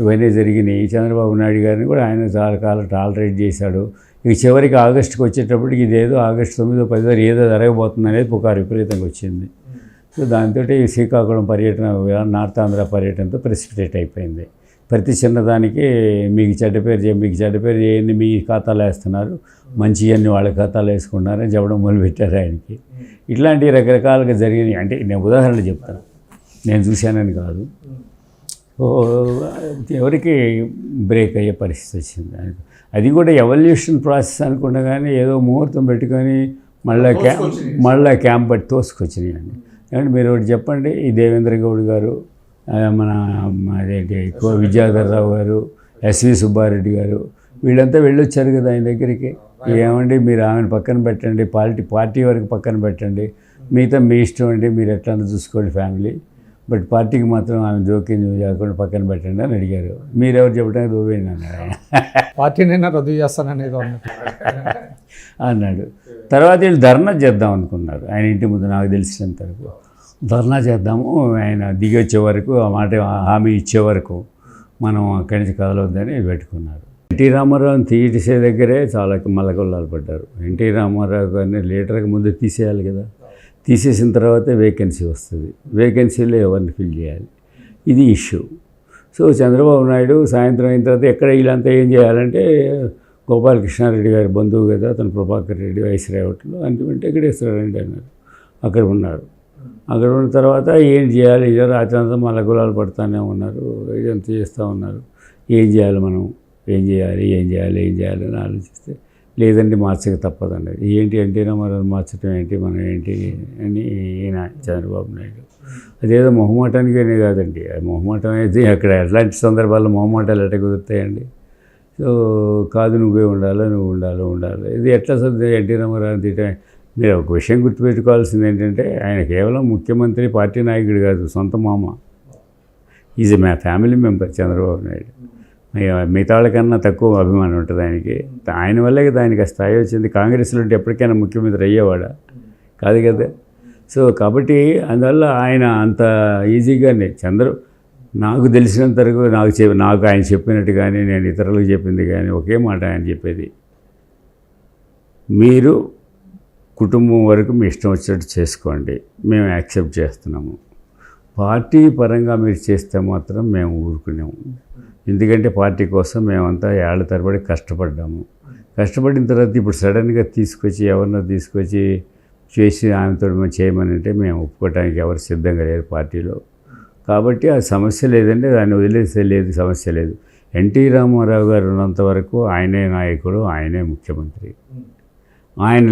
B: ఇవన్నీ జరిగినాయి. చంద్రబాబు నాయుడు గారిని కూడా ఆయన చాలా కాలం టాలరేట్ చేశాడు. ఇక చివరికి ఆగస్టుకి వచ్చేటప్పటికి ఇదేదో ఆగస్టు 9, 10 ఏదో జరగబోతుంది అనేది పుకారు విపరీతంగా వచ్చింది. సో దాంతో ఈ శ్రీకాకుళం పర్యటన, నార్త్ ఆంధ్ర పర్యటనతో ప్రెసిపిటేట్ అయిపోయింది. ప్రతి చిన్నదానికి మీకు చెడ్డ పేరు చేయండి, మీ ఖాతాలో వేస్తున్నారు, మంచి అన్ని వాళ్ళ ఖాతాలో వేసుకున్నారని చెప్పడం మొదలుపెట్టారు ఆయనకి. ఇట్లాంటి రకరకాలుగా జరిగినాయి. అంటే నేను ఉదాహరణ చెప్తాను, నేను చూశానని కాదు. ఎవరికి బ్రేక్ అయ్యే పరిస్థితి వచ్చింది ఆయనకు. అది కూడా ఎవల్యూషన్ ప్రాసెస్ అనుకున్నా కానీ ఏదో ముహూర్తం పెట్టుకొని మళ్ళీ క్యాంప్ బట్టి తోసుకొచ్చినాయండి. ఏమంటే మీరు ఒకటి చెప్పండి, ఈ దేవేంద్ర గౌడ్ గారు, మన అదేంటి విద్యాధర్ రావు గారు, ఎస్వి సుబ్బారెడ్డి గారు, వీళ్ళంతా వెళ్ళొచ్చారు కదా ఆయన దగ్గరికి. ఏమండి మీరు ఆమెను పక్కన పెట్టండి, పార్టీ వరకు పక్కన పెట్టండి, మిగతా మీ ఇష్టం అండి, మీరు ఎట్లా చూసుకోండి ఫ్యామిలీ, బట్ పార్టీకి మాత్రం ఆమె జోక్యం చేయకుండా పక్కన పెట్టండి అని అడిగారు. మీరెవరు చెప్పడానికి దోవేయండి అన్నాడు ఆయన.
A: పార్టీనైనా రద్దు చేస్తాననేది
B: అన్నాడు. తర్వాత వీళ్ళు ధర్నా చేద్దాం అనుకున్నారు ఆయన ఇంటి ముందు. నాకు తెలిసినంత వరకు ధర్నా చేద్దాము, ఆయన దిగి వచ్చే వరకు ఆ మాట హామీ ఇచ్చే వరకు మనం అక్కడి నుంచి కదలొద్దని పెట్టుకున్నారు. ఎన్టీ రామారావుని తీసేసే దగ్గరే చాలా మల్లకొల్లాలు పడ్డారు. ఎన్టీ రామారావు గారిని లీడర్కి ముందు తీసేయాలి కదా, తీసేసిన తర్వాతే వేకెన్సీ వస్తుంది, వేకెన్సీలో ఎవరిని ఫిల్ చేయాలి, ఇది ఇష్యూ. సో చంద్రబాబు నాయుడు సాయంత్రం అయిన తర్వాత ఎక్కడ వీళ్ళంతా ఏం చేయాలంటే, గోపాలకృష్ణారెడ్డి గారి బంధువు కదా అతను, ప్రభాకర్ రెడ్డి వైస్రాయవట్లో, అంటే ఇక్కడ ఇస్తారండి అన్నారు. అక్కడ ఉన్నారు. అక్కడ ఉన్న తర్వాత ఏం చేయాలి, ఇదో రాత్రి అంతా మళ్ళీ గులాలు పడుతూనే ఉన్నారు, ఇదంతా చేస్తూ ఉన్నారు. ఏం చేయాలి మనం, ఏం చేయాలి అని ఆలోచిస్తే, లేదండి మార్చక తప్పదండి. ఏంటి ఎన్టీ రామారావు మార్చడం ఏంటి, మనం ఏంటి అని ఈయన చంద్రబాబు నాయుడు. అదేదో మొహమాటానికనే కాదండి, మొహమాటం అయితే అక్కడ ఎట్లాంటి సందర్భాల్లో మొహమాటాలు ఎట్లా కుదురుతాయండి. సో కాదు నువ్వు ఉండాలి. ఇది ఎట్లా సర్ది ఎన్టీ రామారావు తీయటం. మీరు ఒక విషయం గుర్తుపెట్టుకోవాల్సింది ఏంటంటే, ఆయన కేవలం ముఖ్యమంత్రి, పార్టీ నాయకుడు కాదు, సొంత మామ. ఈజ్ మా ఫ్యామిలీ మెంబర్ చంద్రబాబు నాయుడు. మిగతా వాళ్ళకన్నా తక్కువ అభిమానం ఉంటుంది ఆయనకి. ఆయన వల్లే కదా ఆయనకి ఆ స్థాయి వచ్చింది. కాంగ్రెస్లో ఉంటే ఎప్పటికైనా ముఖ్యమంత్రి అయ్యేవాడా కాదు కదా. సో కాబట్టి అందువల్ల ఆయన అంత ఈజీగానే నాకు తెలిసినంత వరకు నాకు ఆయన చెప్పినట్టు కానీ నేను ఇతరులకు చెప్పింది కానీ ఒకే మాట ఆయన చెప్పేది, మీరు కుటుంబం వరకు మీ ఇష్టం వచ్చినట్టు చేసుకోండి, మేము యాక్సెప్ట్ చేస్తున్నాము. పార్టీ పరంగా మీరు చేస్తే మాత్రం మేము ఊరుకున్నాము. ఎందుకంటే పార్టీ కోసం మేమంతా ఏళ్ల తరబడి కష్టపడిన తర్వాత ఇప్పుడు సడన్గా ఎవరినో తీసుకొచ్చి చేసి ఆమెతో చేయమని అంటే మేము ఒప్పుకోవడానికి ఎవరు సిద్ధంగా లేరు పార్టీలో. కాబట్టి ఆ సమస్య లేదంటే దాన్ని వదిలేసే లేదు, సమస్య లేదు. ఎన్టీ రామారావు గారు ఉన్నంత వరకు ఆయనే నాయకుడు, ఆయనే ముఖ్యమంత్రి. ఆయన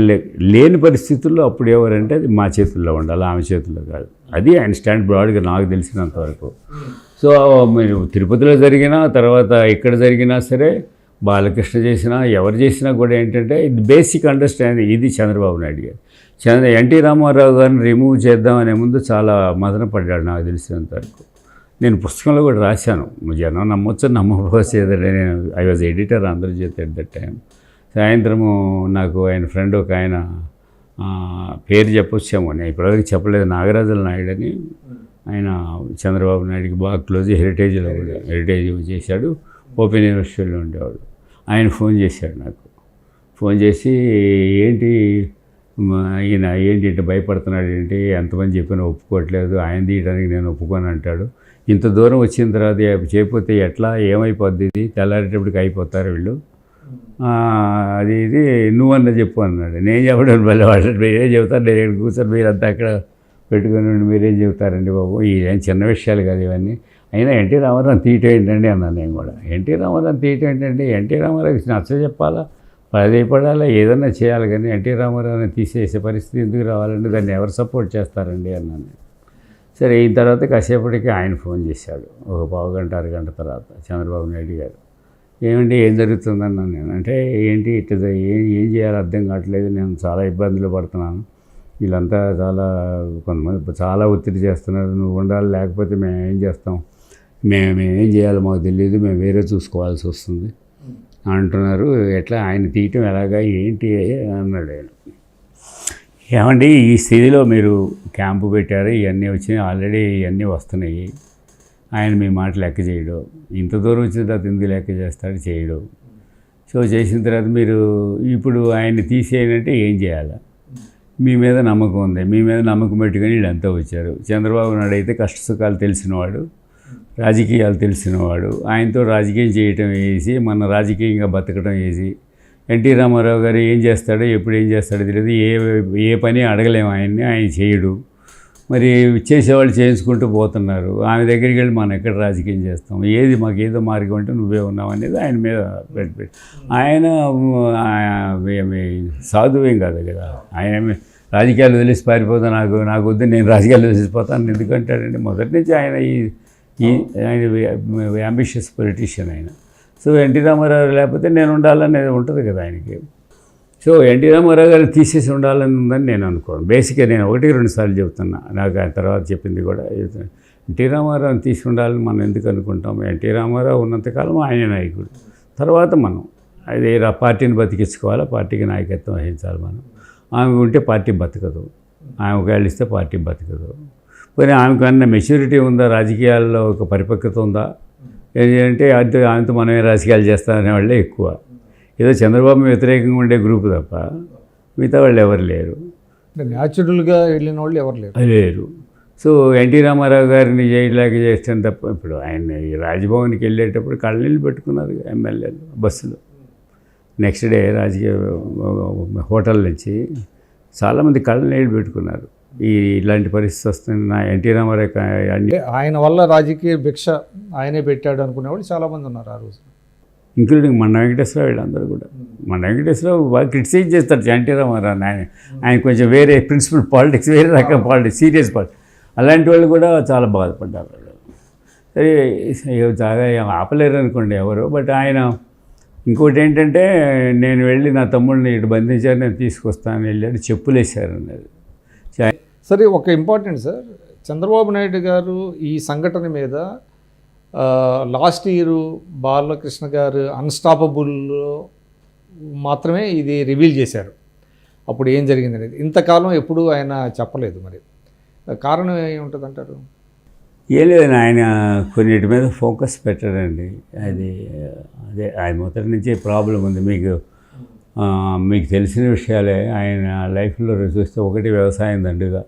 B: లేని పరిస్థితుల్లో అప్పుడు ఎవరంటే అది మా చేతుల్లో ఉండాలి, ఆమె చేతుల్లో కాదు. అది ఆయన స్టాండ్ బ్రాడ్గా నాకు తెలిసినంత వరకు. సో మీరు తిరుపతిలో జరిగినా, తర్వాత ఇక్కడ జరిగినా సరే, బాలకృష్ణ చేసినా, ఎవరు చేసినా కూడా ఏంటంటే ఇది బేసిక్ అండర్స్టాండింగ్. ఇది చంద్రబాబు నాయుడు గారు. ఎన్టీ రామారావు గారిని రిమూవ్ చేద్దామనే ముందు చాలా మదన పడ్డాడు నాకు తెలిసినంత వరకు. నేను పుస్తకంలో కూడా రాశాను, జనం నమ్మొచ్చు నమ్మకపోతే. నేను I was editor Andhra Jyothi at that time. సాయంత్రము నాకు ఆయన ఫ్రెండ్ ఒక ఆయన పేరు చెప్పొచ్చాము, నేను ఇప్పటివరకు చెప్పలేదు, నాగరాజుల నాయుడు అని. ఆయన చంద్రబాబు నాయుడికి బాగా క్లోజ్, హెరిటేజ్ చేశాడు, ఓపెన్ యూనివర్సిటీలో ఉండేవాడు. ఆయన ఫోన్ చేశాడు నాకు. ఫోన్ చేసి ఏంటి ఈయన ఏంటి ఇట్లా భయపడుతున్నాడు, ఏంటి ఎంతమంది చెప్పినా ఒప్పుకోవట్లేదు, ఆయన తీయడానికి నేను ఒప్పుకొని అంటాడు. ఇంత దూరం వచ్చిన తర్వాత చేయకపోతే ఎట్లా, ఏమైపోద్ది, ఇది తెల్లారేటప్పటికి అయిపోతారు వీళ్ళు, అది ఇది నువ్వన్నా చెప్పు అన్నాడు. నేను చెప్పడం మళ్ళీ వాళ్ళు మీరేం చెబుతారు, నేను ఇక్కడ కూర్చొని మీరంతా అక్కడ పెట్టుకుని మీరేం చెబుతారండి బాబు, ఇదేం చిన్న విషయాలు కాదు ఇవన్నీ. అయినా ఎన్టీ రామారావు తీయటం ఏంటండి అన్నాను నేను కూడా. ఎన్టీ రామారావు తీయటం ఏంటంటే ఎన్టీ రామారావుకి నచ్చ చెప్పాలా, పడాలా, ఏదన్నా చేయాలి, కానీ ఎన్టీ రామారావుని తీసేసే పరిస్థితి ఎందుకు రావాలండి, దాన్ని ఎవరు సపోర్ట్ చేస్తారండి అన్నాను. సరే అయిన తర్వాత కాసేపటికి ఆయన ఫోన్ చేశాడు, ఒక పావుగంట అరగంట తర్వాత, చంద్రబాబు నాయుడు గారు. ఏమండి ఏం జరుగుతుందన్నాను నేను. అంటే ఏంటి ఇట్లా ఏం చేయాలో అర్థం కావట్లేదు, నేను చాలా ఇబ్బందులు పడుతున్నాను, వీళ్ళంతా కొంతమంది చాలా ఒత్తిడి చేస్తున్నారు, నువ్వు ఉండాలి, లేకపోతే మేము ఏం చేస్తాం, మేము ఏం చేయాలో మాకు తెలియదు, మేము వేరే చూసుకోవాల్సి వస్తుంది అంటున్నారు. ఎట్లా ఆయన తీయటం ఎలాగా ఏంటి అన్నాడు ఆయన. ఏమండి ఈ స్థితిలో మీరు క్యాంపు పెట్టారు, ఇవన్నీ వచ్చినాయి, ఆల్రెడీ ఇవన్నీ వస్తున్నాయి, ఆయన మీ మాట లెక్క చేయడు, ఇంత దూరం వచ్చిన తర్వాత ఎందుకు లెక్క చేస్తాడు, చేయడు. సో చేసిన తర్వాత మీరు ఇప్పుడు ఆయన్ని తీసేయాలంటే ఏం చేయాలి, మీ మీద నమ్మకం ఉంది, మీ మీద నమ్మకం పెట్టుకొని వీళ్ళంతా వచ్చారు. చంద్రబాబు నాయుడు అయితే కష్టసుఖాలు తెలిసినవాడు, రాజకీయాలు తెలిసినవాడు, ఆయనతో రాజకీయం చేయటం వేసి మన రాజకీయంగా బతకడం వేసి, ఎన్టీ రామారావు గారు ఏం చేస్తాడో ఎప్పుడు ఏం చేస్తాడో తెలియదు, ఏ పని అడగలేము ఆయన్ని, ఆయన చేయడు. మరి చేసేవాళ్ళు చేయించుకుంటూ పోతున్నారు, ఆమె దగ్గరికి వెళ్ళి మనం ఎక్కడ రాజకీయం చేస్తాం, ఏది మాకు ఏదో మార్గం అంటే నువ్వే ఉన్నావు అనేది ఆయన మీద పెట్టి, ఆయన సాధువేం కాదు కదా, ఆయన రాజకీయాలు వదిలేసి పారిపోతా, నాకు వద్దు, నేను రాజకీయాలు వదిలేసిపోతాను ఎందుకంటాడండి. మొదటి నుంచి ఆయన ఆయన అంబిషియస్ పొలిటీషియన్ ఆయన. సో ఎన్టీ రామారావు లేకపోతే నేను ఉండాలనేది ఉంటుంది కదా ఆయనకి. సో ఎన్టీ రామారావు గారిని తీసేసి ఉండాలని ఉందని నేను అనుకోను. బేసిక్గా నేను 1-2 సార్లు చెబుతున్నా, నాకు ఆ తర్వాత చెప్పింది కూడా. ఎన్టీ రామారావుని తీసి ఉండాలని మనం ఎందుకు అనుకుంటాం, ఎన్టీ రామారావు ఉన్నంతకాలం ఆయన నాయకుడు, తర్వాత మనం అది పార్టీని బతికించుకోవాలా, పార్టీకి నాయకత్వం వహించాలి మనం. ఆమె ఉంటే పార్టీ బతకదు, ఆమె ఒకవేళ ఇస్తే పార్టీ బతకదు. కానీ ఆమెకన్నా మెచ్యూరిటీ ఉందా, రాజకీయాల్లో ఒక పరిపక్వత ఉందా, ఏంటంటే ఆమెతో మనమే రాజకీయాలు చేస్తామనే వాళ్ళే ఎక్కువ. ఏదో చంద్రబాబు వ్యతిరేకంగా ఉండే గ్రూప్ తప్ప మిగతా వాళ్ళు ఎవరు లేరు,
A: న్యాచురల్గా వెళ్ళిన వాళ్ళు ఎవరు
B: లేరు. సో ఎన్టీ రామారావు గారిని చేయలేక చేస్తాను తప్ప. ఇప్పుడు ఆయన రాజ్భవన్కి వెళ్ళేటప్పుడు కళ్ళనీళ్ళు పెట్టుకున్నారు ఎమ్మెల్యేలు బస్సులో. నెక్స్ట్ డే రాజకీయ హోటల్ నుంచి చాలామంది కళ్ళనీళ్ళు పెట్టుకున్నారు. ఇలాంటి పరిస్థితి వస్తుంది నా ఎన్టీ రామారావు
A: అంటే ఆయన వల్ల రాజకీయ భిక్ష ఆయనే పెట్టాడు అనుకునేవాళ్ళు చాలామంది ఉన్నారు ఆ రోజు,
B: ఇంక్లూడింగ్ మన వెంకటేశ్వరరావు వీళ్ళందరూ కూడా. మన వెంకటేశ్వరరావు బాగా క్రిటిసైజ్ చేస్తారు ఎన్టీ రామారావు. ఆయన కొంచెం వేరే ప్రిన్సిపల్ పాలిటిక్స్, వేరే రకం పాలిటిక్స్, సీరియస్ పాలిటిక్స్, అలాంటి వాళ్ళు కూడా చాలా బాధపడ్డారు. సరే చాలా ఆపలేరు అనుకోండి ఎవరు. బట్ ఆయన ఇంకోటి ఏంటంటే, నేను వెళ్ళి నా తమ్ముడిని ఇటు బంధించారు, నేను తీసుకొస్తాను వెళ్ళాడు, చెప్పులు వేశారు అన్నది.
A: సరే ఒక ఇంపార్టెంట్ సార్, చంద్రబాబు నాయుడు గారు ఈ సంఘటన మీద లాస్ట్ ఇయర్ బాలకృష్ణ గారు అన్స్టాపబుల్లో మాత్రమే ఇది రివీల్ చేశారు. అప్పుడు ఏం జరిగింది అనేది ఇంతకాలం ఎప్పుడూ ఆయన చెప్పలేదు. మరి కారణం ఏముంటుంది అంటారు?
B: ఏం లేదు, ఆయన కొన్నిటి మీద ఫోకస్ పెట్టాడండి. అదే ఆయన మొదటి నుంచే ప్రాబ్లం ఉంది. మీకు తెలిసిన విషయాలే. ఆయన లైఫ్లో చూస్తే 1 వ్యవసాయం దండుగా,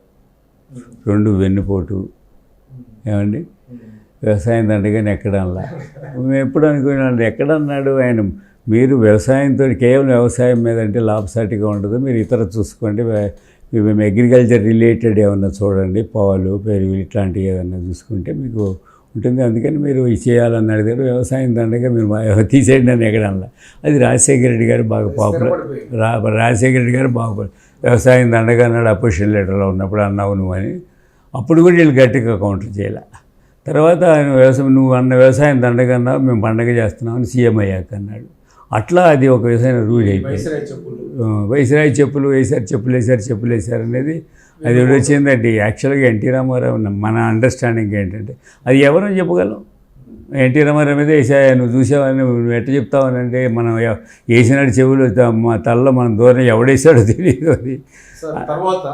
B: 2 వెన్నుపోటు. ఏమండి, వ్యవసాయం దండగానే ఎక్కడల్లా మేము ఎప్పుడు అనుకున్నాడు, ఎక్కడన్నాడు ఆయన. మీరు వ్యవసాయంతో కేవలం వ్యవసాయం మీద అంటే లాభసాటిగా ఉండదు, మీరు ఇతర చూసుకోండి, మేము అగ్రికల్చర్ రిలేటెడ్ ఏమన్నా చూడండి, పాలు పెరుగు ఇట్లాంటివి ఏదన్నా చూసుకుంటే మీకు ఉంటుంది. అందుకని మీరు ఇది చేయాలని అడిగారు, వ్యవసాయం దండగా మీరు తీసేయండి అని ఎక్కడల్లా. అది రాజశేఖర రెడ్డి గారు బాగా పాపులర్. రాజశేఖర రెడ్డి గారు బాగా వ్యవసాయం దండగా అన్నాడు అపోజిషన్ లీడర్లో ఉన్నప్పుడు, అన్నావు నువ్వు అని. అప్పుడు కూడా వీళ్ళు గట్టిగా కౌంటర్ చేయాల. తర్వాత ఆయన నువ్వు అన్న వ్యవసాయం దండగన్నా మేము పండగ చేస్తున్నామని సీఎం అయ్యాక అన్నాడు. అట్లా అది ఒక వ్యవసాయం రూల్ అయిపోయింది. వైస్రాయ్ చెప్పులు వేశారు అనేది అది ఎవరు వచ్చిందంటే యాక్చువల్గా ఎన్టీ రామారావు మన అండర్స్టాండింగ్ ఏంటంటే అది ఎవరని చెప్పగలం. ఎన్టీ రామారావు మీద వేసాయా నువ్వు చూసావని నువ్వు ఎట్ట చెప్తావనంటే మనం వేసినాడు చెవులు మా తలలో మనం దూరం ఎవడేసాడో తెలియదు అది.
A: తర్వాత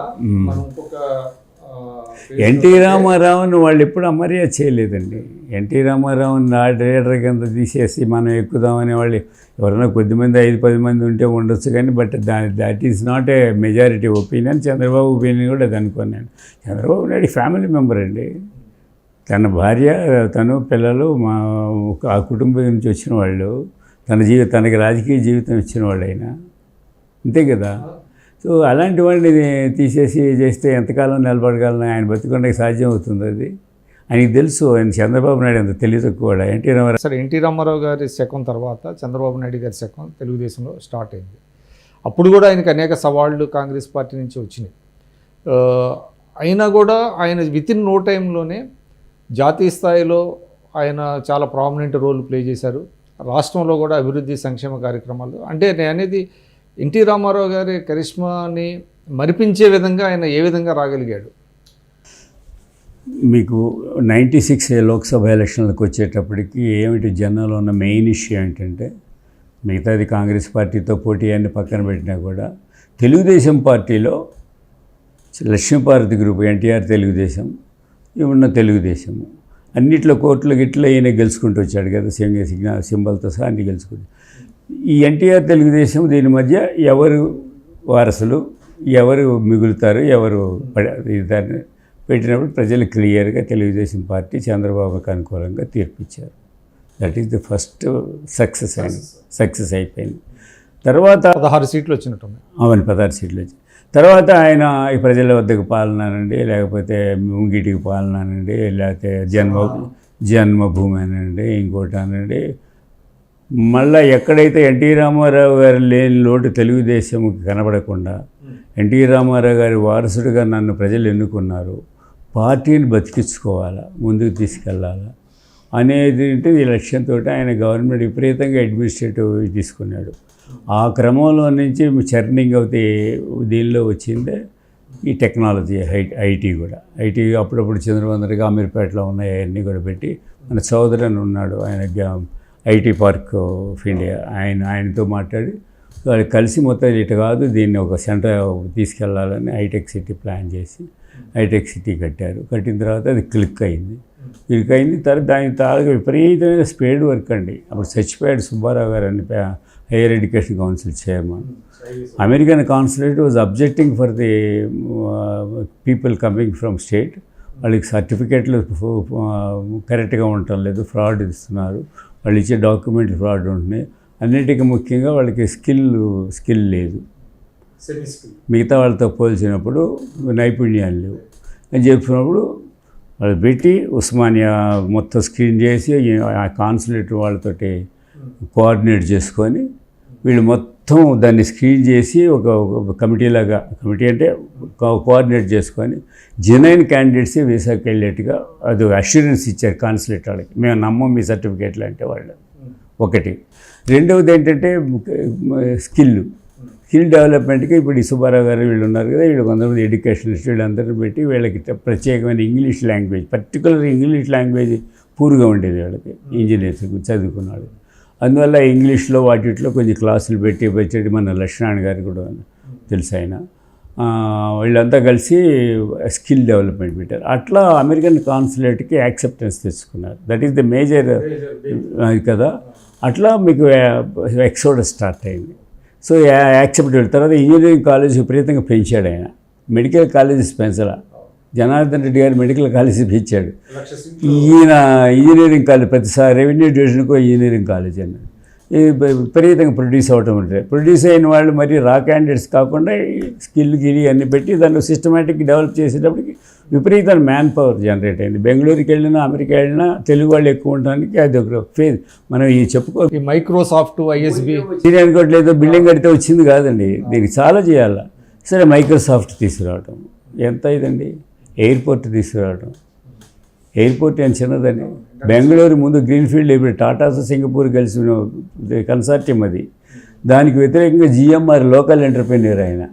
B: ఎన్టీ రామారావుని వాళ్ళు ఎప్పుడు అమర్యాద చేయలేదండి. ఎన్టీ రామారావుని నా డైరెక్టర్ కింద తీసేసి మనం ఎక్కుదామనే వాళ్ళు ఎవరైనా కొద్దిమంది 5-10 మంది ఉంటే ఉండొచ్చు కానీ but that is not a majority opinion. Chandrababu opinion కూడా అది అనుకున్నాను. చంద్రబాబు నాయుడు ఫ్యామిలీ మెంబర్ అండి. తన భార్య, తను, పిల్లలు ఆ కుటుంబం నుంచి వచ్చిన వాళ్ళు, తనకి రాజకీయ జీవితం ఇచ్చిన వాళ్ళు అయినా అంతే కదా. సో అలాంటి వాడిని తీసేసి చేస్తే ఎంతకాలం నిలబడగలను? ఆయన బతికొండకి సాధ్యం అవుతుంది అది. ఆయనకి తెలుసు. ఆయన చంద్రబాబు నాయుడు అంత తెలివి తక్కువ. ఎన్టీ రామారావు
A: సరే, ఎన్టీ రామారావు గారి శకం తర్వాత చంద్రబాబు నాయుడు గారి శకం తెలుగుదేశంలో స్టార్ట్ అయింది. అప్పుడు కూడా ఆయనకు అనేక సవాళ్ళు కాంగ్రెస్ పార్టీ నుంచి వచ్చినాయి. అయినా కూడా ఆయన వితిన్ నో టైంలోనే జాతీయ స్థాయిలో ఆయన చాలా ప్రామినెంట్ రోల్ ప్లే చేశారు. రాష్ట్రంలో కూడా అభివృద్ధి సంక్షేమ కార్యక్రమాలు. అంటే నేను అనేది ఎన్టీ రామారావు గారి కరిష్మాని మరిపించే విధంగా ఆయన ఏ విధంగా రాగలిగాడు?
B: మీకు 96 లోక్సభ ఎలక్షన్లకు వచ్చేటప్పటికి ఏమిటి జనంలో ఉన్న మెయిన్ ఇష్యూ ఏంటంటే, మిగతాది కాంగ్రెస్ పార్టీతో పోటీ అన్ని పక్కన పెట్టినా కూడా తెలుగుదేశం పార్టీలో లక్ష్మీపార్వతి గ్రూప్, ఎన్టీఆర్ తెలుగుదేశం, ఉన్న తెలుగుదేశము అన్నిట్లో కోర్టులు గిట్ల ఈయన గెలుచుకుంటూ వచ్చాడు కదా, సింబల్తో సహా అన్ని గెలుచుకుంటూ. ఈ ఎన్టీఆర్ తెలుగుదేశం దీని మధ్య ఎవరు వారసులు, ఎవరు మిగులుతారు, ఎవరు దాన్ని పెట్టినప్పుడు ప్రజలు క్లియర్గా తెలుగుదేశం పార్టీ చంద్రబాబుకి అనుకూలంగా తీర్పిచ్చారు. That is the first success అయిపోయింది. తర్వాత
A: 16 సీట్లు వచ్చినట్టున్నాయి.
B: అవును, 16 సీట్లు వచ్చాయి. తర్వాత ఆయన ఈ ప్రజల వద్దకు పాలనానండి, లేకపోతే ముంగిటికి పాలనానండి, లేకపోతే జన్మభూమి అనండి, ఇంకోటి అనండి. మళ్ళీ ఎక్కడైతే ఎన్టీ రామారావు గారు లేని లోటు తెలుగుదేశంకి కనబడకుండా ఎన్టీ రామారావు గారి వారసుడిగా నన్ను ప్రజలు ఎన్నుకున్నారు, పార్టీని బతికించుకోవాలా, ముందుకు తీసుకెళ్ళాలా అనేది ఈ లక్ష్యంతో ఆయన గవర్నమెంట్ విపరీతంగా అడ్మినిస్ట్రేటివ్ తీసుకున్నాడు. ఆ క్రమంలో నుంచి చర్నింగ్ అవుతే దీనిలో వచ్చిందే ఈ టెక్నాలజీ, ఐటీ కూడా. ఐటీ అప్పుడప్పుడు చంద్రవందరిగా అమీర్పేటలో ఉన్నాయి, అవన్నీ కూడా పెట్టి మన సోదరన్ ఉన్నాడు, ఆయన ఐటీ పార్క్ ఆఫ్ ఇండియా, ఆయనతో మాట్లాడి వాళ్ళు కలిసి మొత్తం ఇటు కాదు దీన్ని ఒక సెంటర్ తీసుకెళ్లాలని హైటెక్ సిటీ ప్లాన్ చేసి హైటెక్ సిటీ కట్టారు. కట్టిన తర్వాత అది క్లిక్ అయింది. తర్వాత దాని తాలూకు విపరీతమైన స్పీడ్ వర్క్ అండి. అప్పుడు చచ్చిపోయాడు సుబ్బారావు గారు అని, higher education council chairman. American consulate was objecting for the people coming from state. వాళ్ళకి సర్టిఫికేట్లు కరెక్ట్గా ఉండటం లేదు, ఫ్రాడ్ ఇస్తున్నారు, వాళ్ళు ఇచ్చే డాక్యుమెంట్లు ఫ్రాడ్ ఉంటున్నాయి. అన్నిటికీ ముఖ్యంగా వాళ్ళకి స్కిల్ లేదు, మిగతా వాళ్ళతో పోల్చినప్పుడు నైపుణ్యాలు లేవు అని చెప్పినప్పుడు వాళ్ళు పెట్టి ఉస్మానియా మొత్తం స్క్రీన్ చేసి ఆ కాన్సులేట్ వాళ్ళతోటి కోఆర్డినేట్ చేసుకొని వీళ్ళు మొత్తం దాన్ని స్క్రీన్ చేసి ఒక కమిటీలాగా, కమిటీ అంటే కోఆర్డినేట్ చేసుకొని జెన్యున్ క్యాండిడేట్స్ వీసాకి వెళ్ళేట్టుగా అది అష్యూరెన్స్ ఇచ్చారు కాన్సులేట్ వాళ్ళకి, మేము నమ్మం మీ సర్టిఫికేట్లు అంటే వాళ్ళు. ఒకటి. రెండవది ఏంటంటే స్కిల్ డెవలప్మెంట్కి ఇప్పుడు ఈ సుబ్బారావు గారు వీళ్ళు ఉన్నారు కదా, వీళ్ళు కొంతమంది ఎడ్యుకేషనిస్ట్ వీళ్ళందరూ పెట్టి వీళ్ళకి ప్రత్యేకమైన English language, particular English language పూర్గా ఉండేది వాళ్ళకి, ఇంజనీర్స్ చదువుకున్నాడు. అందువల్ల ఇంగ్లీష్లో వాటిలో కొంచెం క్లాసులు పెట్టి మన లక్ష్మణ్ గారు కూడా తెలుసు ఆయన, వీళ్ళంతా కలిసి స్కిల్ డెవలప్మెంట్ పెట్టారు. అట్లా అమెరికన్ కాన్సులేట్కి యాక్సెప్టెన్స్ తెచ్చుకున్నారు. దట్ ఈస్ ద మేజర్ కదా. అట్లా మీకు ఎక్సోడస్ స్టార్ట్ అయింది. So accepted. తర్వాత ఇంజనీరింగ్ కాలేజ్ విపరీతంగా పెంచాడు ఆయన. మెడికల్ కాలేజెస్ పెంచాల, జనార్దన్ రెడ్డి గారు మెడికల్ కాలేజీ పెంచాడు. ఈయన ఇంజనీరింగ్ కాలేజ్ ప్రతిసారి రెవెన్యూ డివిజన్కో ఇంజనీరింగ్ కాలేజ్ అన్నాడు. విపరీతంగా ప్రొడ్యూస్ అవ్వటం ఉంటుంది. ప్రొడ్యూస్ అయిన వాళ్ళు మరి రా క్యాండిడేట్స్ కాకుండా స్కిల్ గిరి అన్ని పెట్టి దాన్ని సిస్టమేటిక్ డెవలప్ చేసేటప్పటికి విపరీతమైన మ్యాన్ పవర్ జనరేట్ అయింది. బెంగళూరుకి వెళ్ళినా, అమెరికా వెళ్ళినా తెలుగు వాళ్ళు ఎక్కువ ఉండడానికి అది ఒక ఫేజ్. మనం ఈ చెప్పుకో
A: మైక్రోసాఫ్ట్, ఐఎస్బి
B: అనుకోవట్లేదు, బిల్డింగ్ కడితే వచ్చింది కాదండి, దీనికి చాలా చేయాలి. సరే, మైక్రోసాఫ్ట్ తీసుకురావటం ఎంత ఇదండి, ఎయిర్పోర్ట్ తీసుకురావడం. ఎయిర్పోర్ట్ ఏం చిన్నదని, బెంగళూరు ముందు గ్రీన్ఫీల్డ్ ఇప్పుడు టాటాస్ సింగపూర్ కలిసిన కన్సార్టియం అది. దానికి వ్యతిరేకంగా జిఎంఆర్ లోకల్ ఎంటర్ప్రెన్యూర్ ఆయన,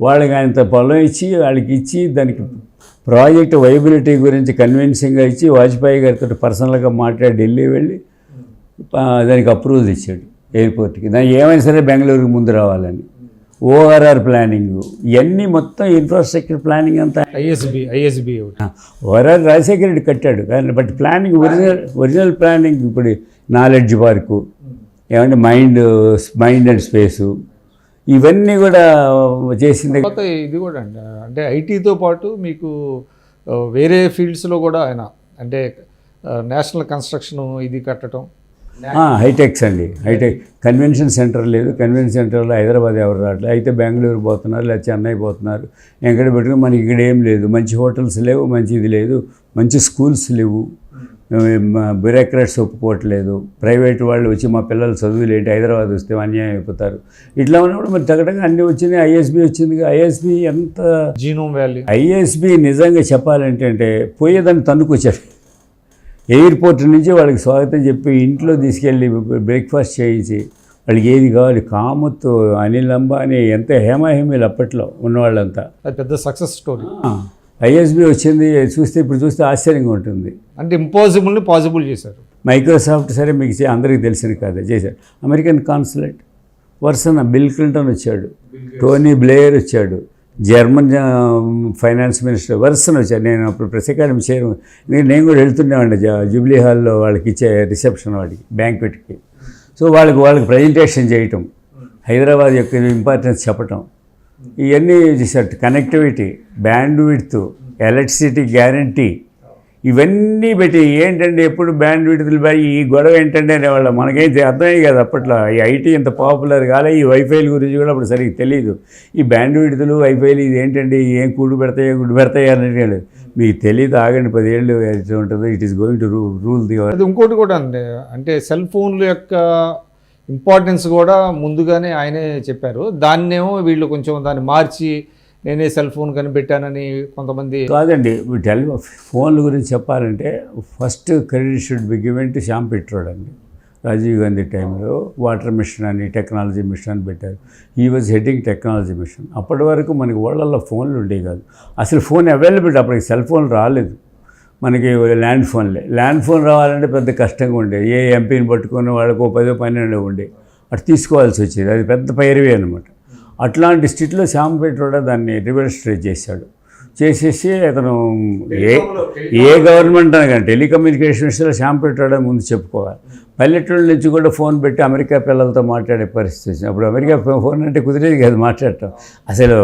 B: వాళ్ళకి ఆయనంత పొలం ఇచ్చి వాళ్ళకి ఇచ్చి దానికి ప్రాజెక్ట్ వైబిలిటీ గురించి కన్విన్సింగ్గా ఇచ్చి వాజ్పేయి గారితో పర్సనల్గా మాట్లాడి ఢిల్లీ వెళ్ళి దానికి అప్రూవల్ ఇచ్చాడు ఎయిర్పోర్ట్కి. దానికి ఏమైనా సరే బెంగళూరుకి ముందు రావాలని. ఓఆర్ఆర్ ప్లానింగ్ ఇవన్నీ మొత్తం ఇన్ఫ్రాస్ట్రక్చర్ ప్లానింగ్ అంతా
A: ఐఎస్బి
B: ఓఆర్ఆర్ రాజశేఖర రెడ్డి కట్టాడు కానీ బట్ ప్లానింగ్ ఒరిజినల్ ప్లానింగ్ ఇప్పుడు నాలెడ్జ్ పార్కు ఏమంటే మైండ్ అండ్ స్పేసు ఇవన్నీ కూడా చేసింది.
A: తర్వాత ఇది కూడా అండి, అంటే ఐటీతో పాటు మీకు వేరే ఫీల్డ్స్లో కూడా ఆయన అంటే నేషనల్ కన్స్ట్రక్షన్ ఇది కట్టడం,
B: హైటెక్స్ అండి. హైటెక్ కన్వెన్షన్ సెంటర్ లేదు, కన్వెన్షన్ సెంటర్లో హైదరాబాద్ ఎవరు రావట్లేదు, అయితే బెంగళూరు పోతున్నారు లేదా చెన్నై పోతున్నారు. ఎక్కడ పెట్టుకుని మనకి ఇక్కడ ఏం లేదు, మంచి హోటల్స్ లేవు, మంచి ఇది లేదు, మంచి స్కూల్స్ లేవు, బ్యూరోక్రాట్స్ ఒప్పుకోవట్లేదు, ప్రైవేట్ వాళ్ళు వచ్చి మా పిల్లలు చదువులు ఏంటి హైదరాబాద్ వస్తే అన్యాయం అయిపోతారు. ఇట్లా ఉన్నప్పుడు మరి తగ్గటగా అన్నీ వచ్చినాయి. ఐఎస్బి వచ్చింది. ఐఎస్బి ఎంత
A: జీనోమ్ వ్యాలీ
B: ఐఎస్బి నిజంగా చెప్పాలంటే పోయేదాన్ని తన్నుకొచ్చారు. ఎయిర్పోర్ట్ నుంచి వాళ్ళకి స్వాగతం చెప్పి ఇంట్లో తీసుకెళ్ళి బ్రేక్ఫాస్ట్ చేయించి వాళ్ళకి ఏది కావాలి కామత్, అనిల్ అంబానీ ఎంత హేమాహేమీలు అప్పట్లో ఉన్నవాళ్ళంతా.
A: అది పెద్ద సక్సెస్ స్టోరీ.
B: ఐఎస్బి వచ్చింది చూస్తే ఇప్పుడు చూస్తే ఆశ్చర్యంగా ఉంటుంది.
A: అంటే ఇంపాసిబుల్ని పాసిబుల్ చేశారు.
B: మైక్రోసాఫ్ట్ సరే మీకు అందరికీ తెలిసింది కాదు చేశారు. అమెరికన్ కాన్సులేట్ వరుసన బిల్ క్లింటన్ వచ్చాడు, టోనీ బ్లేయర్ వచ్చాడు, జర్మన్ ఫైనాన్స్ మినిస్టర్ వరుసన వచ్చారు. నేను అప్పుడు ప్రెస్ అకాడమీ చైర్మన్, నేను కూడా వెళ్తుండేవాడిని జూబ్లీ హాల్లో వాళ్ళకి ఇచ్చే రిసెప్షన్ వాడికి బ్యాంక్వెట్కి. సో వాళ్ళకి ప్రజెంటేషన్ చేయటం, హైదరాబాద్ యొక్క ఇంపార్టెన్స్ చెప్పటం, ఇవన్నీ చేశారు. Connectivity, band width, electricity guarantee ఇవన్నీ పెట్టి ఏంటంటే ఎప్పుడు బ్యాండ్ విడ్త్లు ఈ గొడవ ఏంటంటే అనేవాళ్ళ మనకేం అర్థమయ్యి కాదు అప్పట్లో. ఈ ఐటీ ఇంత పాపులర్ కాలే, ఈ వైఫైల గురించి కూడా అప్పుడు సరిగ్గా తెలియదు. ఈ బ్యాండ్ విడ్త్లు వైఫైలు ఇది ఏంటంటే ఏం గుడ్డు పెడతాయి అనేది మీకు తెలియదు. ఆగండి 10 ఏళ్ళు ఉంటుందో it is going to rule the.
A: అది ఇంకోటి కూడా అండి, అంటే సెల్ ఫోన్ల యొక్క ఇంపార్టెన్స్ కూడా ముందుగానే ఆయనే చెప్పారు. దాన్నేమో వీళ్ళు కొంచెం దాన్ని మార్చి నేనే సెల్ ఫోన్ కనిపెట్టానని కొంతమంది.
B: కాదండి, ఫోన్ల గురించి చెప్పాలంటే first credit should be given to Sam Pitroda అండి. రాజీవ్ గాంధీ టైంలో వాటర్ మిషన్ అని టెక్నాలజీ మిషన్ అని పెట్టారు. ఈ వాజ్ హెడ్డింగ్ టెక్నాలజీ మిషన్. అప్పటి వరకు మనకి వాళ్ళల్లో ఫోన్లు ఉండేవి కాదు, అసలు ఫోన్ అవైలబిలిటీ అప్పటికి సెల్ ఫోన్ రాలేదు. మనకి ల్యాండ్ ఫోన్ రావాలంటే పెద్ద కష్టంగా ఉండేది. ఏ ఎంపీని పట్టుకుని వాళ్ళకు 10-12 ఉండే అటు తీసుకోవాల్సి వచ్చేది. అది పెద్ద పైరవే అనమాట. అట్లాంటి స్థితిలో శ్యామ్ పిట్రోడా దాన్ని రివర్స్ట్రేట్ చేశాడు. చేసేసి అతను ఏ గవర్నమెంట్ అనగానే టెలికమ్యూనికేషన్స్లో శ్యామ్ పిట్రోడా ముందు చెప్పుకోవాలి. పల్లెటూళ్ళ నుంచి కూడా ఫోన్ పెట్టి అమెరికా పిల్లలతో మాట్లాడే పరిస్థితి వచ్చింది. అప్పుడు అమెరికా ఫోన్ అంటే కుదిరేది కాదు మాట్లాడటం. అసలు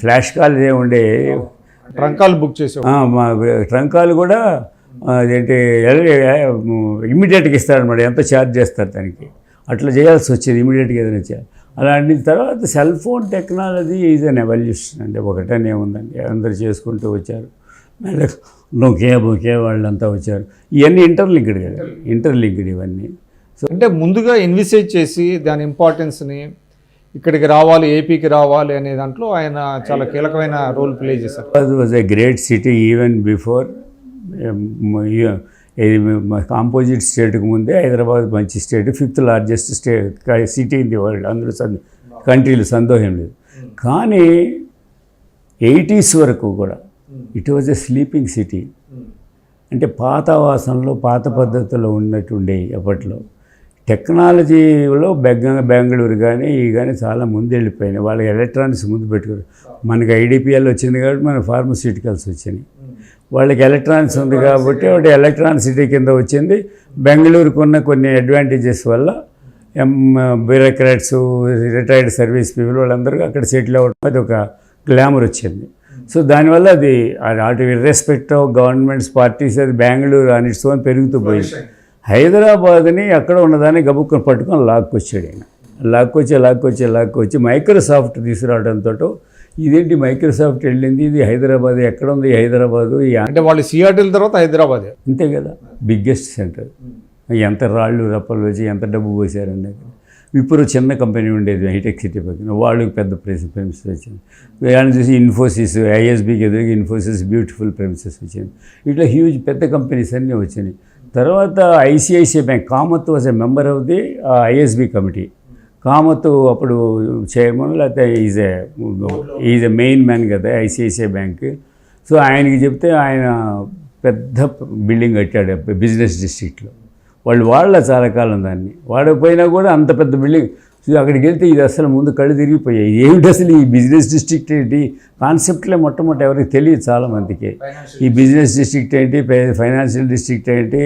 B: ఫ్లాష్ కాల్ ఉండే,
A: ట్రంకాలు బుక్ చేసాం.
B: ట్రంకాలు కూడా అదేంటి ఇమ్మీడియట్గా ఇస్తారనమాట, ఎంత ఛార్జ్ చేస్తారు దానికి. అట్లా చేయాల్సి వచ్చేది ఇమీడియట్గా ఏదైనా చేయాలి. అలాంటి తర్వాత cell phone technology is an evolution అంటే ఒకటనే ఉందండి. అందరూ చేసుకుంటూ వచ్చారు. మళ్ళీ నోకియా వాళ్ళంతా వచ్చారు. ఇవన్నీ ఇంటర్లింక్డ్ ఇవన్నీ.
A: సో అంటే ముందుగా ఇన్వెస్టిగేట్ చేసి దాని ఇంపార్టెన్స్ని ఇక్కడికి రావాలి, ఏపీకి రావాలి అనే దాంట్లో ఆయన చాలా కీలకమైన రోల్ ప్లే చేశారు.
B: అది was a great city even before. Composite స్టేట్కి ముందే హైదరాబాద్ మంచి state, 5th largest city in the world. అందులో కంట్రీలు సందేహం లేదు. కానీ 80s వరకు కూడా it was a sleeping city. అంటే పాత వాసనలో పాత పద్ధతుల్లో ఉన్నట్టుండే అప్పట్లో. టెక్నాలజీలో బెంగళూరు కానీ చాలా ముందు వెళ్ళిపోయినాయి. వాళ్ళకి ఎలక్ట్రానిక్స్ ముందు పెట్టుకోరు. మనకి ఐడిపిఎల్ వచ్చింది కాబట్టి మన ఫార్మస్యూటికల్స్ వచ్చినాయి. వాళ్ళకి ఎలక్ట్రానిక్స్ ఉంది కాబట్టి ఒకటి ఎలక్ట్రానిక్ సిటీ కింద వచ్చింది. బెంగళూరుకు ఉన్న కొన్ని అడ్వాంటేజెస్ వల్ల బ్యూరోక్రాట్స్, రిటైర్డ్ సర్వీస్ పీపుల్ వాళ్ళందరూ అక్కడ సెటిల్ అవ్వడం అది ఒక గ్లామర్ వచ్చింది. సో దానివల్ల అది అటు ఇర్రెస్పెక్ట్ ఆఫ్ గవర్నమెంట్స్ పార్టీస్ అది బెంగళూరు అని ఇట్స్ ఓన్ పెరుగుతూ పోయింది. హైదరాబాద్ని అక్కడ ఉన్నదాన్ని గబుక్కుని పట్టుకొని లాక్కొచ్చాడు ఆయన. లాక్కొచ్చి మైక్రోసాఫ్ట్ తీసుకురావడంతో ఇదేంటి మైక్రోసాఫ్ట్ వెళ్ళింది, ఇది హైదరాబాద్, ఎక్కడ ఉంది హైదరాబాదు
A: అంటే వాళ్ళు సియాటిల్ తర్వాత హైదరాబాద్
B: అంతే కదా బిగ్గెస్ట్ సెంటర్. ఎంత రాళ్ళు రప్పలు వచ్చి ఎంత డబ్బు పోసారండి. ఇప్పుడు చిన్న కంపెనీ ఉండేది హైటెక్ సిటీ పక్కన, వాళ్ళకి పెద్ద ప్రెమిసెస్ వచ్చింది. వాళ్ళని చూసి ఇన్ఫోసిస్, ఐఎస్బికి ఎదురుగా ఇన్ఫోసిస్ బ్యూటిఫుల్ ప్రెమిసెస్ వచ్చింది. ఇట్లా హ్యూజ్ పెద్ద కంపెనీస్ అన్నీ వచ్చినాయి. తర్వాత ICICI bank, Kamath was a member of the ISB committee. Kamath అప్పుడు చైర్మన్, లేకపోతే ఈజ్ ఏ మెయిన్ మ్యాన్ కదా ఐసిఐసిఐ బ్యాంక్. సో ఆయనకి చెప్తే ఆయన పెద్ద బిల్డింగ్ కట్టాడు బిజినెస్ డిస్ట్రిక్ట్లో. వాళ్ళ చాలా కాలం దాన్ని వాడకపోయినా కూడా అంత పెద్ద బిల్డింగ్. అక్కడికి వెళ్తే ఇది అసలు ముందు కళ్ళు తిరిగిపోయాయి. ఏమిటి అసలు ఈ బిజినెస్ డిస్ట్రిక్ట్ ఏంటి కాన్సెప్ట్లే మొట్టమొదటి ఎవరికి తెలియదు చాలామందికి. ఈ బిజినెస్ డిస్ట్రిక్ట్ ఏంటి, ఫైనాన్షియల్ డిస్ట్రిక్ట్ ఏంటి,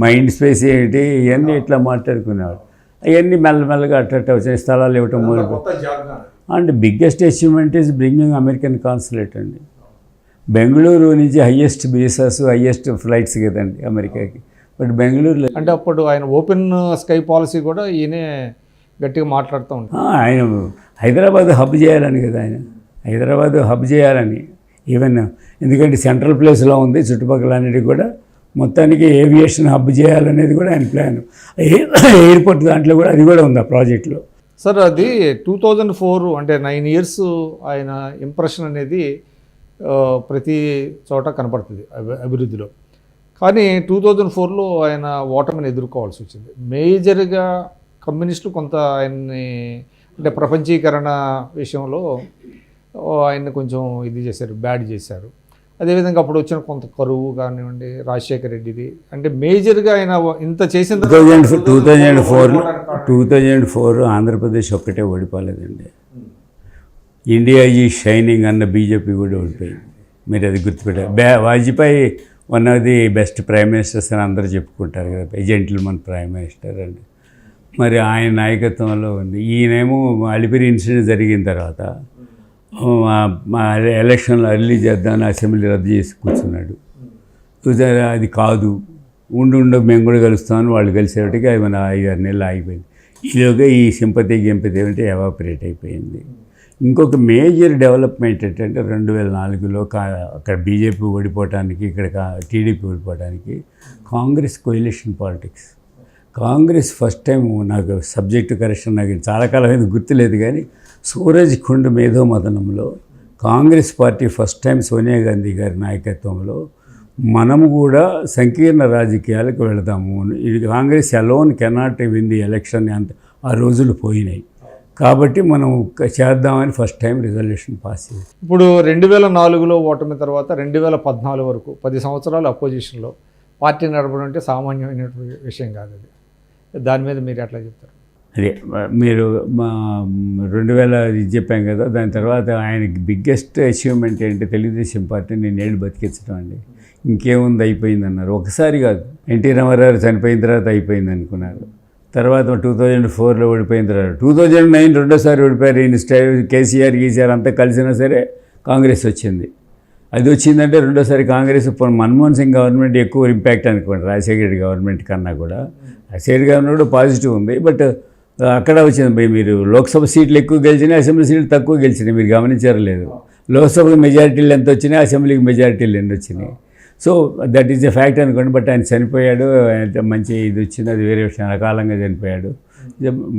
B: మైండ్ స్పేస్ ఏంటి, ఇవన్నీ ఇట్లా మాట్లాడుకునేవాడు. అవన్నీ మెల్లమెల్లగా అట్ట వచ్చిన స్థలాలు ఇవ్వటం మొదలు. And biggest achievement is bringing American consulate అండి. బెంగళూరు నుంచి హయ్యెస్ట్ బేసెస్, హయ్యెస్ట్ ఫ్లైట్స్ కదండి అమెరికాకి. బట్ బెంగళూరులో
A: అంటే అప్పుడు ఆయన ఓపెన్ స్కై పాలసీ కూడా ఈయనే గట్టిగా మాట్లాడుతూ ఉంటారు.
B: ఆయన హైదరాబాద్ హబ్ చేయాలని కదా, ఆయన హైదరాబాద్ హబ్ చేయాలని. ఈవెన్ ఎందుకంటే సెంట్రల్ ప్లేస్లో ఉంది, చుట్టుపక్కల అన్నిటికీ కూడా మొత్తానికి ఏవియేషన్ హబ్ చేయాలనేది కూడా ఆయన ప్లాన్. ఎయిర్పోర్ట్ దాంట్లో కూడా అది కూడా ఉంది ఆ ప్రాజెక్ట్లో.
A: సార్ అది 2004 అంటే 9 years ఆయన ఇంప్రెషన్ అనేది ప్రతి చోట కనపడుతుంది అభివృద్ధిలో. కానీ 2004లో ఆయన ఓటమిని ఎదుర్కోవాల్సి వచ్చింది. మేజర్గా కమ్యూనిస్టులు కొంత ఆయన్ని అంటే ప్రపంచీకరణ విషయంలో ఆయన్ని కొంచెం ఇది చేశారు, బ్యాడ్ చేశారు. అదేవిధంగా అప్పుడు వచ్చిన కొంత కరువు కానివ్వండి, రాజశేఖర రెడ్డిది అంటే మేజర్గా ఆయన ఇంత చేసిన
B: 2004 ఆంధ్రప్రదేశ్ ఒక్కటే ఓడిపోలేదండి. ఇండియా ఈ షైనింగ్ అన్న బీజేపీ కూడా ఓడిపోయింది. మీరు అది గుర్తుపెట్టారు. Vajpayee one of the best prime ministers అని అందరూ చెప్పుకుంటారు కదా, జెంటిల్మన్ ప్రైమ్ మినిస్టర్ అండి. మరి ఆయన నాయకత్వంలో ఉంది. ఈయనేమో అలిపిరి ఇన్సిడెంట్ జరిగిన తర్వాత మా ఎలక్షన్లో అర్లీ చేద్దామని అసెంబ్లీ రద్దు చేసి కూర్చున్నాడు. అది కాదు, ఉండు మేము కూడా కలుస్తామని వాళ్ళు కలిసేటికి అది మన 5-6 నెలలు ఆగిపోయింది. ఈలోగా ఈ సింపతి గింపతి ఏమంటే ఎవాపరేట్ అయిపోయింది. ఇంకొక మేజర్ డెవలప్మెంట్ ఏంటంటే 2004లో అక్కడ బీజేపీ ఓడిపోవటానికి, ఇక్కడ టీడీపీ ఓడిపోవటానికి Congress coalition politics. Congress first time, నాకు సబ్జెక్టు కరెక్షన్ నాకు చాలా కాలమైంది గుర్తులేదు, కానీ సూరజ్ కుండ్ మేధోమథనంలో Congress party first time Sonia Gandhi garu నాయకత్వంలో మనము కూడా సంకీర్ణ రాజకీయాలకు వెళదాము, ఇది Congress alone cannot win the election అంత ఆ రోజులు పోయినాయి కాబట్టి మనం చేద్దామని ఫస్ట్ టైం రిజల్యూషన్ పాస్ చేయాలి.
A: ఇప్పుడు 2004లో ఓటమి తర్వాత 2014 వరకు 10 సంవత్సరాలు అపోజిషన్లో పార్టీ నడపడం అంటే సామాన్యమైన విషయం కాదు. అది దాని మీద మీరు ఎట్లా చెప్తారు?
B: అదే మీరు 2000 ఇది చెప్పాం కదా, దాని తర్వాత ఆయనకి బిగ్గెస్ట్ అచీవ్మెంట్ ఏంటి, తెలుగుదేశం పార్టీని 4 ఏళ్ళు బతికించడం అండి. ఇంకేముంది, అయిపోయింది అన్నారు. ఒకసారి కాదు, ఎన్టీ రామారావు చనిపోయిన తర్వాత అయిపోయింది అనుకున్నారు. తర్వాత 2004లో ఓడిపోయిన తర్వాత 2009 రెండోసారి ఓడిపోయారు. ఈయన కేసీఆర్ అంతా కలిసినా సరే కాంగ్రెస్ వచ్చింది. అది వచ్చిందంటే రెండోసారి కాంగ్రెస్ మన్మోహన్ సింగ్ గవర్నమెంట్ ఎక్కువ ఇంపాక్ట్ అనుకోండి రాజశేఖర రెడ్డి గవర్నమెంట్ కన్నా కూడా. రాజశేఖర గవర్నమెంట్ పాజిటివ్ ఉంది, బట్ అక్కడ వచ్చింది. మీరు లోక్సభ సీట్లు ఎక్కువ గెలిచినాయి, అసెంబ్లీ సీట్లు తక్కువ గెలిచినాయి. మీరు గమనించారు లేదు? లోక్సభకు మెజారిటీలు ఎంత వచ్చినాయి, అసెంబ్లీకి మెజారిటీలు ఎన్ని వచ్చినాయి. So that is a fact అనుకోండి. బట్ ఆయన చనిపోయాడు, మంచి ఇది వచ్చింది, అది వేరే విషయం. అకాలంగా చనిపోయాడు.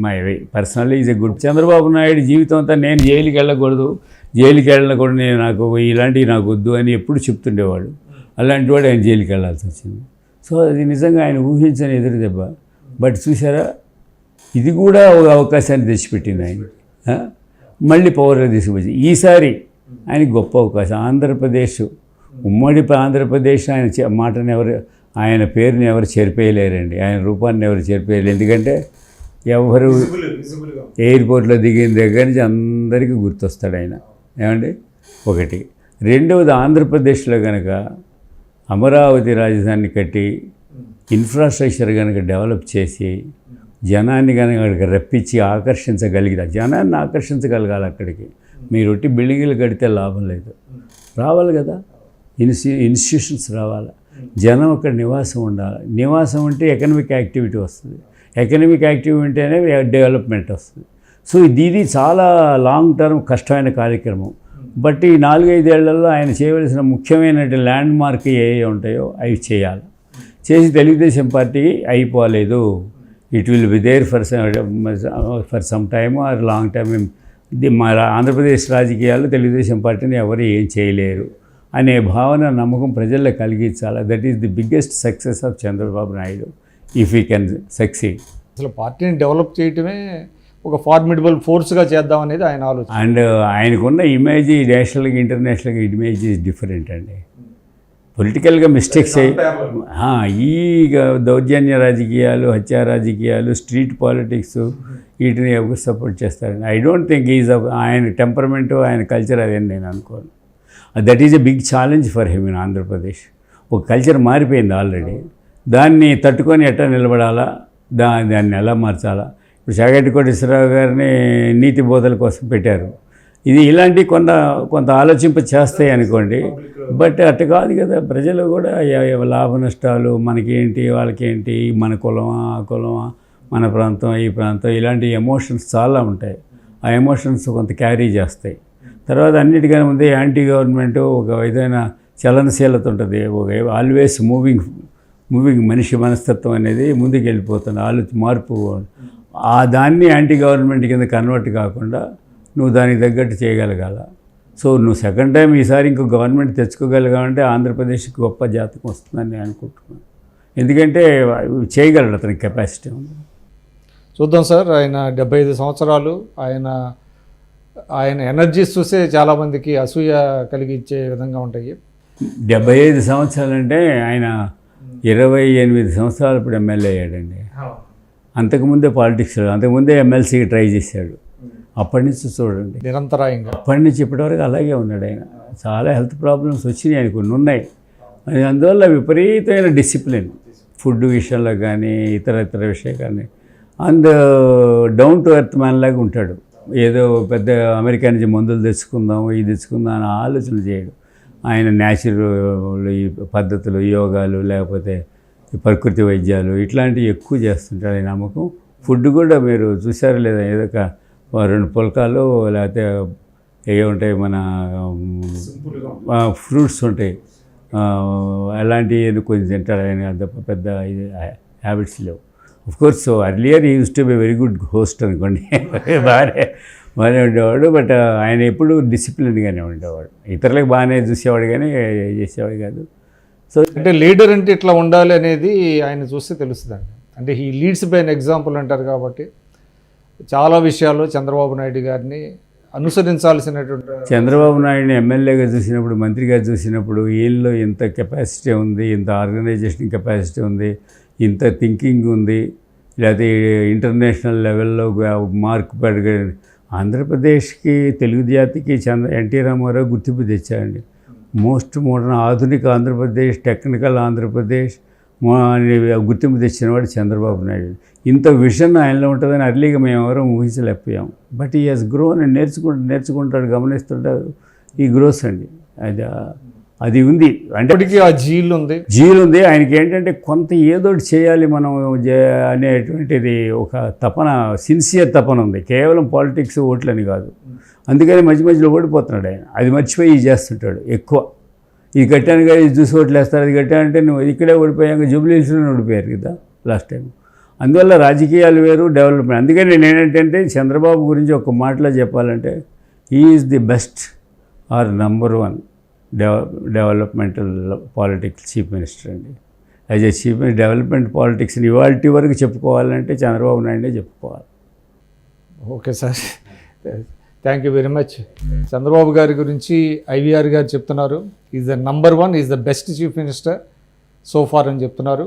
B: My personally is a good. Chandrababu Naidu జీవితం అంతా నేను జైలుకి వెళ్ళకూడదు, జైలుకి వెళ్ళకూడదు, నేను నాకు ఇలాంటివి నాకు వద్దు అని ఎప్పుడు చెప్తుండేవాడు. అలాంటి వాడు ఆయన జైలుకి వెళ్ళాల్సి వచ్చింది. సో అది నిజంగా ఆయన ఊహించని ఎదురు దెబ్బ. బట్ చూసారా, ఇది కూడా ఒక అవకాశాన్ని తెచ్చిపెట్టింది ఆయన. మళ్ళీ పవర్లో తీసుకొచ్చి ఈసారి ఆయనకి గొప్ప అవకాశం. ఆంధ్రప్రదేశ్, ఉమ్మడి ఆంధ్రప్రదేశ్ ఆయన మాటను ఎవరు, ఆయన పేరుని ఎవరు చెరిపేయలేరండి, ఆయన రూపాన్ని ఎవరు చెరిపేయలేరు. ఎందుకంటే ఎవరు ఎయిర్పోర్ట్లో దిగిన దగ్గర నుంచి అందరికీ గుర్తొస్తాడు ఆయన. ఏమండి, ఒకటి. రెండవది, ఆంధ్రప్రదేశ్లో కనుక అమరావతి రాజధాని కట్టి ఇన్ఫ్రాస్ట్రక్చర్ కనుక డెవలప్ చేసి జనాన్ని కనుక అక్కడికి రప్పించి ఆకర్షించగలిగిన, జనాన్ని ఆకర్షించగలగాలి అక్కడికి. మీరు ఒట్టి బిల్డింగ్లు కడితే లాభం లేదు, రావాలి కదా, ఇన్స్టిట్యూషన్స్ రావాలి, జనం అక్కడ నివాసం ఉండాలి. నివాసం ఉంటే ఎకనమిక్ యాక్టివిటీ వస్తుంది, ఎకనమిక్ యాక్టివిటీ ఉంటేనే డెవలప్మెంట్ వస్తుంది. సో ఇది చాలా లాంగ్ టర్మ్ కష్టమైన కార్యక్రమం. బట్ ఈ 4-5 ఏళ్లలో ఆయన చేయవలసిన ముఖ్యమైన ల్యాండ్ మార్క్ ఏ ఉంటాయో అవి చేయాలి. చేసి తెలుగుదేశం పార్టీ అయిపోలేదు, it will be there for some time or long time. మా ఆంధ్రప్రదేశ్ రాజకీయాల్లో తెలుగుదేశం పార్టీని ఎవరు ఏం చేయలేరు అనే భావన, నమ్మకం ప్రజల్లో కలిగించాలి. That is the biggest success of Chandrababu Naidu if he can succeed.
A: అసలు పార్టీని డెవలప్ చేయటమే ఒక ఫార్మిడబుల్ ఫోర్స్గా చేద్దాం అనేది ఆయన ఆలోచన.
B: అండ్ ఆయనకున్న ఇమేజ్ నేషనల్గా ఇంటర్నేషనల్గా ఇమేజ్ ఈజ్ డిఫరెంట్ అండి. పొలిటికల్గా మిస్టేక్స్ ఈ దౌర్జన్య రాజకీయాలు, హత్యా రాజకీయాలు, స్ట్రీట్ పాలిటిక్స్ వీటిని ఎవరు సపోర్ట్ చేస్తారండి? ఐ డోంట్ థింక్ ఆయన టెంపర్మెంట్, ఆయన కల్చర్ అదేని నేను అనుకోను. That is a big challenge for him in Andhra Pradesh. ఒక కల్చర్ మారిపోయింది ఆల్రెడీ, దాన్ని తట్టుకొని ఎట్లా నిలబడాలా, దాన్ని ఎలా మార్చాలా. ఇప్పుడు చాగంటి కోటేశ్వరరావు గారిని నీతి బోధల కోసం పెట్టారు. ఇది ఇలాంటి కొంత ఆలోచింప చేస్తాయి అనుకోండి, బట్ అట్ట కాదు కదా. ప్రజలు కూడా లాభ నష్టాలు, మనకేంటి వాళ్ళకేంటి, మన కులమా ఆ కులమా, మన ప్రాంతం ఈ ప్రాంతం, ఇలాంటి ఎమోషన్స్ చాలా ఉంటాయి. ఆ ఎమోషన్స్ కొంత క్యారీ చేస్తాయి. తర్వాత అన్నిటికన్నా ముందే యాంటీ గవర్నమెంట్ ఒక ఏదైనా చలనశీలత ఉంటుంది, ఒక ఆల్వేస్ మూవింగ్ మనిషి మనస్తత్వం అనేది ముందుకు వెళ్ళిపోతుంది, మార్పు. దాన్ని యాంటీ గవర్నమెంట్ కింద కన్వర్ట్ కాకుండా నువ్వు దానికి తగ్గట్టు చేయగలగాల. సో నువ్వు సెకండ్ టైం ఈసారి ఇంకో గవర్నమెంట్ తెచ్చుకోగలిగావంటే ఆంధ్రప్రదేశ్కి గొప్ప జాతకం వస్తుందని నేను అనుకుంటున్నాను. ఎందుకంటే చేయగలడు, అతనికి కెపాసిటీ ఉంది.
A: చూద్దాం సార్. ఆయన 75 సంవత్సరాలు, ఆయన ఎనర్జీస్ చూస్తే చాలామందికి అసూయ కలిగించే విధంగా ఉంటాయి.
B: 75 సంవత్సరాలంటే ఆయన 28 సంవత్సరాలు ఇప్పుడు ఎమ్మెల్యే అయ్యాడండి. అంతకుముందే పాలిటిక్స్, అంతకుముందే ఎమ్మెల్సీకి ట్రై చేశాడు. అప్పటి నుంచి చూడండి
A: నిరంతరాయంగా,
B: అప్పటి నుంచి ఇప్పటివరకు అలాగే ఉన్నాడు ఆయన. చాలా హెల్త్ ప్రాబ్లమ్స్ వచ్చినాయి, ఆయన కొన్ని ఉన్నాయి. అందువల్ల విపరీతమైన డిసిప్లిన్ ఫుడ్ విషయంలో కానీ ఇతర విషయాలు కానీ. And down to earth man లాగా ఉంటాడు. ఏదో పెద్ద అమెరికా నుంచి మందులు తెచ్చుకుందాం, ఇది తెచ్చుకుందాం అని ఆలోచన చేయడు. ఆయన న్యాచురల్ ఈ పద్ధతులు, యోగాలు, లేకపోతే ప్రకృతి వైద్యాలు ఇట్లాంటివి ఎక్కువ చేస్తుంటాడు ఆయన నమ్మకం. ఫుడ్ కూడా మీరు చూసారా లేదా, ఏదో ఒక 2 పుల్కాలు లేకపోతే ఏ ఉంటాయి, మన ఫ్రూట్స్ ఉంటాయి, అలాంటివి కొంచెం తింటాడు ఆయన. పెద్ద హ్యాబిట్స్ లేవు. కోర్స్ అర్లియర్ ఈ use to be very good host అనుకోండి, బాగానే ఉండేవాడు. బట్ ఆయన ఎప్పుడు డిసిప్లిన్గానే ఉండేవాడు. ఇతరులకు బాగానే చూసేవాడు కానీ చేసేవాడు కాదు. సో
A: అంటే లీడర్ అంటే ఇట్లా ఉండాలి అనేది ఆయన చూస్తే తెలుస్తుందండి. అంటే ఈ లీడ్స్ బై అన్ ఎగ్జాంపుల్ అంటారు కాబట్టి చాలా విషయాల్లో చంద్రబాబు నాయుడు గారిని అనుసరించాల్సినటువంటి.
B: చంద్రబాబు నాయుడిని ఎమ్మెల్యేగా చూసినప్పుడు, మంత్రిగా చూసినప్పుడు వీళ్ళలో ఇంత కెపాసిటీ ఉంది, ఇంత ఆర్గనైజేషన్ కెపాసిటీ ఉంది, ఇంత థింకింగ్ ఉంది, లేకపోతే ఇంటర్నేషనల్ లెవెల్లో మార్క్ పెరగ. ఆంధ్రప్రదేశ్కి, తెలుగు జాతికి ఎన్టీ రామారావు గుర్తింపు తెచ్చారండి. మోస్ట్ మోడర్న్ ఆధునిక ఆంధ్రప్రదేశ్, టెక్నికల్ ఆంధ్రప్రదేశ్ గుర్తింపు తెచ్చినవాడు చంద్రబాబు నాయుడు. ఇంత విజన్ ఆయనలో ఉంటుందని అర్లీగా మేము ఎవరో ఊహించలేకపోయాం. బట్ ఈ హెస్ గ్రోన్ అండ్ నేర్చుకుంటాడు, గమనిస్తుంటాడు. ఈ గ్రోస్ అండి, అది ఉంది. అంటే
A: ఆ జీల్
B: ఉంది ఆయనకి. ఏంటంటే కొంత ఏదోటి చేయాలి మనం అనేటువంటిది ఒక తపన, సిన్సియర్ తపన ఉంది. కేవలం పాలిటిక్స్ ఓట్లని కాదు. అందుకని మధ్యలో ఓడిపోతున్నాడు ఆయన. అది మర్చిపోయి చేస్తుంటాడు ఎక్కువ. ఇది కట్టానుగా, ఇది చూసి ఓట్లు వేస్తారు, అది కట్టానంటే నువ్వు ఇక్కడే ఓడిపోయాక జూబ్లీహిల్స్లోనే ఓడిపోయారు కదా లాస్ట్ టైం. అందువల్ల రాజకీయాలు వేరు, డెవలప్మెంట్. అందుకని నేను ఏంటంటే చంద్రబాబు గురించి ఒక మాటలో చెప్పాలంటే he is the best or #1 developmental politics chief minister అండి. As a chief minister development పాలిటిక్స్ని ఇవాల్టి వరకు చెప్పుకోవాలంటే చంద్రబాబు నాయుడే చెప్పుకోవాలి.
A: Okay sir, thank you very much. Chandrababu గారి గురించి ఐవీఆర్ గారు చెప్తున్నారు, is the #1, is the best chief minister so far అని చెప్తున్నారు.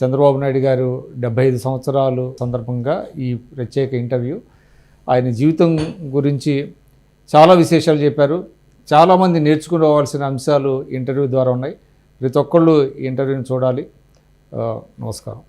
A: చంద్రబాబు నాయుడు గారు 75 సంవత్సరాలు సందర్భంగా ఈ ప్రత్యేక ఇంటర్వ్యూ. ఆయన జీవితం గురించి చాలా విశేషాలు చెప్పారు. చాలామంది నేర్చుకోవాల్సిన అంశాలు ఇంటర్వ్యూ ద్వారా ఉన్నాయి. ప్రతి ఒక్కళ్ళు ఈ ఇంటర్వ్యూని చూడాలి. నమస్కారం.